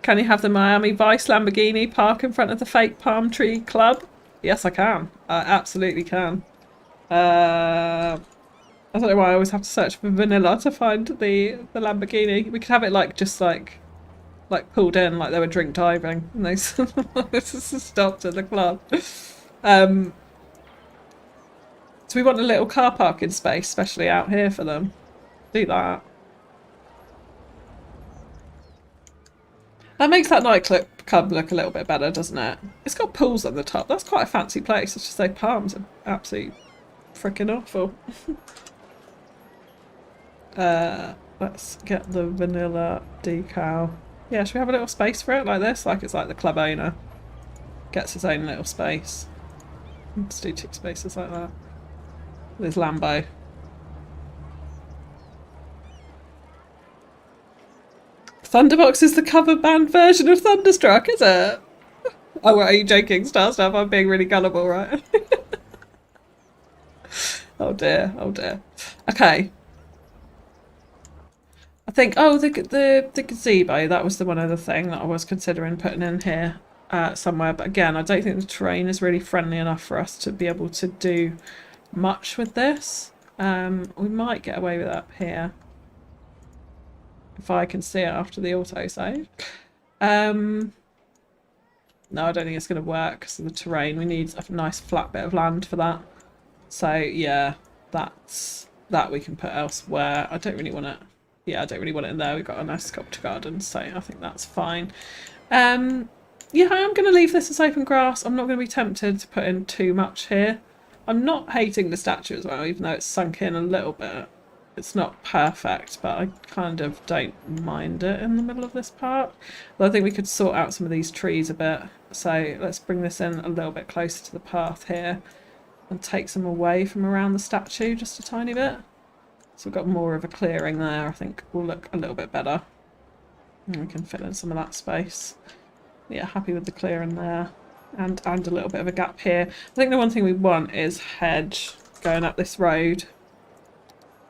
Can you have the Miami Vice Lamborghini park in front of the fake palm tree club? Yes, I can. I absolutely can. I don't know why I always have to search for vanilla to find the Lamborghini. We could have it like just like pulled in like they were drink diving and they stopped at the club. So we want a little car parking space, especially out here for them. Do that. That makes that nightclub look a little bit better, doesn't it? It's got pools on the top. That's quite a fancy place. Let's just say palms are absolutely freaking awful. Let's get the vanilla decal. Yeah, should we have a little space for it like this? Like it's like the club owner gets his own little space. Let's do 2 spaces like that. There's Lambo. Thunderbox is the cover band version of Thunderstruck, is it? Oh, are you joking, Star Stuff? I'm being really gullible, right? Oh dear, oh dear. Okay. I think, oh, the gazebo, that was the one other thing that I was considering putting in here somewhere. But again, I don't think the terrain is really friendly enough for us to be able to do much with this. We might get away with that here. If I can see it after the autosave. No, I don't think it's going to work because of the terrain. We need a nice flat bit of land for that. So yeah, that we can put elsewhere. I don't really want it. Yeah, I don't really want it in there. We've got a nice sculpture garden, so I think that's fine. Yeah, I am going to leave this as open grass. I'm not going to be tempted to put in too much here. I'm not hating the statue as well, even though it's sunk in a little bit. It's not perfect, but I kind of don't mind it in the middle of this park. But I think we could sort out some of these trees a bit. So let's bring this in a little bit closer to the path here and take some away from around the statue just a tiny bit. So we've got more of a clearing there. I think will look a little bit better. And we can fill in some of that space. Yeah, happy with the clearing there. And a little bit of a gap here. I think the one thing we want is hedge going up this road.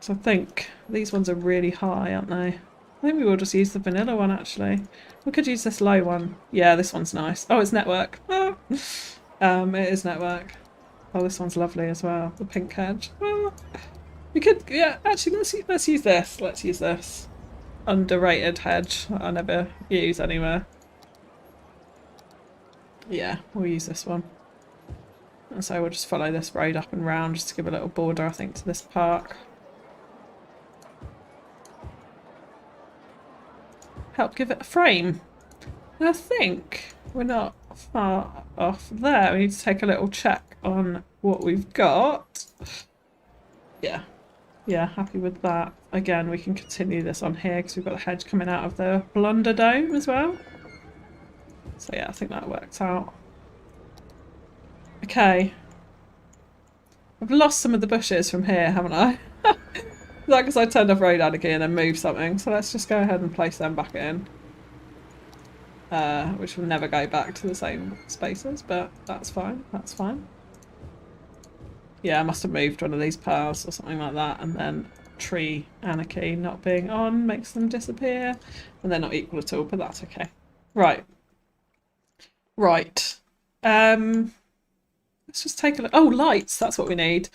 So I think these ones are really high, aren't they? I think we will just use the vanilla one, actually. We could use this low one. Yeah, this one's nice. Oh, it's network. Ah. It is network. Oh, this one's lovely as well. The pink hedge. Ah. We could, yeah, actually, let's use this. Let's use this. Underrated hedge that I never use anywhere. Yeah, we'll use this one. And so we'll just follow this road up and round just to give a little border, I think, to this park. Help give it a frame. And I think we're not far off there. We need to take a little check on what we've got. Yeah. Yeah, happy with that. Again, we can continue this on here because we've got the hedge coming out of the Blunder Dome as well. So yeah, I think that works out. Okay. I've lost some of the bushes from here, haven't I? Is that because I turned off road anarchy and then moved something? So let's just go ahead and place them back in. Which will never go back to the same spaces, but that's fine. That's fine. Yeah, I must have moved one of these paths or something like that, and then tree anarchy not being on makes them disappear. And they're not equal at all, but that's okay. Right. Right. Let's just take a look. Oh, lights. That's what we need.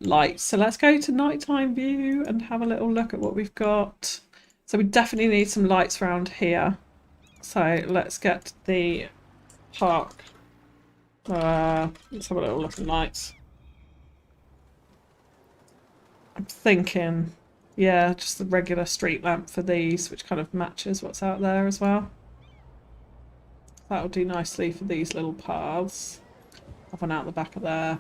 Lights. So let's go to nighttime view and have a little look at what we've got. So we definitely need some lights around here. So let's get the park. Let's have a little look at lights. I'm thinking, yeah, just the regular street lamp for these, which kind of matches what's out there as well. That'll do nicely for these little paths. Have one out the back of there.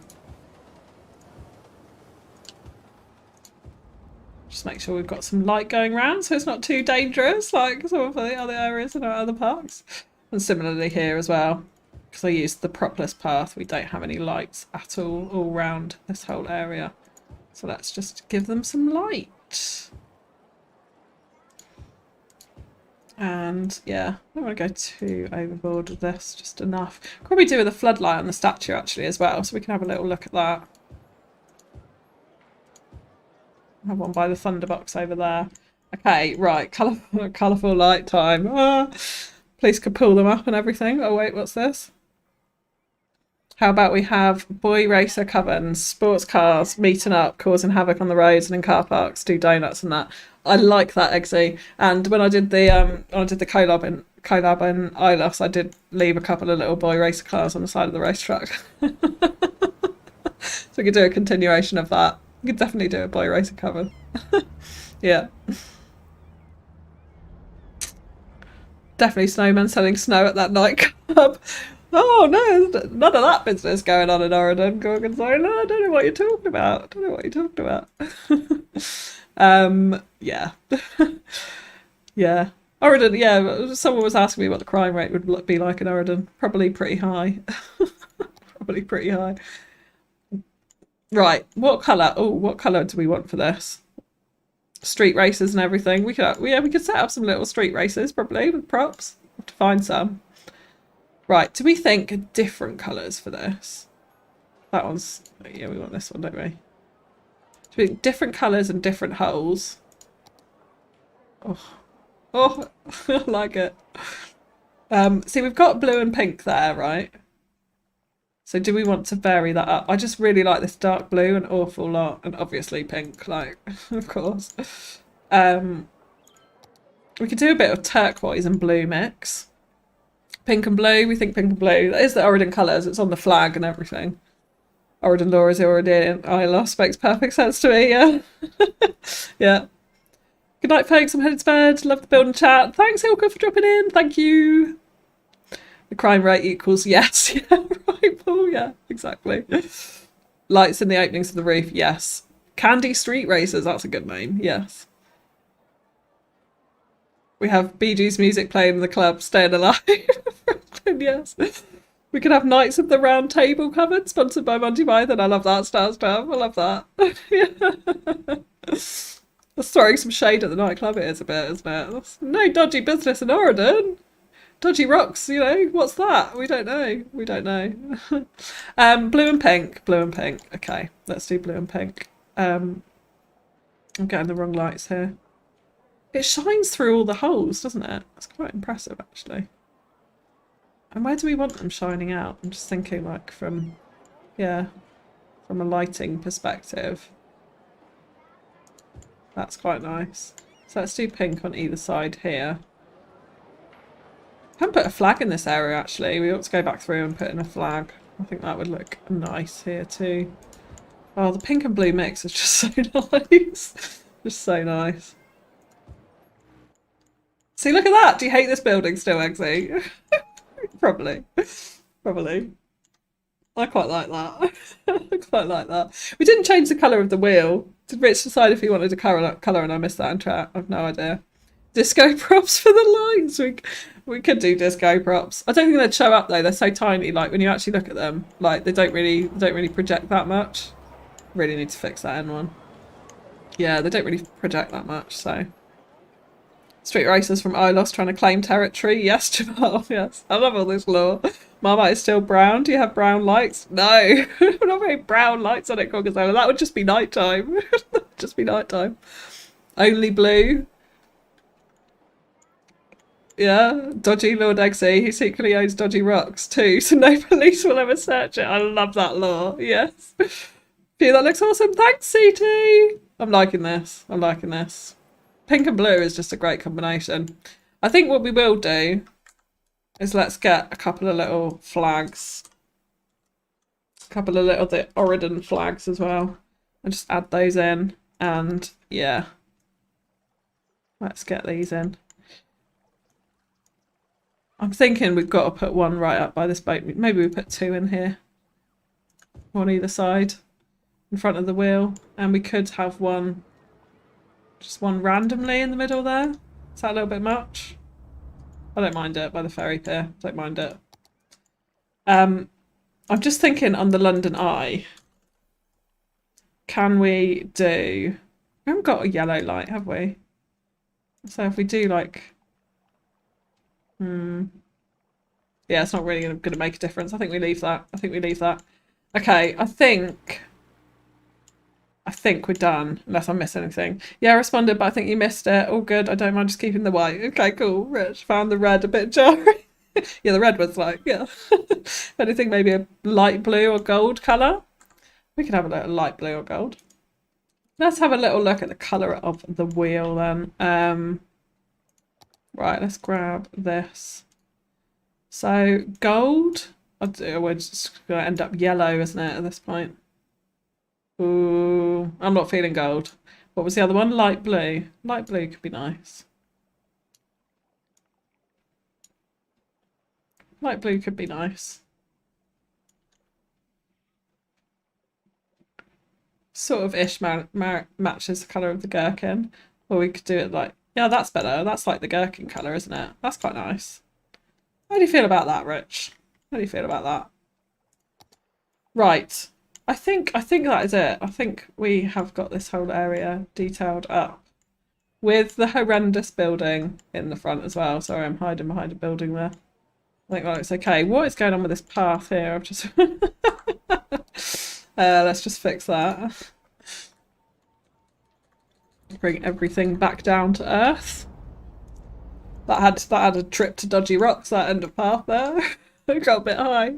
Just make sure we've got some light going around so it's not too dangerous like some of the other areas in our other parks. And similarly here as well, because I used the propless path, we don't have any lights at all around this whole area. So let's just give them some light. And yeah, I don't want to go too overboard with this, just enough. Probably do with a floodlight on the statue actually as well, so we can have a little look at that. Have one by the thunderbox over there. Okay, right, colourful light time. Ah, police could pull them up and everything. Oh wait, what's this? How about we have boy racer covens, sports cars meeting up, causing havoc on the roads and in car parks, do donuts and that. I like that, Eggsy. And when I did the collab in Ilos, I did leave a couple of little boy racer cars on the side of the race truck. So we could do a continuation of that. You could definitely do a boy racer cover. Yeah. Definitely snowmen selling snow at that nightclub. Oh no, none of that business going on in Auridon. Gorgon's like, no, I don't know what you're talking about. I don't know what you're talking about. Yeah. Yeah. Auridon, yeah, someone was asking me what the crime rate would be like in Auridon. Probably pretty high. Probably pretty high. Right, what colour? Oh, what colour do we want for this? Street races and everything. We could set up some little street races probably with props. Have to find some. Right, do we think different colours for this? That one's, yeah, we want this one, don't we? Do we think different colours and different holes? Oh, I like it. See, we've got blue and pink there, right? So do we want to vary that up? I just really like this dark blue an awful lot, and obviously pink, like, of course. We could do a bit of turquoise and blue mix. Pink and blue, we think pink and blue. That is the Auridon colours, it's on the flag and everything. Auridon law is Auridon. I lost, makes perfect sense to me, yeah. Yeah. Good night, folks. I'm headed to bed. Love the build and chat. Thanks, Ilka, for dropping in. Thank you. The crime rate equals yes. Yeah, right, Paul. Yeah, exactly. Lights in the openings of the roof. Yes. Candy Street Racers. That's a good name. Yes. We have Bee Gees music playing in the club. Staying alive. Brooklyn, yes. We could have Knights of the Round Table covered, sponsored by Monty Python. I love that stuff. I love that. Yeah. That's throwing some shade at the nightclub, it is a bit, isn't it? That's no dodgy business in Auridon. Dodgy rocks, you know, what's that? We don't know. We don't know. Blue and pink. Blue and pink. Okay, let's do blue and pink. I'm getting the wrong lights here. It shines through all the holes, doesn't it? It's quite impressive, actually. And where do we want them shining out? I'm just thinking, like, from a lighting perspective. That's quite nice. So let's do pink on either side here. I can put a flag in this area, actually. We ought to go back through and put in a flag. I think that would look nice here too. Oh, the pink and blue mix is just so nice. Just so nice. See, look at that. Do you hate this building still, Eggsy? Probably. Probably. I quite like that. I quite like that. We didn't change the colour of the wheel. Did Rich decide if he wanted a colour and I missed that in chat? I've no idea. Disco props for the lights. We could do disco props. I don't think they'd show up though. They're so tiny. Like when you actually look at them, like they don't really project that much. Really need to fix that in one. Yeah, they don't really project that much. So street racers from Ilos trying to claim territory. Yes, Jamal. Yes, I love all this lore. Marmite is still brown. Do you have brown lights? No, we're not very brown lights on it, Gorgonzola. That would just be nighttime. Just be nighttime. Only blue. Yeah, dodgy Lord Eggsy. He secretly owns dodgy rocks too, so no police will ever search it. I love that law. Yes. Phew, that looks awesome. Thanks, CT. I'm liking this. I'm liking this. Pink and blue is just a great combination. I think what we will do is let's get a couple of little flags. A couple of little the Auridon flags as well. And just add those in. And yeah. Let's get these in. I'm thinking we've got to put one right up by this boat. Maybe we put two in here. On either side. In front of the wheel. And we could have one, just one randomly in the middle there. Is that a little bit much? I don't mind it by the ferry pier. Don't mind it. I'm just thinking on the London Eye. Can we do... We haven't got a yellow light, have we? So if we do like... Yeah, it's not really going to make a difference. I think we leave that. I think we leave that. Okay, I think we're done, unless I miss anything. Yeah, I responded, but I think you missed it. All good. I don't mind just keeping the white. Okay, cool. Rich found the red a bit jarring. Yeah, the red was like, yeah. If anything, maybe a light blue or gold colour. We could have a little light blue or gold. Let's have a little look at the colour of the wheel then. Right, let's grab this. So gold, we're just going to end up yellow, isn't it, at this point? Ooh, I'm not feeling gold. What was the other one? Light blue. Light blue could be nice. Light blue could be nice. Sort of ish matches the colour of the gherkin. Or we could do it like, yeah, that's better. That's like the gherkin colour, isn't it? That's quite nice. How do you feel about that, Rich? How do you feel about that? Right. I think that is it. I think we have got this whole area detailed up. With the horrendous building in the front as well. Sorry, I'm hiding behind a building there. I think that looks okay. What is going on with this path here? I've just let's just fix that. Bring everything back down to earth. That had a trip to dodgy rocks, that end of path there. It got a bit high.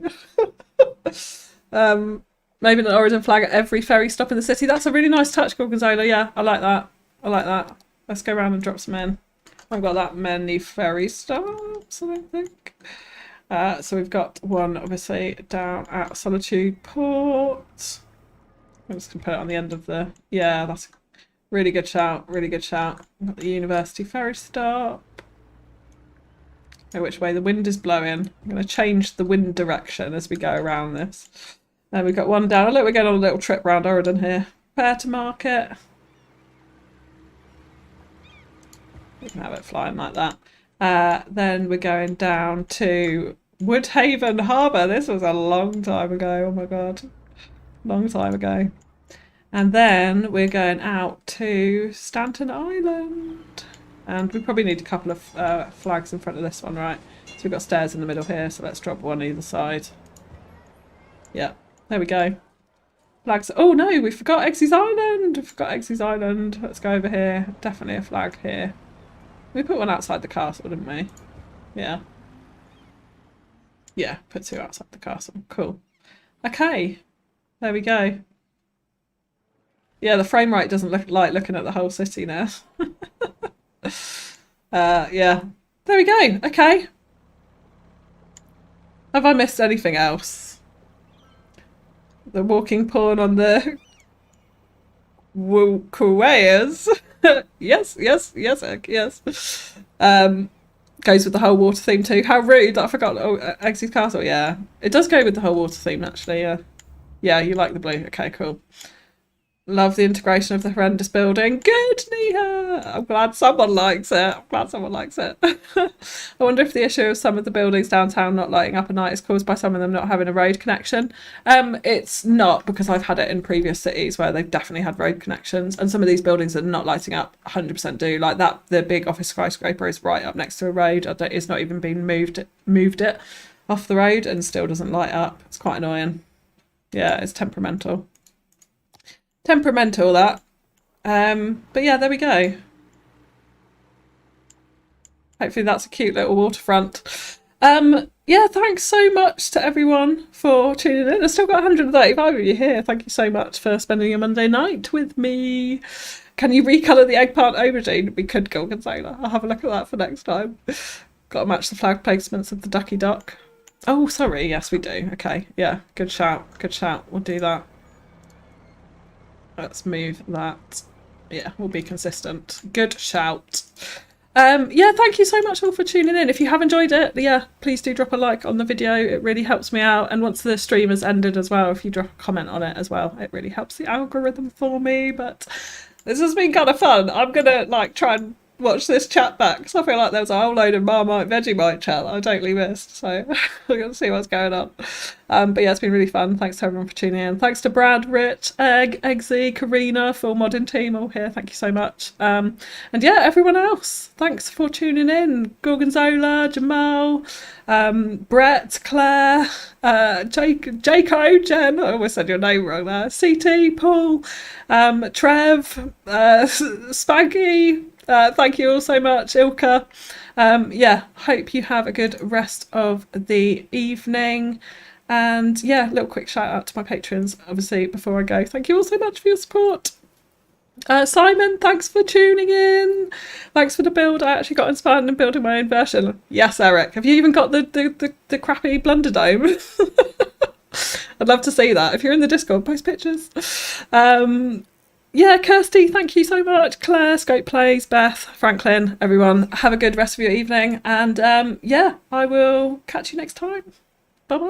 Maybe an Auridon flag at every ferry stop in the city. That's a really nice touch, Gorgonzola. Yeah, I like that. I like that. Let's go around and drop some in. I haven't got that many ferry stops, I don't think. So we've got one, obviously, down at Solitude Port. I'm just going to put it on the end of the... Yeah, that's a really good shout. Really good shout. We've got the University Ferry stop. Which way the wind is blowing. I'm going to change the wind direction as we go around this. We've got one down. Look, we're going on a little trip around Auridon here. Prepare to market. We can have it flying like that. Then we're going down to Woodhaven Harbour. This was a long time ago. Oh my god. Long time ago. And then we're going out to Stanton Island. And we probably need a couple of flags in front of this one, right? So we've got stairs in the middle here, so let's drop one either side. Yeah, there we go. Flags. Oh no, we forgot Exy's Island! We forgot Exy's Island. Let's go over here. Definitely a flag here. We put one outside the castle, didn't we? Yeah. Yeah, put two outside the castle. Cool. Okay, there we go. Yeah, the frame rate doesn't look like looking at the whole city now. Yeah, there we go. Okay, have I missed anything else? The walking pawn on the Kuwayas. Yes. Goes with the whole water theme too. How rude that I forgot. Oh, Exy's Castle. Yeah, it does go with the whole water theme actually. Yeah, you like the blue. Okay, cool. Love the integration of the horrendous building. Good, Neha! I'm glad someone likes it. I wonder if the issue of some of the buildings downtown not lighting up at night is caused by some of them not having a road connection. It's not, because I've had it in previous cities where they've definitely had road connections, and some of these buildings that are not lighting up 100% do. Like that, the big office skyscraper is right up next to a road. It's not even been moved it off the road and still doesn't light up. It's quite annoying. Yeah, it's temperamental. That. But yeah, there we go. Hopefully that's a cute little waterfront. Yeah, thanks so much to everyone for tuning in. I've still got 135 of you here. Thank you so much for spending your Monday night with me. Can you recolour the eggplant aubergine? We could, Gorgonzola. I'll have a look at that for next time. Got to match the flag placements of the ducky duck. Oh, sorry. Yes, we do. Okay. Yeah, good shout. We'll do that. Let's move that. Yeah, we'll be consistent. Good shout. Yeah, thank you so much all for tuning in. If you have enjoyed it, yeah, please do drop a like on the video. It really helps me out. And once the stream has ended as well, if you drop a comment on it as well, it really helps the algorithm for me. But this has been kind of fun. I'm gonna try and watch this chat back, because I feel like there was a whole load of Marmite Vegemite chat that I totally missed, so we're going to see what's going on. But yeah, it's been really fun. Thanks to everyone for tuning in. Thanks to Brad, Rich, Egg, Eggsy, Karina, full modding team all here. Thank you so much. And yeah, everyone else, thanks for tuning in. Gorgonzola, Jamal, Brett, Claire, Jaco, Jen, I always said your name wrong there, CT, Paul, Trev, Spaggy, thank you all so much, Ilka. Yeah, hope you have a good rest of the evening. And yeah, little quick shout out to my patrons, obviously, before I go. Thank you all so much for your support. Simon, thanks for tuning in. Thanks for the build. I actually got inspired in building my own version. Yes, Eric. Have you even got the crappy Blunder Dome? I'd love to see that. If you're in the Discord, post pictures. Yeah, Kirsty, thank you so much. Claire, Scope Plays, Beth, Franklin, everyone, have a good rest of your evening. And yeah, I will catch you next time.